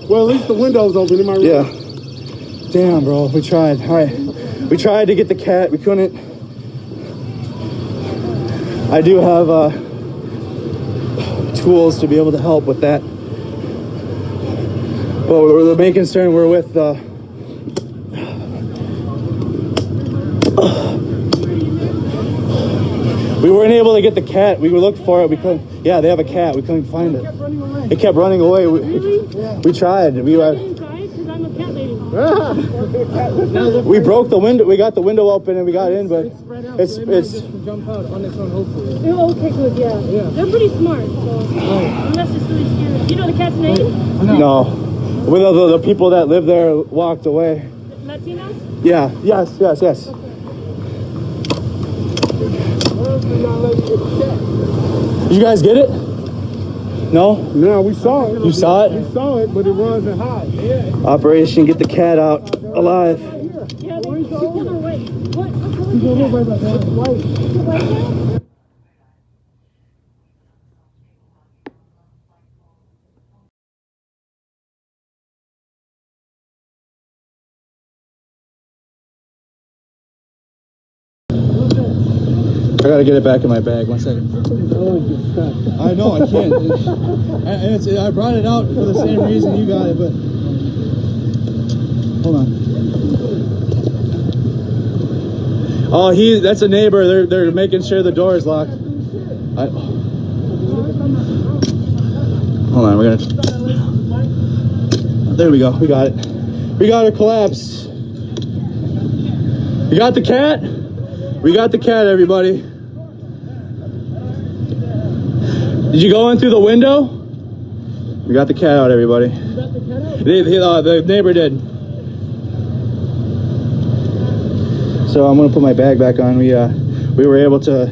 Well, at least the window's open in my room. Yeah. Damn, bro. We tried. All right. We tried to get the cat. We couldn't. I do have tools to be able to help with that. But the main concern we're with we weren't able to get the cat. We looked for it. We couldn't. Yeah, they have a cat. We couldn't find it. It kept running away. We tried. We broke the window. We got the window open and we got in, but it's jump out on its own, hopefully. They're okay, good, yeah. They're pretty smart, so unless it's really scary. Do you know the cat's name? No. Well, the people that live there walked away. Latinas? Yeah. Yes. Did you guys get it? No? No, we saw it. You saw it? We saw it, but it wasn't hot. Yeah. Operation Get the Cat Out Alive. Yeah, she's on her way. What? I gotta get it back in my bag. 1 second. I know I can't. And I brought it out for the same reason you got it, but hold on. Oh, that's a neighbor. They're making sure the door is locked. Hold on, we're gonna. There we go. We got it. We got it collapsed. You got the cat? We got the cat, everybody. Did you go in through the window? We got the cat out, everybody. You got the cat out? The neighbor did. So I'm gonna put my bag back on. We were able to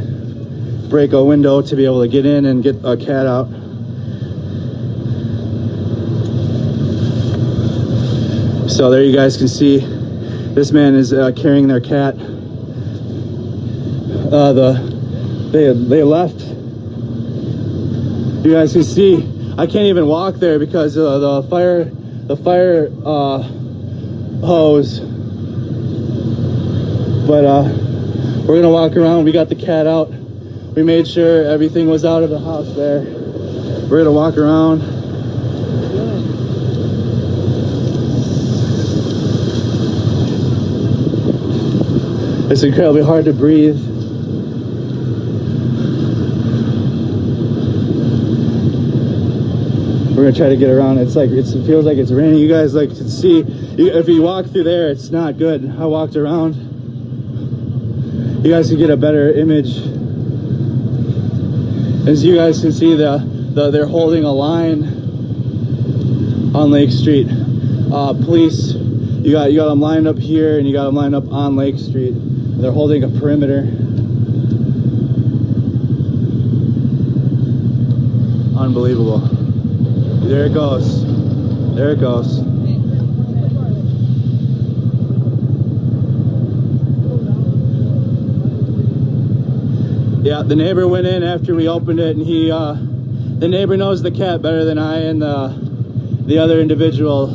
break a window to be able to get in and get a cat out. So there you guys can see this man is carrying their cat. They left. You guys can see I can't even walk there because the fire hose. But we're gonna walk around. We got the cat out. We made sure everything was out of the house there. We're gonna walk around. It's incredibly hard to breathe. We're gonna try to get around. It feels like it's raining. You guys like to see, if you walk through there, it's not good. I walked around. You guys can get a better image. As you guys can see, they're holding a line on Lake Street. Police, you got them lined up here, and you got them lined up on Lake Street. They're holding a perimeter. Unbelievable. There it goes. There it goes. Yeah, the neighbor went in after we opened it, and the neighbor knows the cat better than I and the other individual.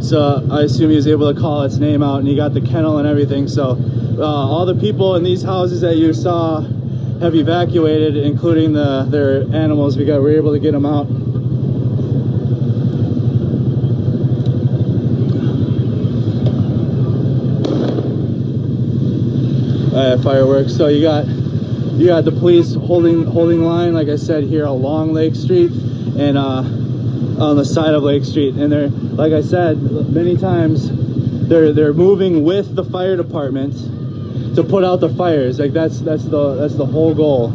So I assume he was able to call its name out, and he got the kennel and everything. So all the people in these houses that you saw have evacuated, including their animals. We were able to get them out. Fireworks. So you got the police holding line, like I said, here along Lake Street and on the side of Lake Street. And they're, like I said many times, they're moving with the fire department to put out the fires. Like that's the whole goal.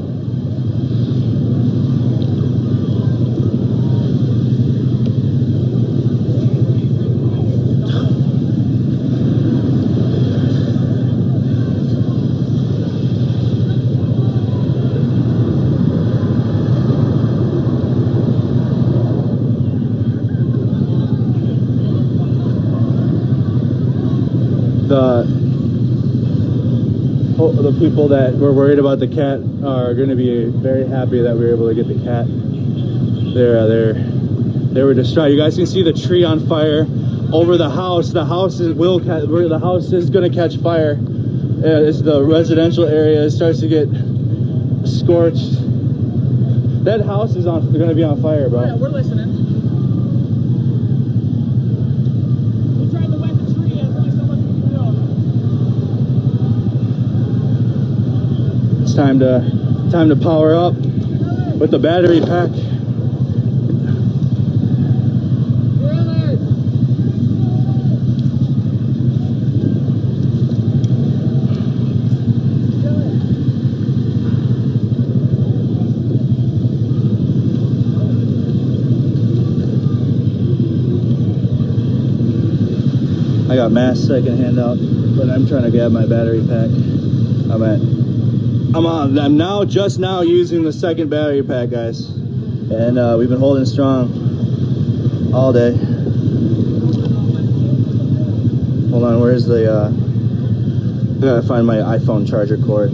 The people that were worried about the cat are going to be very happy that we were able to get the cat. They were distraught. You guys can see the tree on fire over the house. The house is going to catch fire. It's the residential area. It starts to get scorched. That house is going to be on fire, bro. Yeah, we're listening. We tried to wet the tree. There's only so much we can do. It's time to power up with the battery pack. I got masks I can hand out, but I'm trying to grab my battery pack. I'm now just now using the second battery pack, guys, and we've been holding strong all day. Hold on, where's the I gotta find my iPhone charger cord.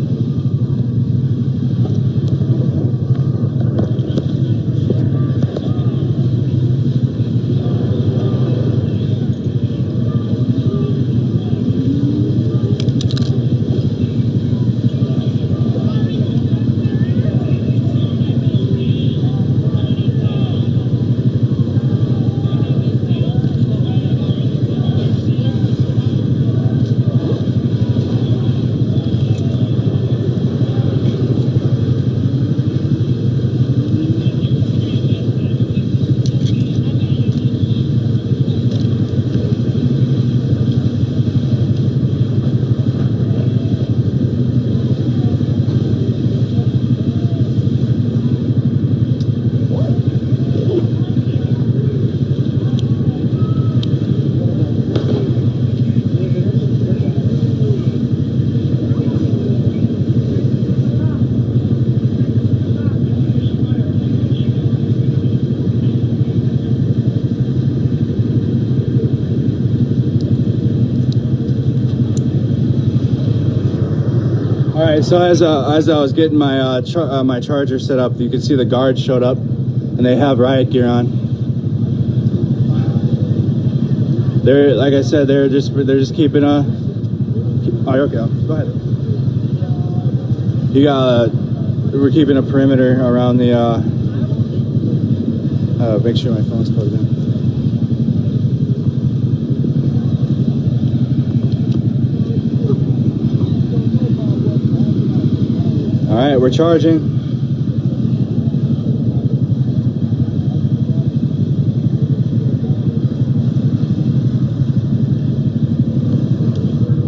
All right, so as I was getting my my charger set up, you can see the guards showed up, and they have riot gear on. They're, like I said, they're just keeping a. Oh, okay, go ahead. You got we're keeping a perimeter around the. Make sure my phone's plugged in. All right, we're charging.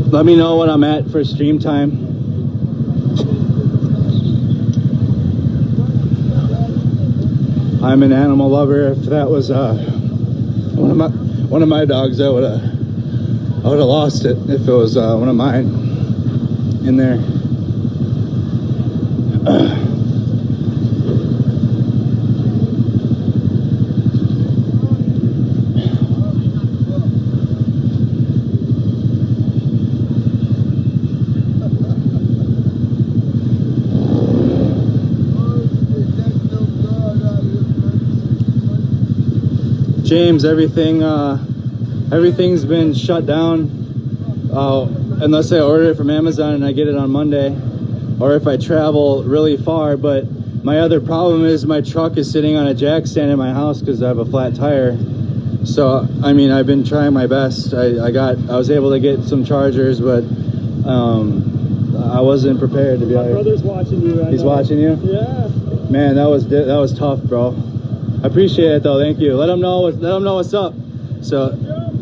Let me know what I'm at for stream time. I'm an animal lover. If that was one of my dogs, I would have lost it. If it was one of mine in there. James, everything's been shut down unless I order it from Amazon and I get it on Monday, or if I travel really far. But my other problem is my truck is sitting on a jack stand in my house because I have a flat tire. So I mean, I've been trying my best. I was able to get some chargers, but I wasn't prepared, to be honest. My brother's watching you right now. He's watching you? Yeah. Man, that was tough, bro. I appreciate it though. Thank you. Let them know what's up. So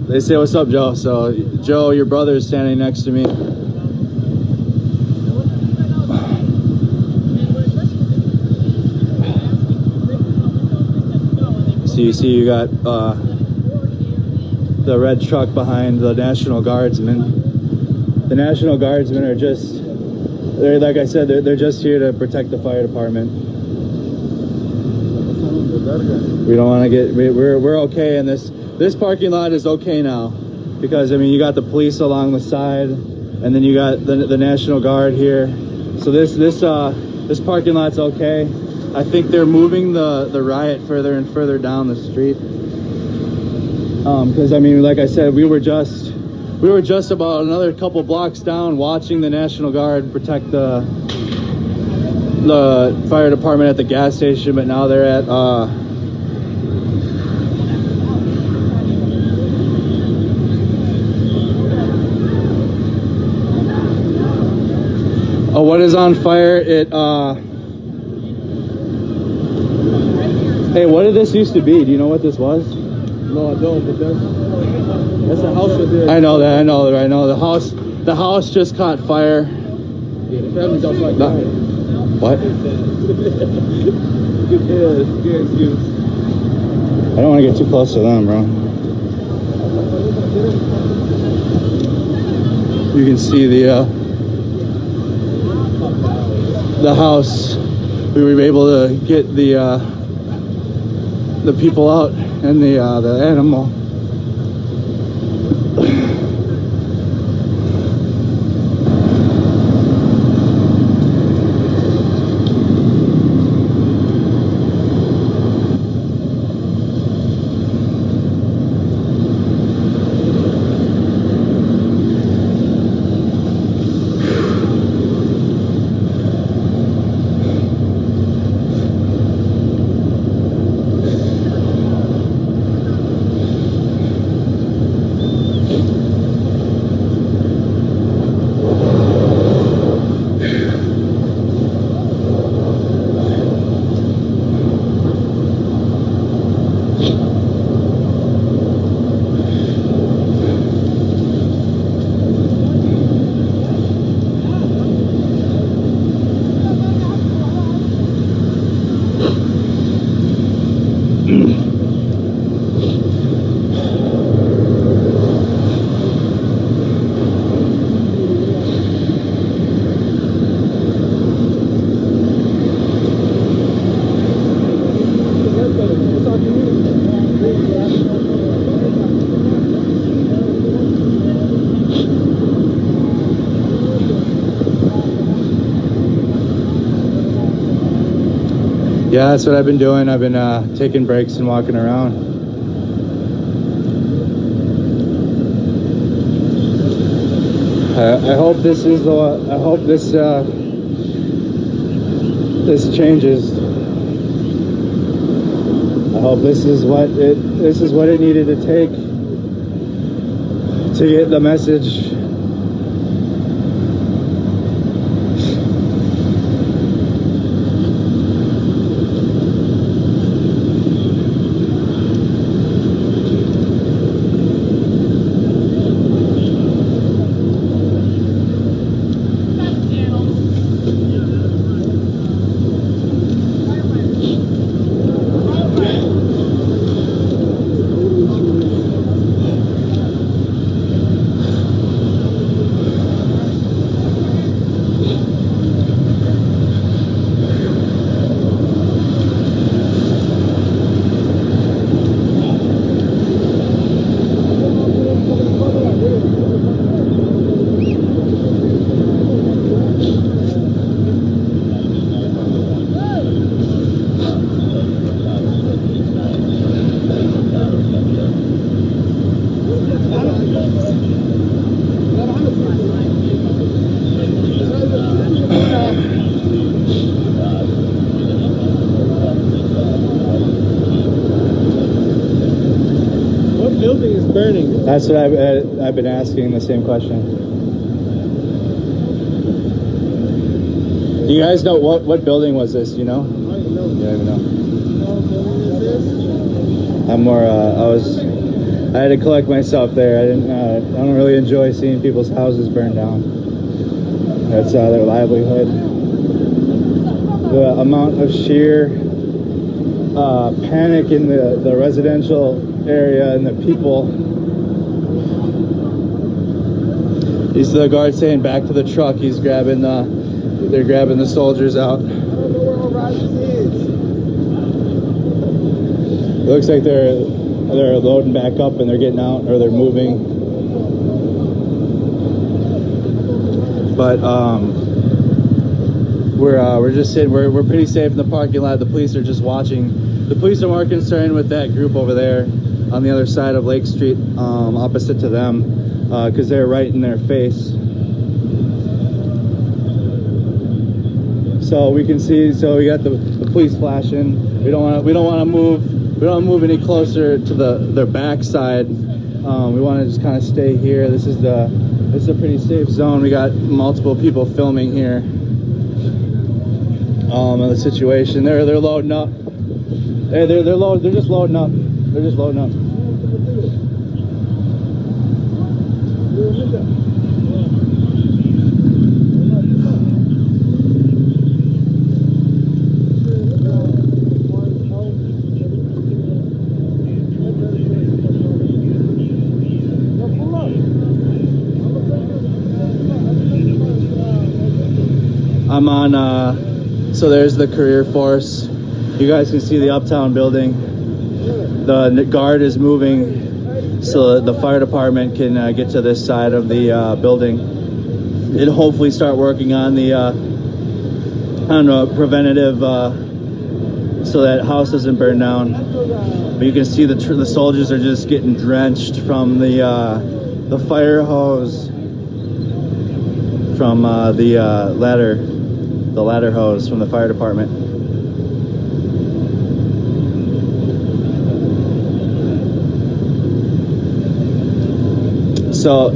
they say, "What's up, Joe?" So Joe, your brother, is standing next to me. So you got the red truck behind the National Guardsmen. The National Guardsmen are they're like I said, they're just here to protect the fire department. We don't want to get, we're okay in this parking lot is okay now, because I mean, you got the police along the side, and then you got the National Guard here. So this parking lot's okay. I think they're moving the riot further and further down the street. Because I mean, like I said, we were just about another couple blocks down watching the National Guard protect the fire department at the gas station, but now they're at what is on fire? Hey, what did this used to be? Do you know what this was? No, I don't, but that's the house that did. I know the house just caught fire. Yeah, the family just like that. What? Yeah, I don't want to get too close to them, bro. You can see the house. We were able to get the people out and the animal. Yeah, that's what I've been doing. I've been taking breaks and walking around. I hope this is I hope this this changes. I hope this is what it needed to take to get the message. Burning. That's what I've been asking the same question. Do you guys know what building was this? You know? I don't know. You don't even know. What is I'm more. I had to collect myself there. I don't really enjoy seeing people's houses burned down. That's their livelihood. The amount of sheer panic in the residential area and the people. He's the guard saying back to the truck. He's grabbing they're grabbing the soldiers out. I don't know where all riders is. It looks like they're loading back up and they're getting out, or they're moving. But we're just sitting. We're pretty safe in the parking lot. The police are just watching. The police are more concerned with that group over there on the other side of Lake Street, opposite to them, because they're right in their face. So we can see. So we got the police flashing. We don't want to move. We don't move any closer to their backside. We want to just kind of stay here. This is a pretty safe zone. We got multiple people filming here. The situation. They're loading up. Hey, they're just loading up. They're just loading up. I'm on, so there's the career force. You guys can see the Uptown building. The guard is moving so the fire department can get to this side of the building and hopefully start working on the, I don't know, preventative, so that house doesn't burn down. But you can see the soldiers are just getting drenched from the fire hose from the ladder hose from the fire department. So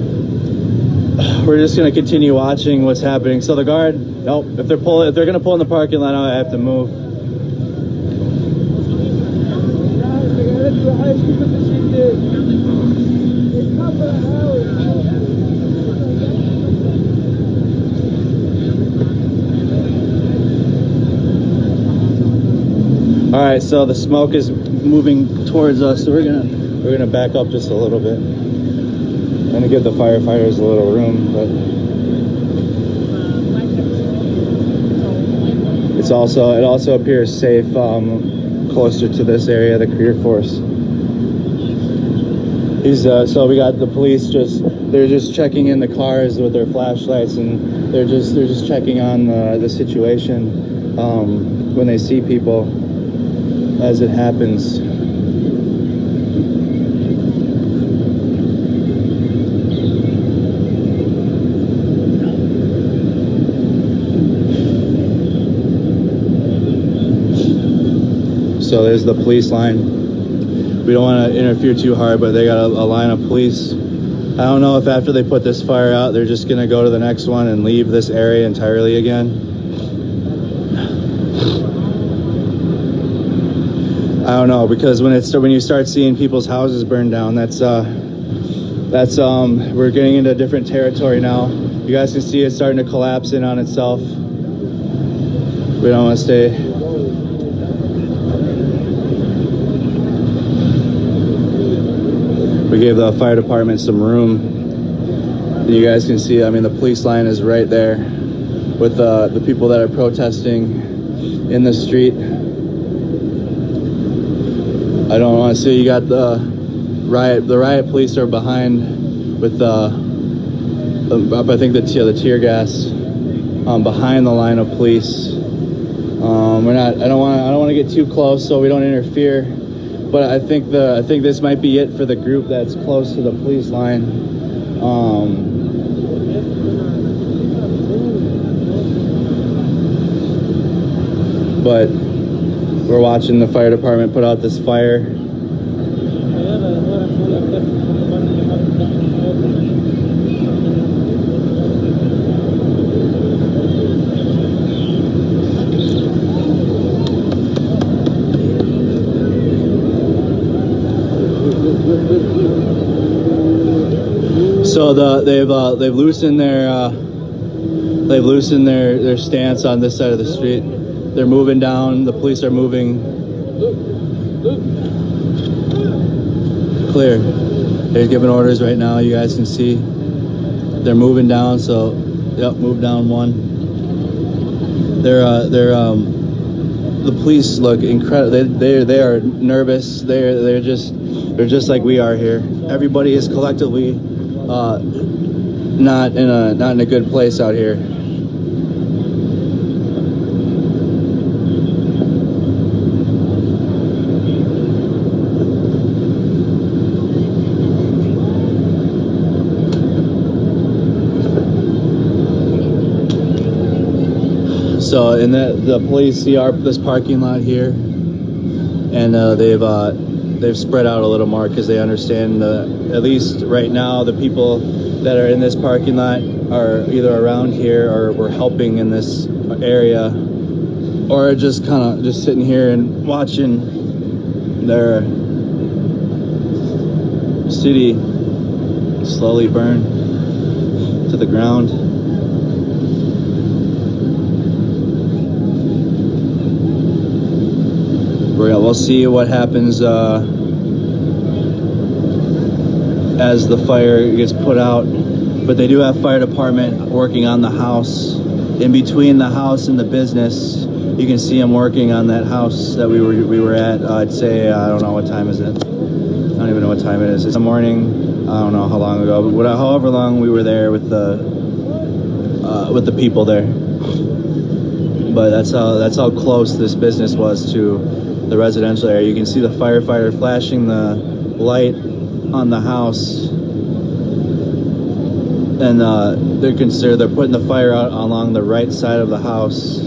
we're just gonna continue watching what's happening. So the guard, nope, if they're gonna pull in the parking lot, I have to move. All right, so the smoke is moving towards us, so we're gonna back up just a little bit. I'm gonna give the firefighters a little room, but it also appears safe closer to this area, the career force. So we got the police they're just checking in the cars with their flashlights, and they're just checking on the situation when they see people. as it happens. So there's the police line. We don't want to interfere too hard, but they got a line of police. I don't know if after they put this fire out, they're just going to go to the next one and leave this area entirely again. I don't know, because when you start seeing people's houses burn down, that's we're getting into different territory now. You guys can see it starting to collapse in on itself. We don't want to stay. We gave the fire department some room. You guys can see, I mean, the police line is right there with the people that are protesting in the street. I don't want to see, you got the riot police are behind with I think the tear gas behind the line of police. I don't want to get too close so we don't interfere. But I think this might be it for the group that's close to the police line. But we're watching the fire department put out this fire. So they've loosened their stance on this side of the street. They're moving down. The police are moving. Clear. They're giving orders right now. You guys can see they're moving down. So, yep, move down one. The police look incredible. They are nervous. They're just like we are here. Everybody is collectively not in a good place out here. So, and the police see this parking lot here, and they've spread out a little more because they understand at least right now the people that are in this parking lot are either around here or were helping in this area, or just kind of just sitting here and watching their city slowly burn to the ground. We'll see what happens as the fire gets put out, but they do have fire department working on the house. In between the house and the business, you can see them working on that house that we were at. I'd say, I don't know, what time is it? I don't even know what time it is. It's the morning. I don't know how long ago, but however long we were there with the people there. But that's how close this business was to the residential area. You can see the firefighter flashing the light on the house, and they're putting the fire out along the right side of the house.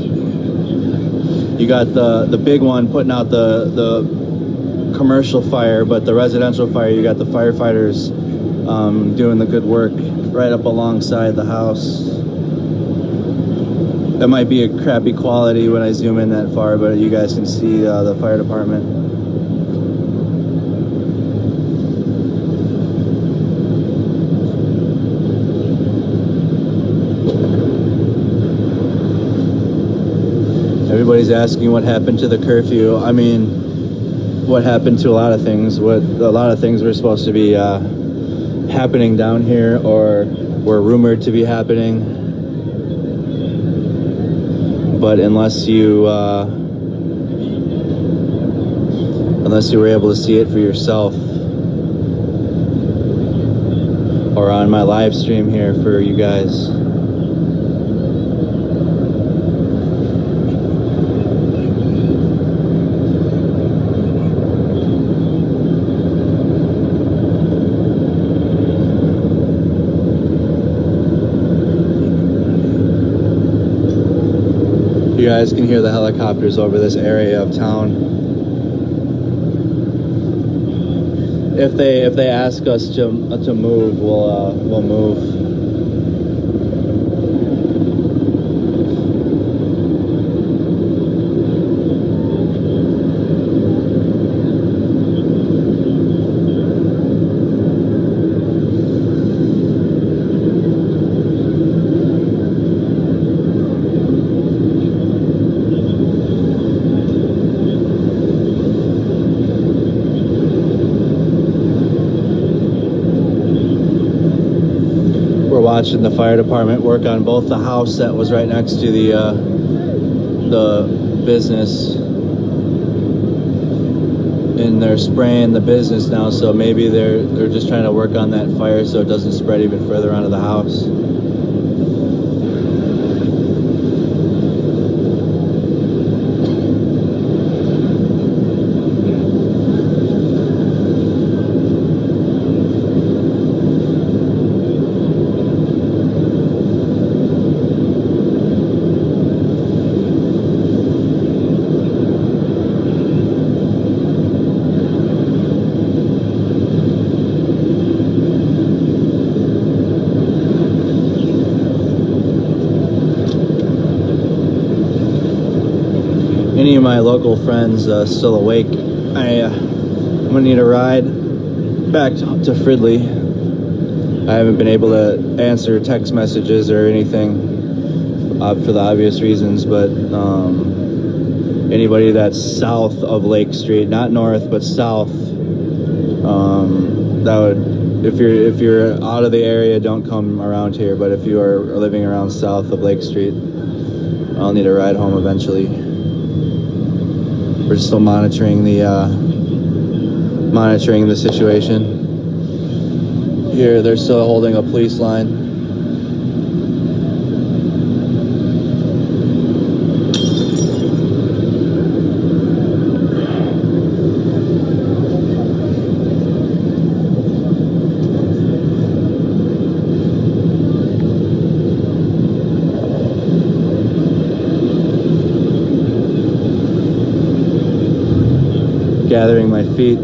You got the big one putting out the commercial fire, but the residential fire, you got the firefighters doing the good work right up alongside the house. That might be a crappy quality when I zoom in that far, but you guys can see the fire department. Everybody's asking what happened to the curfew. I mean, what happened to a lot of things? A lot of things were supposed to be happening down here, or were rumored to be happening. But unless you were able to see it for yourself, or on my live stream here for you guys, You guys can hear the helicopters over this area of town. If they ask us to move, we'll move. Watching the fire department work on both the house that was right next to the business, and they're spraying the business now, so maybe they're just trying to work on that fire so it doesn't spread even further onto the house. Any of my local friends still awake, I'm gonna need a ride back to Fridley. I haven't been able to answer text messages or anything for the obvious reasons, but anybody that's south of Lake Street, not north but south, that would, if you're out of the area, don't come around here, but if you are living around south of Lake Street, I'll need a ride home eventually. We're still monitoring the situation. Here, they're still holding a police line. Gathering my feet.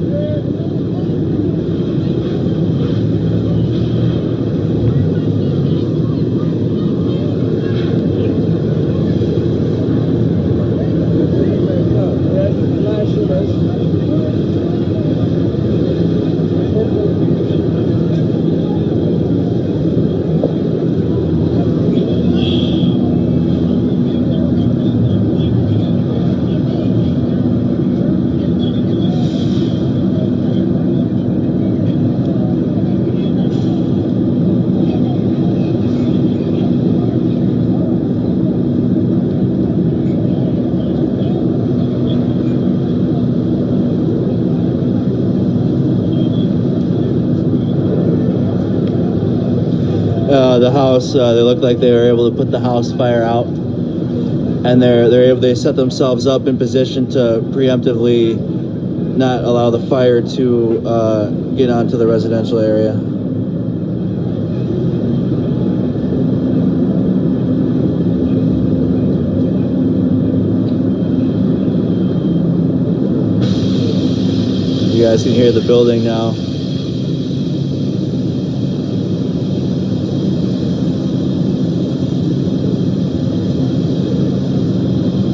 The house, they look like they were able to put the house fire out, and they set themselves up in position to preemptively not allow the fire to get onto the residential area. You guys can hear the building now.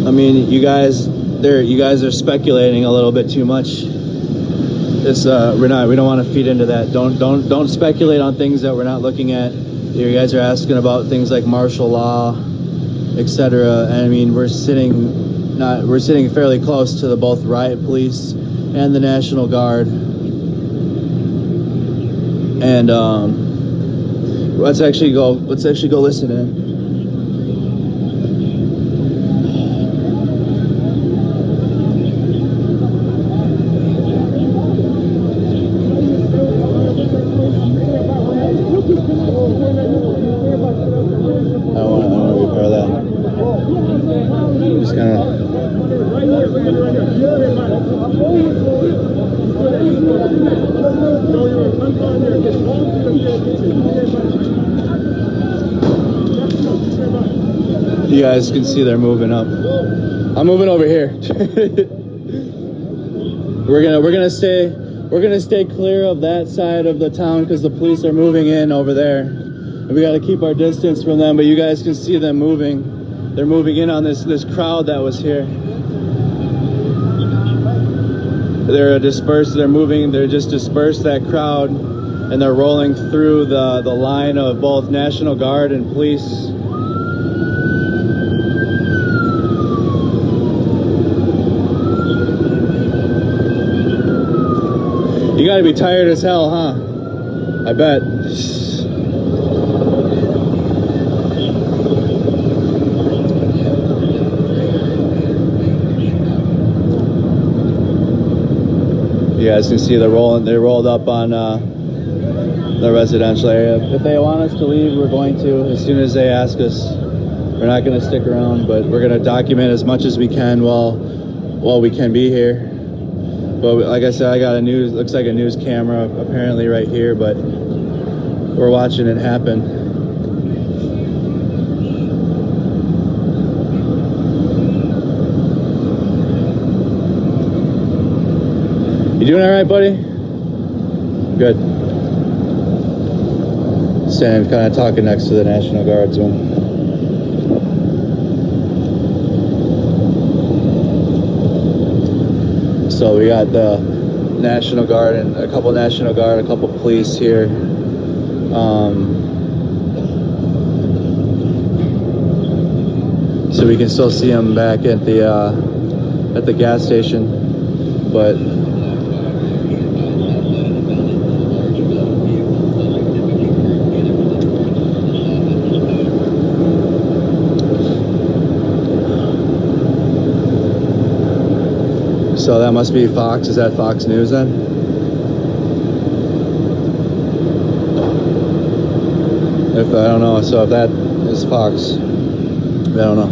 I mean, you guys are speculating a little bit too much. It's we don't want to feed into that. Don't speculate on things that we're not looking at. You guys are asking about things like martial law, etc. And I mean, we're sitting fairly close to both riot police and the National Guard. And let's actually go listen in. You guys can see they're moving up. I'm moving over here. We're gonna stay clear of that side of the town because the police are moving in over there. And we got to keep our distance from them, but you guys can see them moving. They're moving in on this crowd that was here. They're dispersed, they're just dispersed that crowd, and they're rolling through the line of both National Guard and police. You gotta be tired as hell, huh? I bet. You guys can see they rolled up on the residential area. If they want us to leave, we're going to. As soon as they ask us, we're not going to stick around, but we're going to document as much as we can while we can be here. But like I said, I got looks like a news camera apparently right here, but we're watching it happen. You doing all right, buddy? Good. Standing kind of talking next to the National Guard zone. So we got the National Guard and a couple National Guard, a couple police here. So we can still see them back at the gas station, but so that must be Fox. Is that Fox News then? If I don't know, so if that is Fox, I don't know.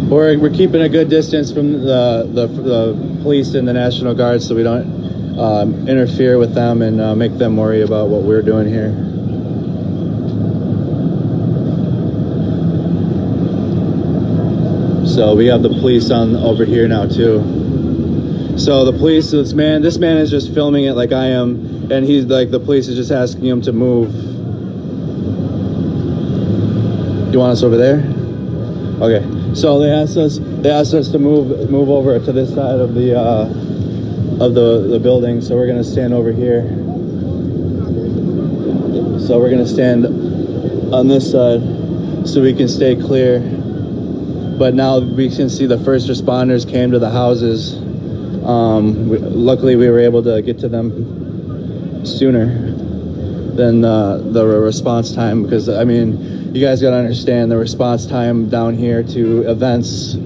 We're keeping a good distance from the police and the National Guard, so we don't interfere with them and make them worry about what we're doing here. So we have the police on over here now too. So the police, this man is just filming it like I am, and he's like, the police is just asking him to move. You want us over there? Okay. So they asked us to move over to this side of the building. So we're gonna stand over here. So we're gonna stand on this side so we can stay clear. But now we can see the first responders came to the houses. Luckily we were able to get to them sooner than the response time, because I mean, you guys gotta understand the response time down here to events.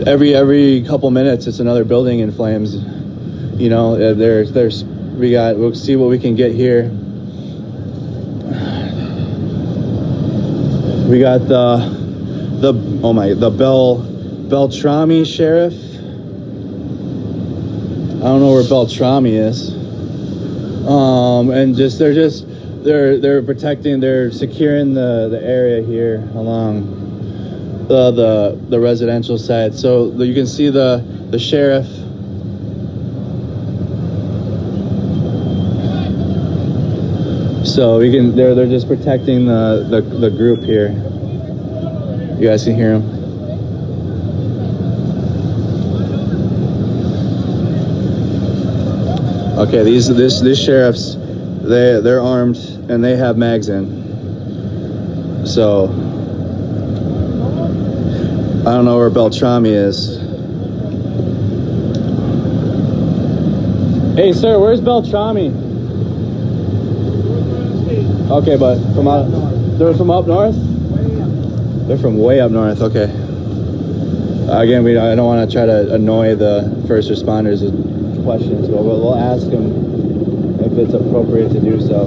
Every couple minutes it's another building in flames. You know, we'll see what we can get here. We got the Beltrami sheriff. I don't know where Beltrami is. And they're protecting, they're securing the area here along the residential side. So you can see the sheriff. So they're just protecting the group here. You guys can hear them. Okay, these sheriffs, they're armed and they have mags in. So I don't know where Beltrami is. Hey sir, where's Beltrami? Okay, but they're from up north? They're from way up north, okay. Again, I don't want to try to annoy the first responders with questions, but we'll ask them if it's appropriate to do so.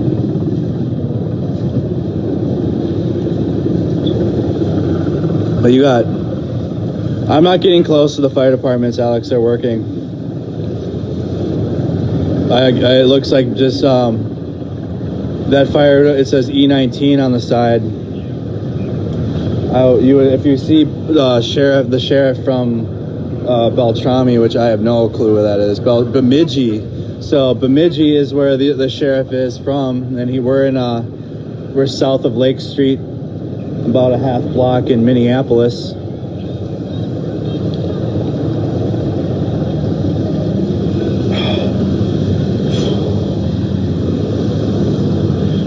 But I'm not getting close to the fire departments, Alex. They're working. It looks like just That fire, it says E19 on the side. If you see the sheriff from Beltrami, which I have no clue where that is, Bemidji. So Bemidji is where the sheriff is from, and we're south of Lake Street, about a half block in Minneapolis.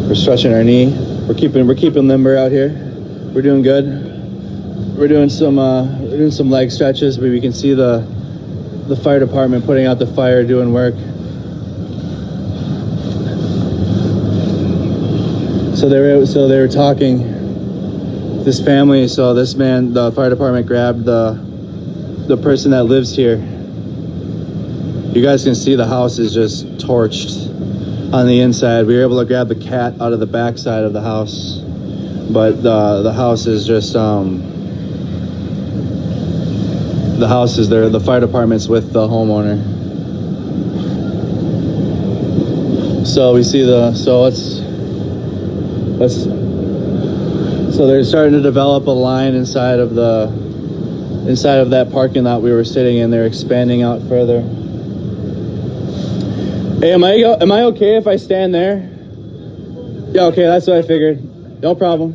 We're stretching our knee. We're keeping limber out here. We're doing good. We're doing some leg stretches, but we can see the fire department putting out the fire, doing work. So they were talking. This family. So this man, the fire department grabbed the person that lives here. You guys can see the house is just torched on the inside. We were able to grab the cat out of the back side of the house, but the house is just the house is there. The fire department's with the homeowner. So we see so they're starting to develop a line inside of that parking lot we were sitting in. They're expanding out further. Hey, am I okay if I stand there? Yeah, okay, that's what I figured. No problem.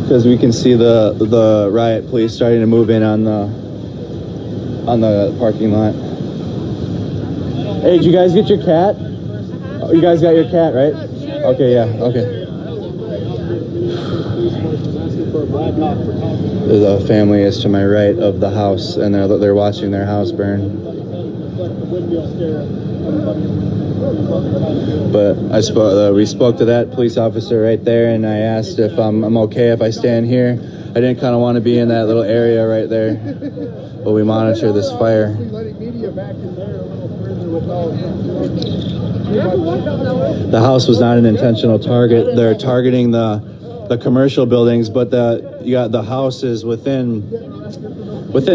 Because we can see the riot police starting to move in on the parking lot. Hey, did you guys get your cat? Oh, you guys got your cat, right? Okay, yeah, okay. There's a family is to my right of the house, and they're watching their house burn. But we spoke to that police officer right there, and I asked if I'm okay if I stand here. I didn't kind of want to be in that little area right there, but we monitor this fire. The house was not an intentional target. They're targeting the commercial buildings, but the house is within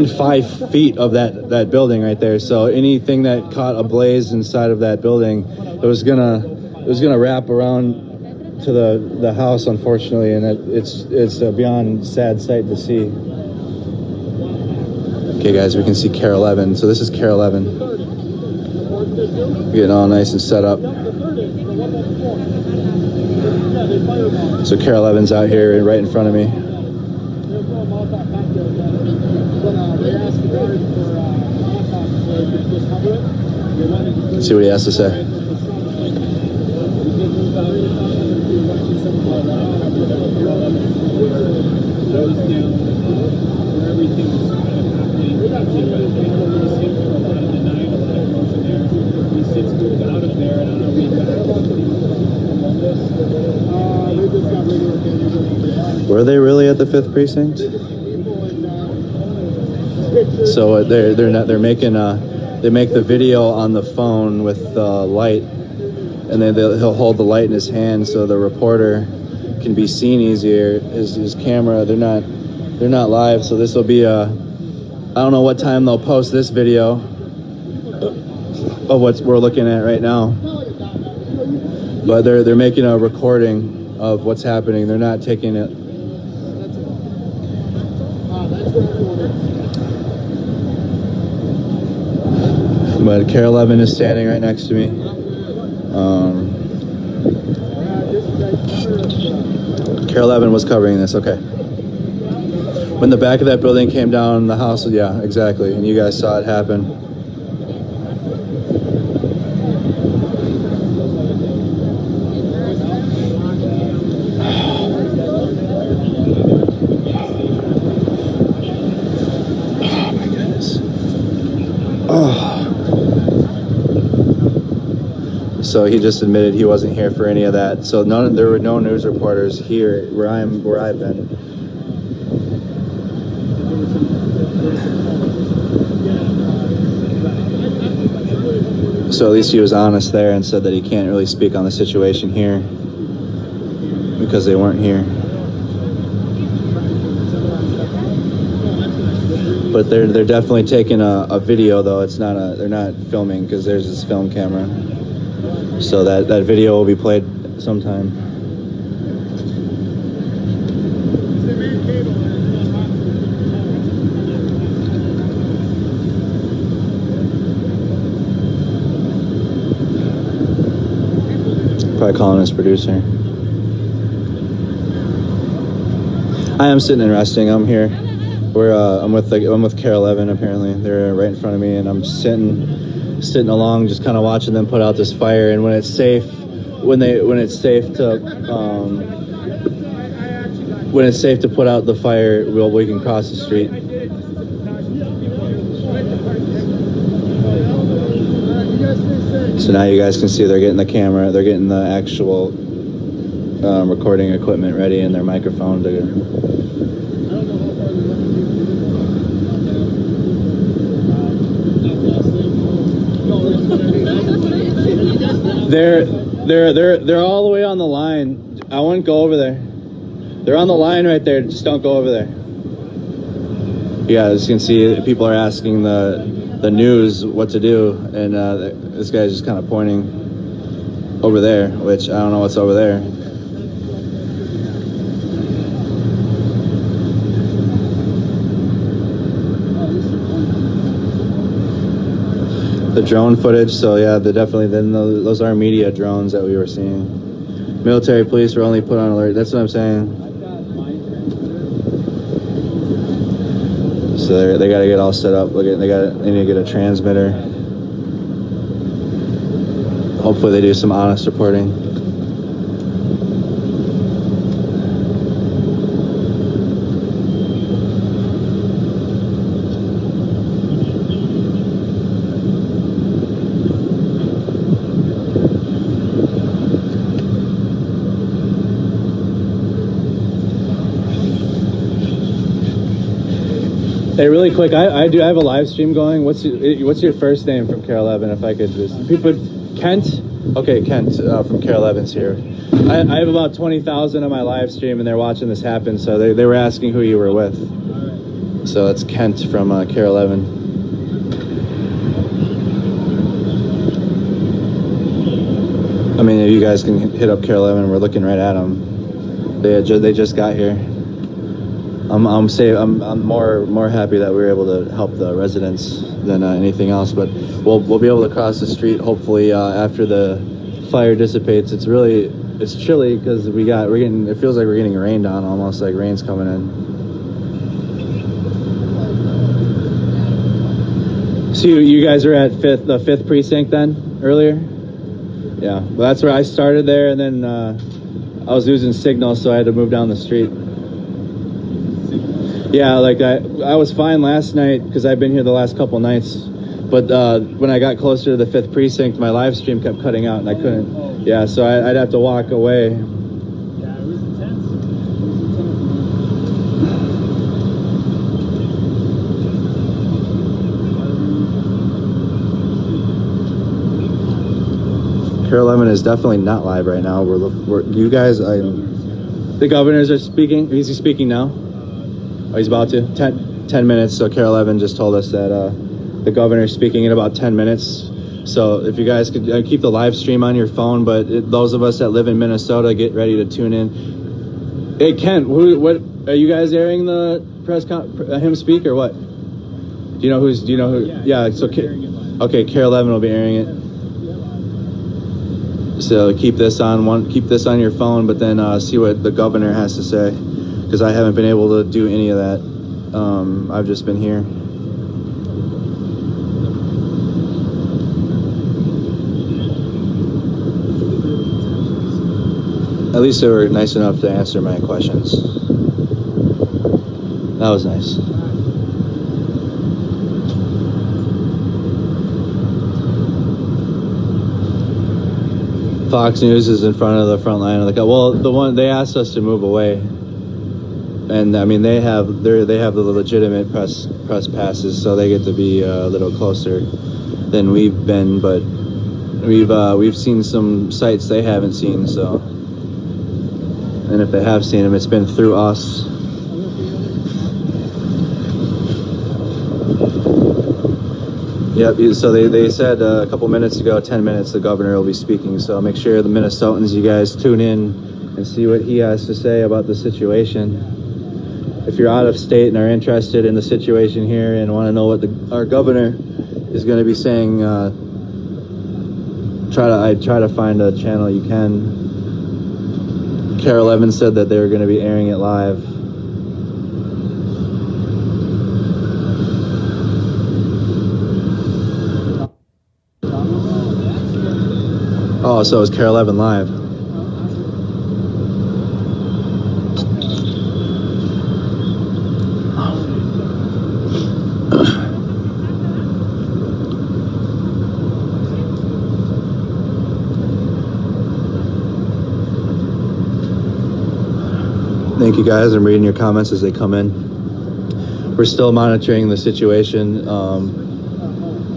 5 feet of that building right there. So anything that caught a blaze inside of that building, it was gonna wrap around to the house, unfortunately, and it's a beyond sad sight to see. Okay, guys, we can see Care 11. So this is Care 11. Getting all nice and set up. So Care 11's out here right in front of me. Let's see what he has to say. Were they really at the 5th precinct? So they're making they make the video on the phone with the light, and then he'll hold the light in his hand so the reporter can be seen easier. His camera, they're not live, so this will be I don't know what time they'll post this video of what we're looking at right now, but they're making a recording of what's happening. They're not taking it. But Care 11 is standing right next to me. Care 11 was covering this, okay. When the back of that building came down, the house, yeah, exactly. And you guys saw it happen. Oh my goodness. Oh. So he just admitted he wasn't here for any of that. So there were no news reporters here where I've been. So at least he was honest there and said that he can't really speak on the situation here because they weren't here. But they're definitely taking a video though. It's not they're not filming because there's this film camera. So that video will be played sometime. Probably calling his producer. I am sitting and resting. I'm here. I'm with Care 11. Apparently, they're right in front of me, and I'm sitting along, just kind of watching them put out this fire. And when it's safe to put out the fire, we can cross the street. So now you guys can see they're getting the camera, they're getting the actual recording equipment ready, and their microphone. They're all the way on the line. I wouldn't go over there. They're on the line right there. Just don't go over there. Yeah, as you can see, people are asking the news what to do, and this guy's just kind of pointing over there, which I don't know what's over there. The drone footage, so yeah, those are media drones that we were seeing. Military police were only put on alert. That's what I'm saying. So they got to get all set up. They need to get a transmitter. Hopefully they do some honest reporting. Hey, really quick, I have a live stream going. What's your first name from Care 11? If I could just Kent. Okay, Kent from Care 11's here. I have about 20,000 on my live stream, and they're watching this happen. So they were asking who you were with. So it's Kent from Care 11. I mean, if you guys can hit up Care 11, we're looking right at them. They just got here. I'm more happy that we were able to help the residents than anything else. But we'll be able to cross the street hopefully after the fire dissipates. It's chilly because it feels like we're getting rained on, almost like rain's coming in. So you guys were at the 5th precinct then earlier? Yeah, well, that's where I started there, and then I was losing signal, so I had to move down the street. Yeah, like I was fine last night because I've been here the last couple nights, but when I got closer to the 5th precinct, my live stream kept cutting out and I couldn't. Yeah, so I'd have to walk away. Yeah, it was intense. Care 11 is definitely not live right now. You guys, the governors are speaking. Is he speaking now? Oh, he's about to. 10 minutes. So Care 11 just told us that the governor's speaking in about 10 minutes. So if you guys could keep the live stream on your phone, but those of us that live in Minnesota, get ready to tune in. Hey, Kent, what are you guys airing the him speak or what? Do you know who? Yeah. So okay, Care 11 will be airing it. So keep this on your phone, but then see what the governor has to say, because I haven't been able to do any of that. I've just been here. At least they were nice enough to answer my questions. That was nice. Fox News is in front of the front line of the car. Well, the one they asked us to move away, and I mean they have the legitimate press passes, so they get to be a little closer than we've been. But we've seen some sites they haven't seen. So, and if they have seen them, it's been through us. Yep, so they said a couple minutes ago, 10 minutes, the governor will be speaking. So make sure the Minnesotans, you guys tune in and see what he has to say about the situation. If you're out of state and are interested in the situation here and want to know what our governor is going to be saying, try to find a channel you can. Carol Evans said that they were going to be airing it live. Oh, so it's Carol Evan live. Thank you guys. I'm reading your comments as they come in. We're still monitoring the situation.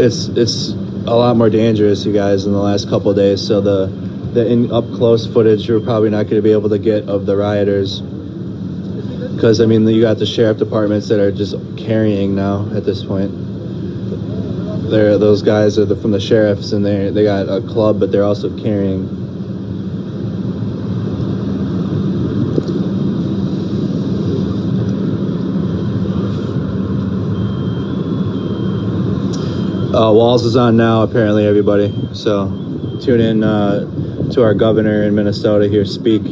It's a lot more dangerous, you guys, in the last couple of days. So the up close footage you're probably not going to be able to get of the rioters, because I mean you got the sheriff departments that are just carrying now at this point. Those guys are from the sheriffs, and they got a club, but they're also carrying. Walls is on now, apparently, everybody. So tune in to our governor in Minnesota here speak.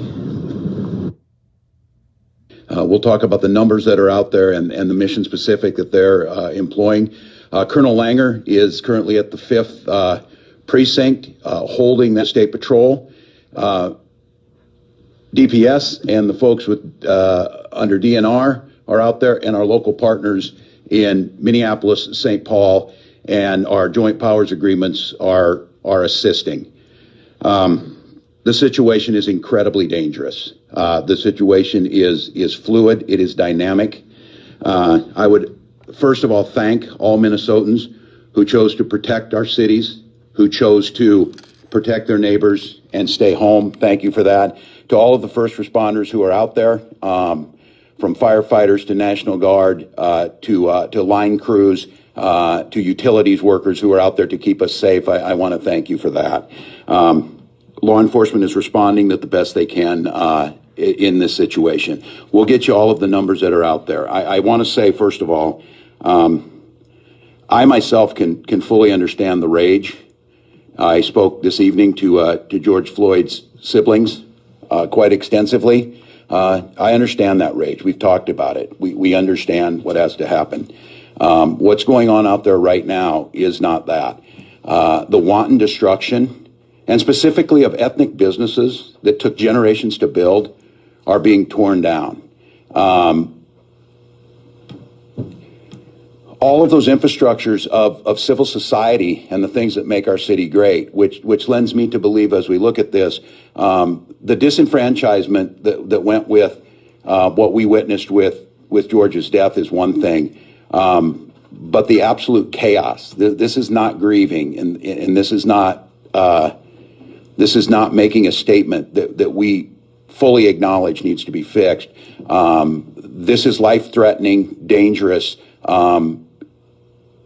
We'll talk about the numbers that are out there and the mission specific that they're employing. Colonel Langer is currently at the 5th precinct holding that state patrol. DPS and the folks with under DNR are out there, and our local partners in Minneapolis, St. Paul, and our joint powers agreements are assisting. The situation is incredibly dangerous. The situation is fluid. It is dynamic. I would first of all thank all Minnesotans who chose to protect our cities, who chose to protect their neighbors and stay home. Thank you for that. To all of the first responders who are out there, from firefighters to National Guard to line crews, to utilities workers who are out there to keep us safe. I want to thank you for that. Law enforcement is responding the best they can in this situation. We'll get you all of the numbers that are out there. I want to say, first of all, I myself can fully understand the rage. I spoke this evening to George Floyd's siblings quite extensively. I understand that rage. We've talked about it. We understand what has to happen. What's going on out there right now is not that. The wanton destruction, and specifically of ethnic businesses that took generations to build, are being torn down. All of those infrastructures of civil society and the things that make our city great, which lends me to believe, as we look at this, the disenfranchisement that went with what we witnessed with George's death is one thing. But the absolute chaos, this is not grieving, and this is not making a statement that we fully acknowledge needs to be fixed. This is life-threatening, dangerous,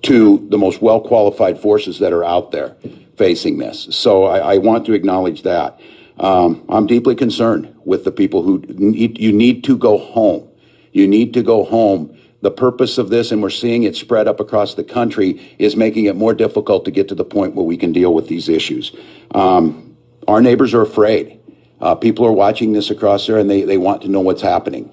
to the most well-qualified forces that are out there facing this. So I want to acknowledge that. I'm deeply concerned with the people who you need to go home. You need to go home. The purpose of this, and we're seeing it spread up across the country, is making it more difficult to get to the point where we can deal with these issues. Our neighbors are afraid. People are watching this across there, and they want to know what's happening.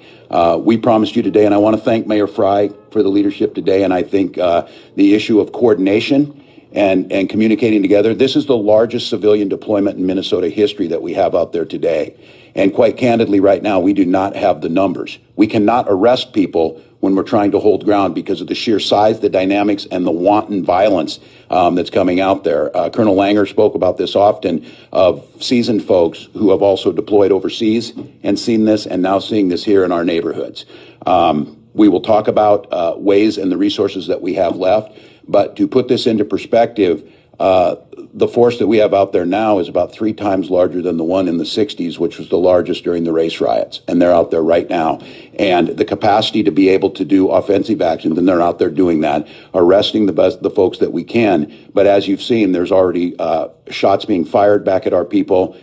We promised you today, and I want to thank Mayor Fry for the leadership today, and I think the issue of coordination and communicating together, this is the largest civilian deployment in Minnesota history that we have out there today. And quite candidly, right now, we do not have the numbers. We cannot arrest people when we're trying to hold ground because of the sheer size, the dynamics, and the wanton violence that's coming out there. Colonel Langer spoke about this often, of seasoned folks who have also deployed overseas and seen this, and now seeing this here in our neighborhoods. We will talk about ways and the resources that we have left, but to put this into perspective, The force that we have out there now is about 3 times larger than the one in the 60s, which was the largest during the race riots. And they're out there right now. And the capacity to be able to do offensive actions, and they're out there doing that, arresting the folks that we can. But as you've seen, there's already shots being fired back at our people.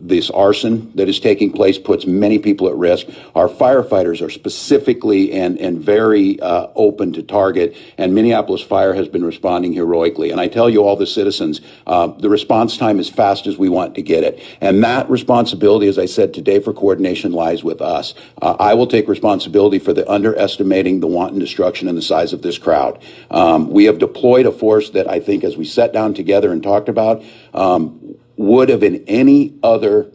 This arson that is taking place puts many people at risk. Our firefighters are specifically and very open to target, and Minneapolis Fire has been responding heroically. And I tell you, all the citizens, the response time is fast as we want to get it. And that responsibility, as I said today, for coordination lies with us. I will take responsibility for the underestimating the wanton destruction and the size of this crowd. We have deployed a force that I think, as we sat down together and talked about, would have in any other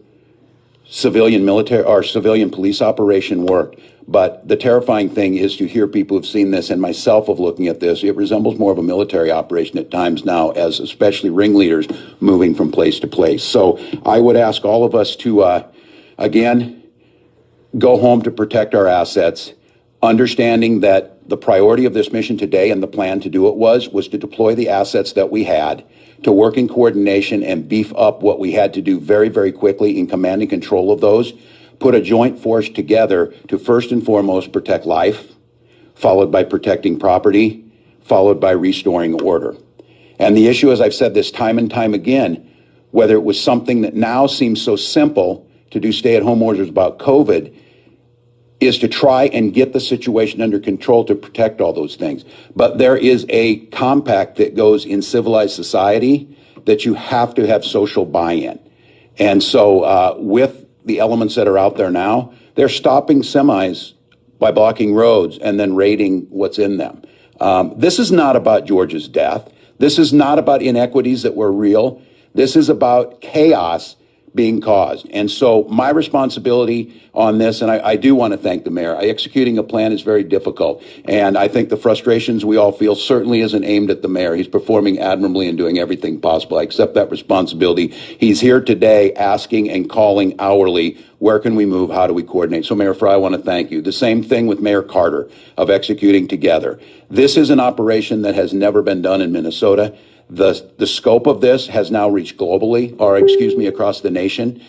civilian military or civilian police operation worked. But the terrifying thing is to hear people who've seen this, and myself of looking at this, it resembles more of a military operation at times now, as especially ringleaders moving from place to place. So I would ask all of us to, again, go home to protect our assets, understanding that the priority of this mission today and the plan to do it was to deploy the assets that we had, to work in coordination and beef up what we had to do very, very quickly in command and control of those, put a joint force together to first and foremost protect life, followed by protecting property, followed by restoring order. And the issue, as I've said this time and time again, whether it was something that now seems so simple to do stay-at-home orders about COVID, is to try and get the situation under control to protect all those things. But there is a compact that goes in civilized society that you have to have social buy-in. And so with the elements that are out there now, they're stopping semis by blocking roads and then raiding what's in them. This is not about George's death. This is not about inequities that were real. This is about chaos being caused. And so my responsibility on this, and I do want to thank the mayor, executing a plan is very difficult. And I think the frustrations we all feel certainly isn't aimed at the mayor. He's performing admirably and doing everything possible. I accept that responsibility. He's here today asking and calling hourly, where can we move? How do we coordinate? So Mayor Fry, I want to thank you. The same thing with Mayor Carter of executing together. This is an operation that has never been done in Minnesota. The scope of this has now reached globally, or excuse me, across the nation.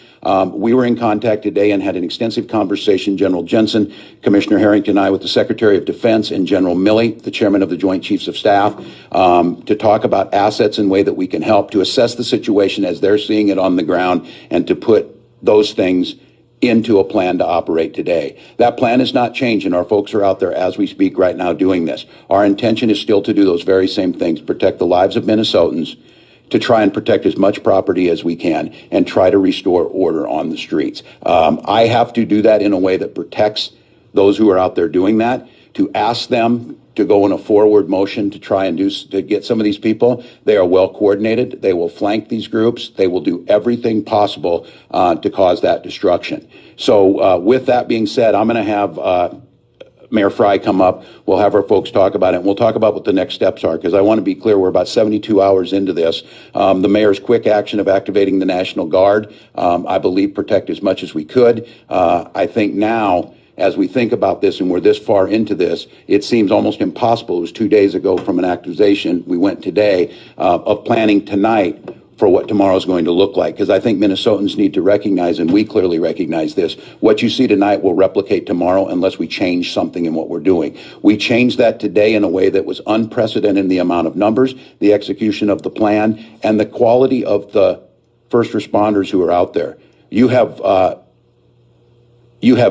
We were in contact today and had an extensive conversation, General Jensen, Commissioner Harrington and I, with the Secretary of Defense and General Milley, the Chairman of the Joint Chiefs of Staff, to talk about assets and way that we can help to assess the situation as they're seeing it on the ground and to put those things into a plan to operate today. That plan is not changing. Our folks are out there as we speak right now doing this. Our intention is still to do those very same things, protect the lives of Minnesotans, to try and protect as much property as we can and try to restore order on the streets. I have to do that in a way that protects those who are out there doing that, to ask them to go in a forward motion to try and to get some of these people. They are well coordinated. They will flank these groups. They will do everything possible to cause that destruction. So with that being said, I'm going to have Mayor Fry come up. We'll have our folks talk about it, and we'll talk about what the next steps are, because I want to be clear, we're about 72 hours into this. The mayor's quick action of activating the National Guard, I believe, protect as much as we could. I think now, as we think about this and we're this far into this, it seems almost impossible. It was 2 days ago from an activation. We went today of planning tonight for what tomorrow is going to look like, because I think Minnesotans need to recognize, and we clearly recognize this, what you see tonight will replicate tomorrow unless we change something in what we're doing. We changed that today in a way that was unprecedented in the amount of numbers, the execution of the plan, and the quality of the first responders who are out there. You have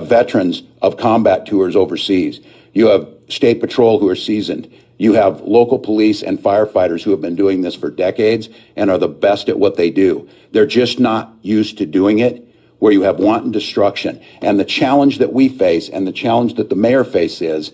veterans of combat tours overseas. You have state patrol who are seasoned. You have local police and firefighters who have been doing this for decades and are the best at what they do. They're just not used to doing it where you have wanton destruction. And the challenge that we face and the challenge that the mayor faces is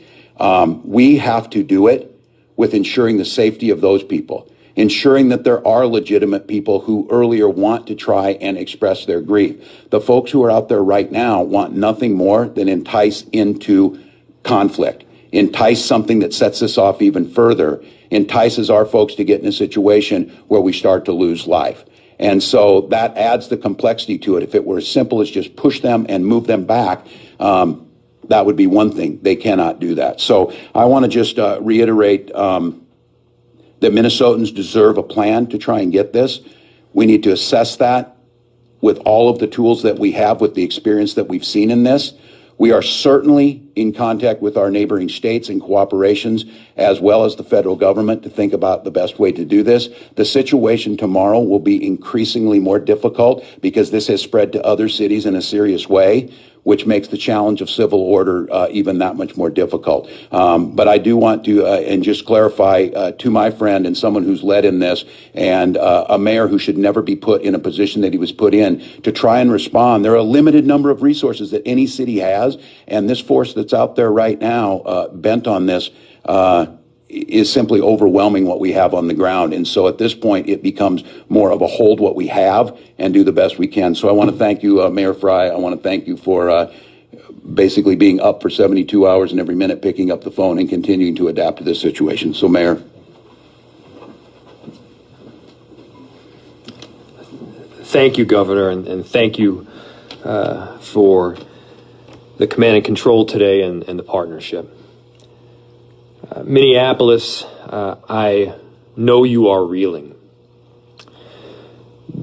we have to do it with ensuring the safety of those people, ensuring that there are legitimate people who earlier want to try and express their grief. The folks who are out there right now want nothing more than entice into conflict, entice something that sets this off even further, entices our folks to get in a situation where we start to lose life. And so that adds the complexity to it. If it were as simple as just push them and move them back, that would be one thing. They cannot do that. So I want to just reiterate that Minnesotans deserve a plan to try and get this. We need to assess that with all of the tools that we have, with the experience that we've seen in this. We are certainly in contact with our neighboring states and cooperations, as well as the federal government, to think about the best way to do this. The situation tomorrow will be increasingly more difficult because this has spread to other cities in a serious way, which makes the challenge of civil order even that much more difficult. But I do want to and just clarify to my friend and someone who's led in this, and a mayor who should never be put in a position that he was put in, to try and respond. There are a limited number of resources that any city has, and this force that's out there right now bent on this is simply overwhelming what we have on the ground. And so at this point, it becomes more of a hold what we have and do the best we can. So I want to thank you, Mayor Fry. I want to thank you for basically being up for 72 hours and every minute picking up the phone and continuing to adapt to this situation. So, Mayor. Thank you, Governor, and thank you for the command and control today and the partnership. Minneapolis, I know you are reeling.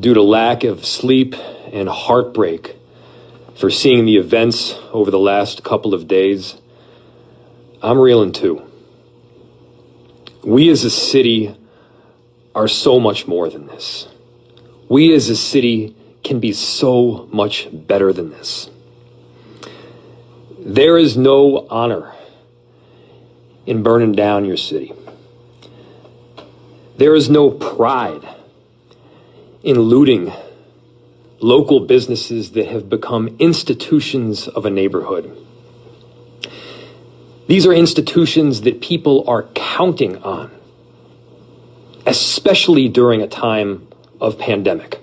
Due to lack of sleep and heartbreak for seeing the events over the last couple of days, I'm reeling too. We as a city are so much more than this. We as a city can be so much better than this. There is no honor in burning down your city. There is no pride in looting local businesses that have become institutions of a neighborhood. These are institutions that people are counting on, especially during a time of pandemic.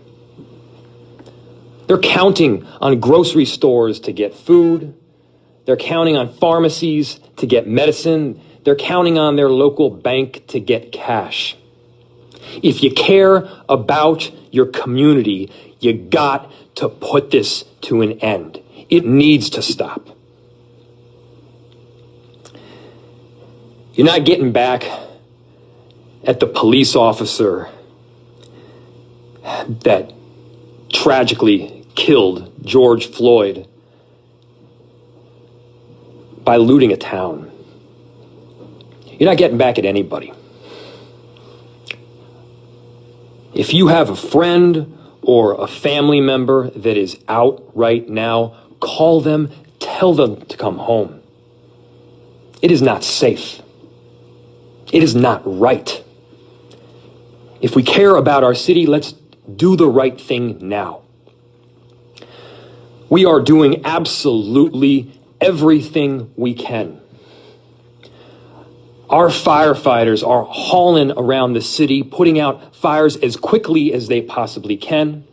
They're counting on grocery stores to get food. They're counting on pharmacies to get medicine. They're counting on their local bank to get cash. If you care about your community, you got to put this to an end. It needs to stop. You're not getting back at the police officer that tragically killed George Floyd by looting a town. You're not getting back at anybody. If you have a friend or a family member that is out right now, call them, tell them to come home. It is not safe. It is not right. If we care about our city, let's do the right thing now. We are doing absolutely everything we can. Our firefighters are hauling around the city, putting out fires as quickly as they possibly can.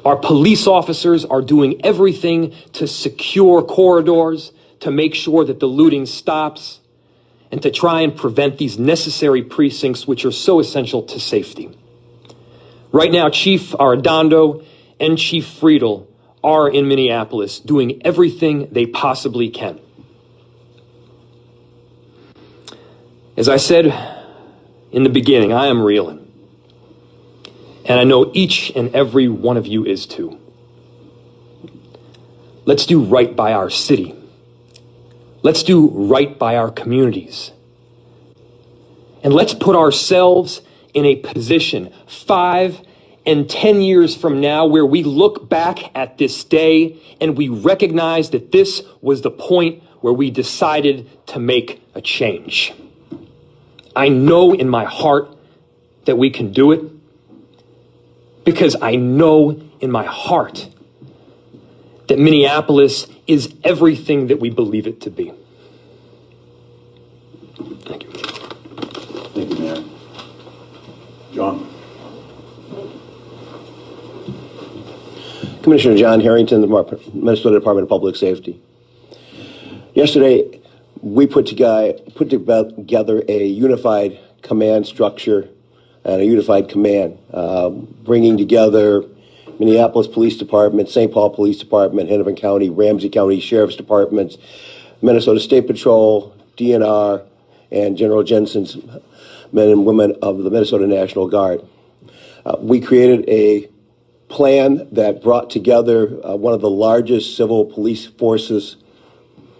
Our police officers are doing everything to secure corridors, to make sure that the looting stops, and to try and prevent these necessary precincts which are so essential to safety. Right now, Chief Arredondo and Chief Friedel are in Minneapolis doing everything they possibly can. As I said in the beginning, I am reeling. And I know each and every one of you is too. Let's do right by our city. Let's do right by our communities. And let's put ourselves in a position 5 and 10 years from now where we look back at this day and we recognize that this was the point where we decided to make a change. I know in my heart that we can do it because I know in my heart that Minneapolis is everything that we believe it to be. Thank you. Thank you, Mayor. John. Commissioner John Harrington, the Minnesota Department of Public Safety. Yesterday, we put together a unified command structure and a unified command, bringing together Minneapolis Police Department, St. Paul Police Department, Hennepin County, Ramsey County Sheriff's Departments, Minnesota State Patrol, DNR, and General Jensen's men and women of the Minnesota National Guard. We created a plan that brought together one of the largest civil police forces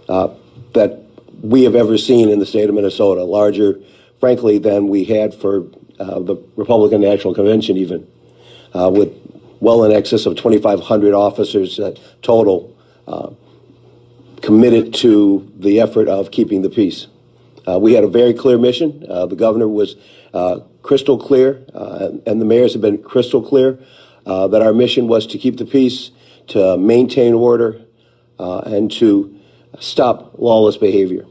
that we have ever seen in the state of Minnesota, larger, frankly, than we had for the Republican National Convention even, with well in excess of 2,500 officers total committed to the effort of keeping the peace. We had a very clear mission. The governor was crystal clear, and the mayors have been crystal clear that our mission was to keep the peace, to maintain order, and to stop lawless behavior.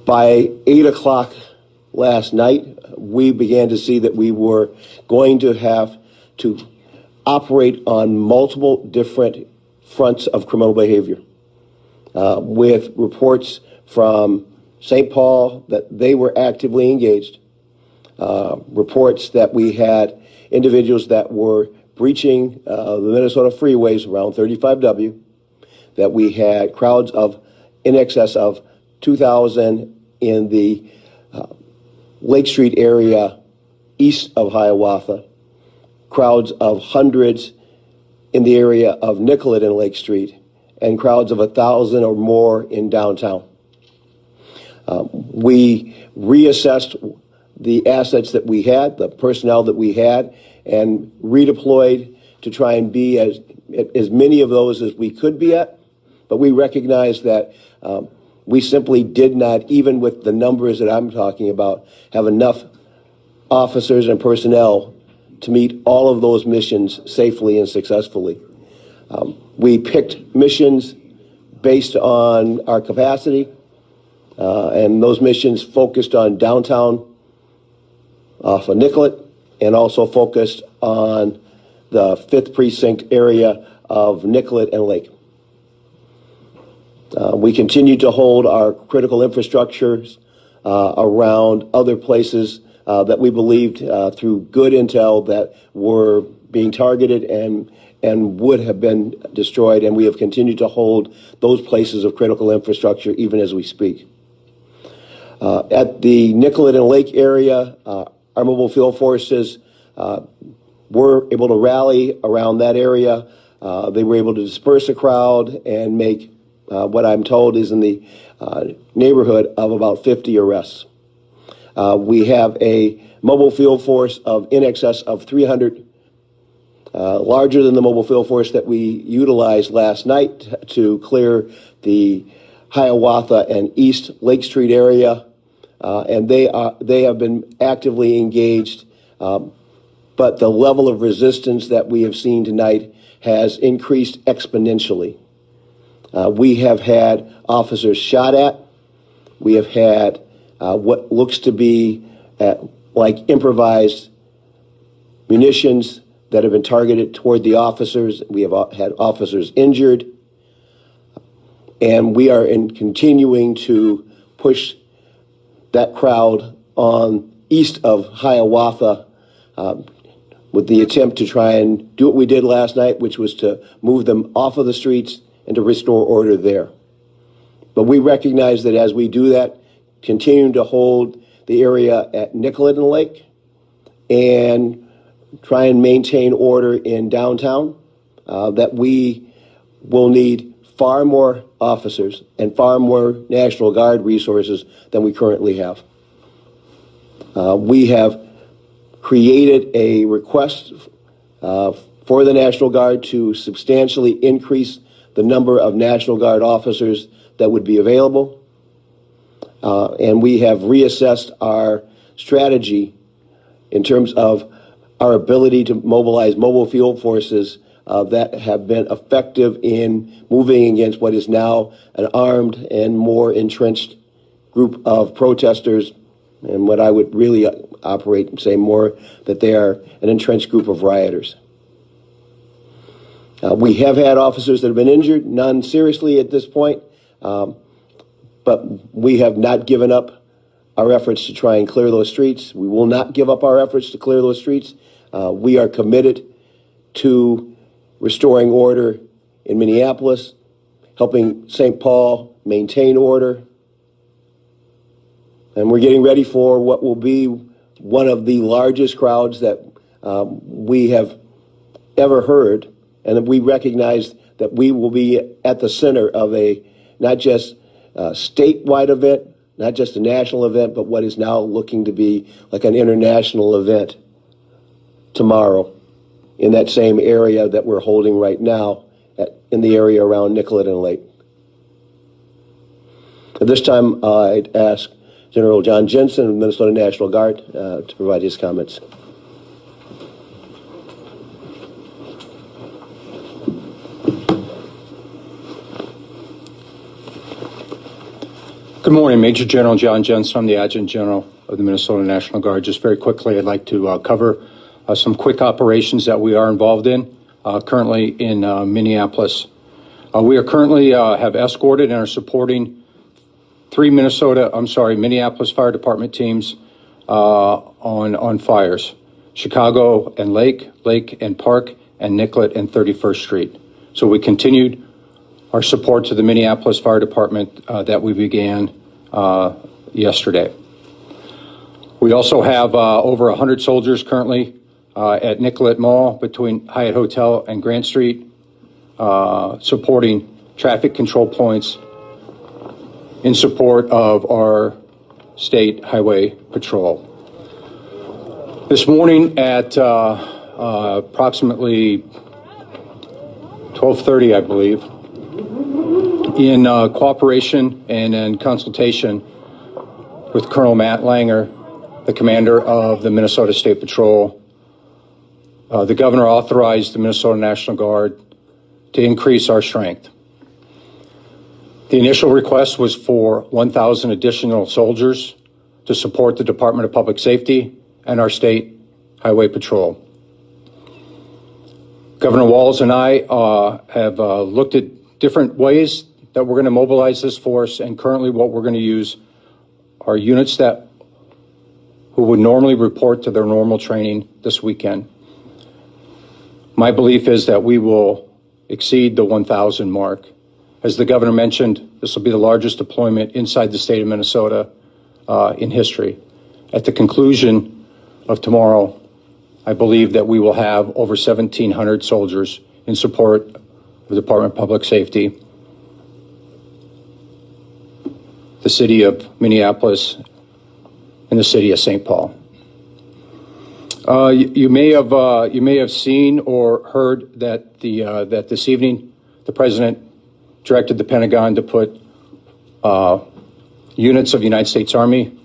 By 8 o'clock last night, we began to see that we were going to have to operate on multiple different fronts of criminal behavior, with reports from St. Paul that they were actively engaged, reports that we had individuals that were breaching the Minnesota freeways around 35W, that we had crowds of in excess of 2,000 in the Lake Street area east of Hiawatha, crowds of hundreds in the area of Nicollet and Lake Street, and crowds of 1,000 or more in downtown. We reassessed the assets that we had, the personnel that we had, and redeployed to try and be as many of those as we could be at. But we recognize that we simply did not, even with the numbers that I'm talking about, have enough officers and personnel to meet all of those missions safely and successfully. We picked missions based on our capacity, and those missions focused on downtown off of Nicollet, and also focused on the 5th Precinct area of Nicollet and Lake. We continue to hold our critical infrastructures around other places that we believed through good intel that were being targeted and would have been destroyed, and we have continued to hold those places of critical infrastructure even as we speak. At the Nicollet and Lake area, our mobile field forces were able to rally around that area. They were able to disperse a crowd and make what I'm told is in the neighborhood of about 50 arrests. We have a mobile field force of in excess of 300, larger than the mobile field force that we utilized last night to clear the Hiawatha and East Lake Street area, and they have been actively engaged. But the level of resistance that we have seen tonight has increased exponentially. We have had officers shot at. We have had what looks to be like improvised munitions that have been targeted toward the officers. We have had officers injured. And we are continuing to push that crowd on east of Hiawatha with the attempt to try and do what we did last night, which was to move them off of the streets and to restore order there. But we recognize that as we do that, continuing to hold the area at Nicollet and Lake and try and maintain order in downtown, that we will need far more officers and far more National Guard resources than we currently have. We have created a request for the National Guard to substantially increase the number of National Guard officers that would be available. And we have reassessed our strategy in terms of our ability to mobilize mobile field forces that have been effective in moving against what is now an armed and more entrenched group of protesters, and what I would really operate and say more that they are an entrenched group of rioters. We have had officers that have been injured, none seriously at this point, but we have not given up our efforts to try and clear those streets. We will not give up our efforts to clear those streets. We are committed to restoring order in Minneapolis, helping St. Paul maintain order, And we're getting ready for what will be one of the largest crowds that we have ever heard, and we recognize that we will be at the center of a not just statewide event, not just a national event, but what is now looking to be like an international event tomorrow in that same area that we're holding right now in the area around Nicollet Lake. At this time, I'd ask General John Jensen of the Minnesota National Guard to provide his comments. Good morning, Major General John Jensen. I'm the Adjutant General of the Minnesota National Guard. Just very quickly, I'd like to cover some quick operations that we are involved in currently in Minneapolis. We are currently have escorted and are supporting Minneapolis Fire Department teams on fires: Chicago and Lake and Park, and Nicollet and 31st Street. So we continued our support to the Minneapolis Fire Department that we began yesterday. We also have over 100 soldiers currently at Nicollet Mall between Hyatt Hotel and Grant Street, supporting traffic control points in support of our state highway patrol. This morning at approximately 12:30, I believe, in cooperation and in consultation with Colonel Matt Langer, the commander of the Minnesota State Patrol, the governor authorized the Minnesota National Guard to increase our strength. The initial request was for 1,000 additional soldiers to support the Department of Public Safety and our state highway patrol. Governor Walz and I have looked at different ways that we're going to mobilize this force, and currently what we're going to use are units who would normally report to their normal training this weekend. My belief is that we will exceed the 1,000 mark. As the governor mentioned, this will be the largest deployment inside the state of Minnesota in history. At the conclusion of tomorrow, I believe that we will have over 1,700 soldiers in support of the Department of Public Safety, the city of Minneapolis, and the city of St. Paul. You may have seen or heard that that this evening the president directed the Pentagon to put units of the United States Army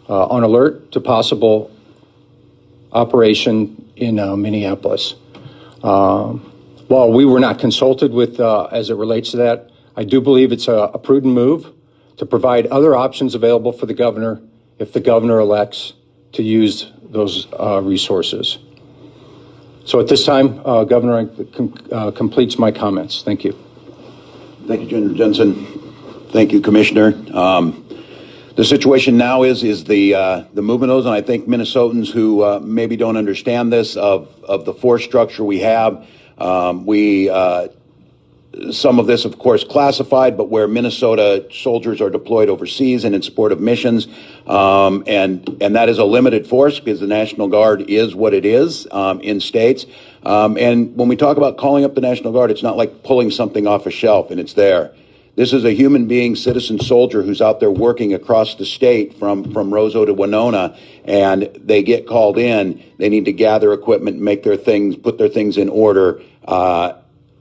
on alert to possible operation in Minneapolis. While we were not consulted with as it relates to that, I do believe it's a prudent move to provide other options available for the governor if the governor elects to use those resources. So at this time, Governor completes my comments. Thank you. Thank you, General Jensen. Thank you, Commissioner. The situation now is the movement of those, and I think Minnesotans who maybe don't understand this of the force structure we have. Some of this, of course, classified, but where Minnesota soldiers are deployed overseas and in support of missions, and that is a limited force because the National Guard is what it is in states. And when we talk about calling up the National Guard, it's not like pulling something off a shelf and it's there. This is a human being, citizen soldier who's out there working across the state from Roseau to Winona, and they get called in. They need to gather equipment, make their things, put their things in order,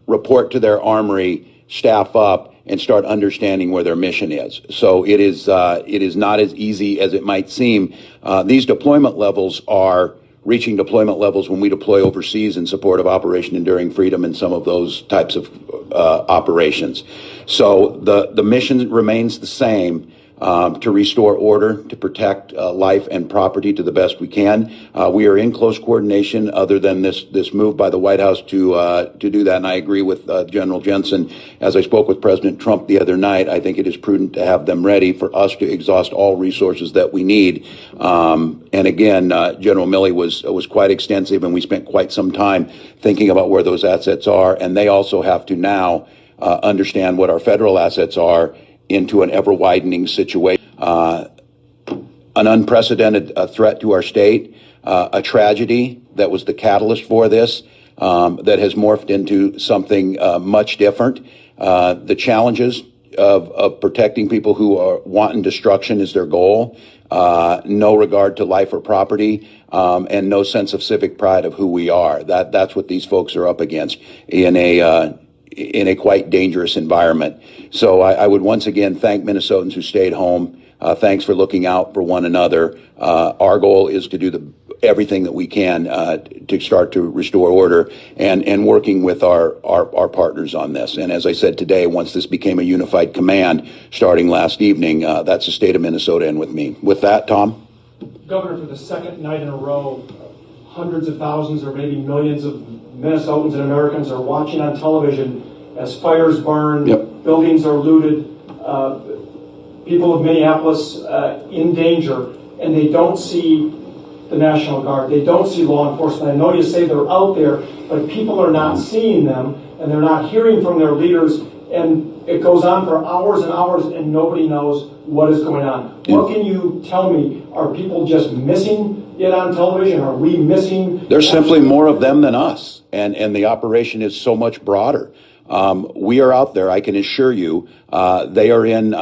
report to their armory, staff up, and start understanding where their mission is. So it is not as easy as it might seem. These deployment levels are reaching deployment levels when we deploy overseas in support of Operation Enduring Freedom and some of those types of operations. So the mission remains the same, to restore order, to protect life and property to the best we can. We are in close coordination other than this move by the White House to do that, and I agree with General Jensen. As I spoke with President Trump the other night, I think it is prudent to have them ready for us to exhaust all resources that we need. And again, General Milley was quite extensive, and we spent quite some time thinking about where those assets are, and they also have to now understand what our federal assets are into an ever-widening situation. an unprecedented threat to our state, a tragedy that was the catalyst for this, that has morphed into something much different. The challenges of protecting people who are wanting destruction is their goal. No regard to life or property, and no sense of civic pride of who we are. That's what these folks are up against in a quite dangerous environment. So I would once again thank Minnesotans who stayed home. Thanks for looking out for one another. Our goal is to do everything that we can to start to restore order and working with our partners on this. And as I said today, once this became a unified command starting last evening, that's the state of Minnesota and with me. With that, Tom? Governor, for the second night in a row, hundreds of thousands or maybe millions of Minnesotans and Americans are watching on television as fires burn, buildings are looted, people of Minneapolis in danger, and they don't see the National Guard. They don't see law enforcement. I know you say they're out there, but people are not seeing them, and they're not hearing from their leaders, and it goes on for hours and hours, and nobody knows what is going on. What can you tell me? Are people just missing it on television? Are we missing? There's simply more of them than us, and the operation is so much broader. We are out there, I can assure you, they are in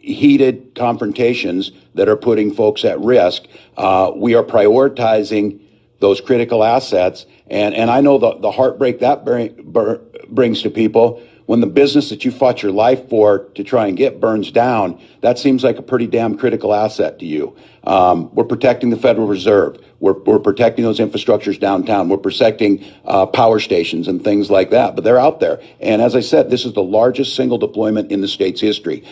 heated confrontations that are putting folks at risk. We are prioritizing those critical assets, and I know the heartbreak that brings to people when the business that you fought your life for to try and get burns down. That seems like a pretty damn critical asset to you. We're protecting the Federal Reserve. We're protecting those infrastructures downtown. We're protecting power stations and things like that. But they're out there. And as I said, this is the largest single deployment in the state's history.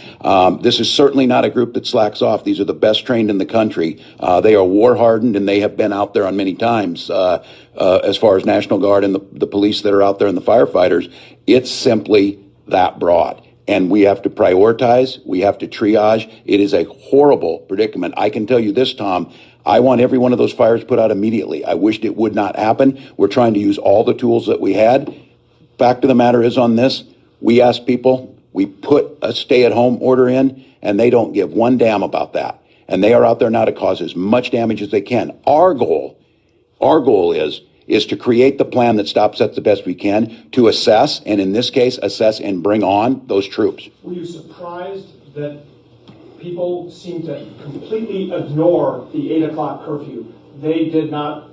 This is certainly not a group that slacks off. These are the best trained in the country. They are war hardened, and they have been out there on many times as far as National Guard and the police that are out there and the firefighters. It's simply that broad. And we have to prioritize. We have to triage. It is a horrible predicament. I can tell you this, Tom. I want every one of those fires put out immediately. I wished it would not happen. We're trying to use all the tools that we had. Fact of the matter is on this, we asked people, we put a stay-at-home order in, and they don't give one damn about that. And they are out there now to cause as much damage as they can. Our goal is to create the plan that stops us the best we can, to assess, and in this case, assess and bring on those troops. Were you surprised that people seem to completely ignore the 8 o'clock curfew? They did not,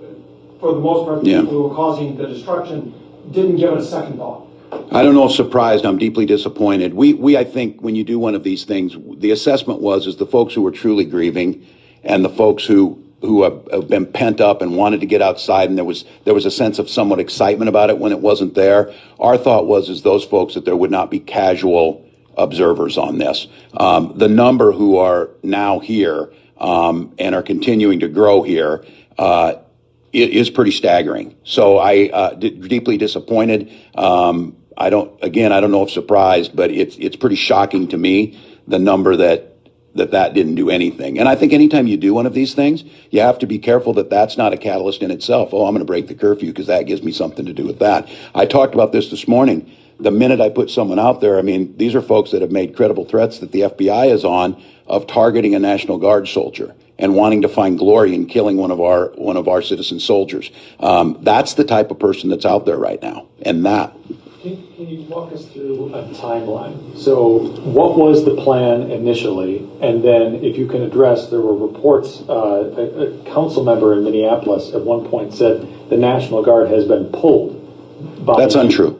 for the most part, the people who were causing the destruction didn't give it a second thought. I don't know if surprised. I'm deeply disappointed. I think when you do one of these things, the assessment is the folks who are truly grieving and the folks who have been pent up and wanted to get outside, and there was a sense of somewhat excitement about it when it wasn't there. Our thought is those folks that there would not be casual observers on this. The number who are now here and are continuing to grow here is pretty staggering. So I deeply disappointed. I don't know if surprised, but it's pretty shocking to me, the number that didn't do anything. And I think anytime you do one of these things, you have to be careful that that's not a catalyst in itself. Oh, I'm going to break the curfew because that gives me something to do with that. I talked about this morning. The minute I put someone out there, I mean, these are folks that have made credible threats that the FBI is on of targeting a National Guard soldier and wanting to find glory in killing one of our citizen soldiers. That's the type of person that's out there right now. And that. Can you walk us through a timeline? So what was the plan initially? And then if you can address, there were reports, a council member in Minneapolis at one point said the National Guard has been pulled. That's untrue.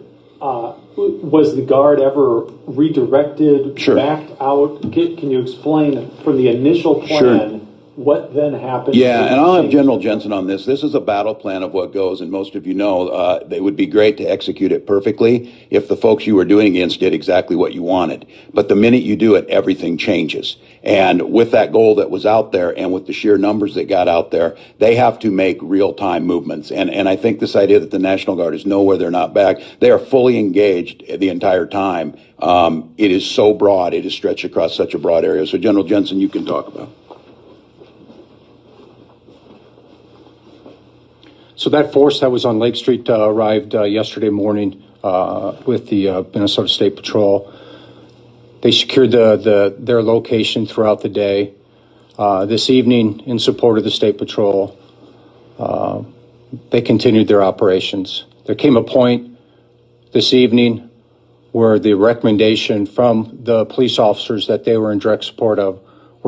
Was the Guard ever redirected, Sure. backed out? Can you explain from the initial plan what then happened? Yeah, and I'll have General Jensen on this. This is a battle plan of what goes, and most of you know it would be great to execute it perfectly if the folks you were doing against did exactly what you wanted. But the minute you do it, everything changes. And with that goal that was out there and with the sheer numbers that got out there, they have to make real-time movements. And I think this idea that the National Guard is nowhere, they're not back, they are fully engaged the entire time. It is so broad, it is stretched across such a broad area. So General Jensen, you can talk about it. So that force that was on Lake Street arrived yesterday morning with the Minnesota State Patrol. They secured their location throughout the day. This evening, in support of the State Patrol, they continued their operations. There came a point this evening where the recommendation from the police officers that they were in direct support of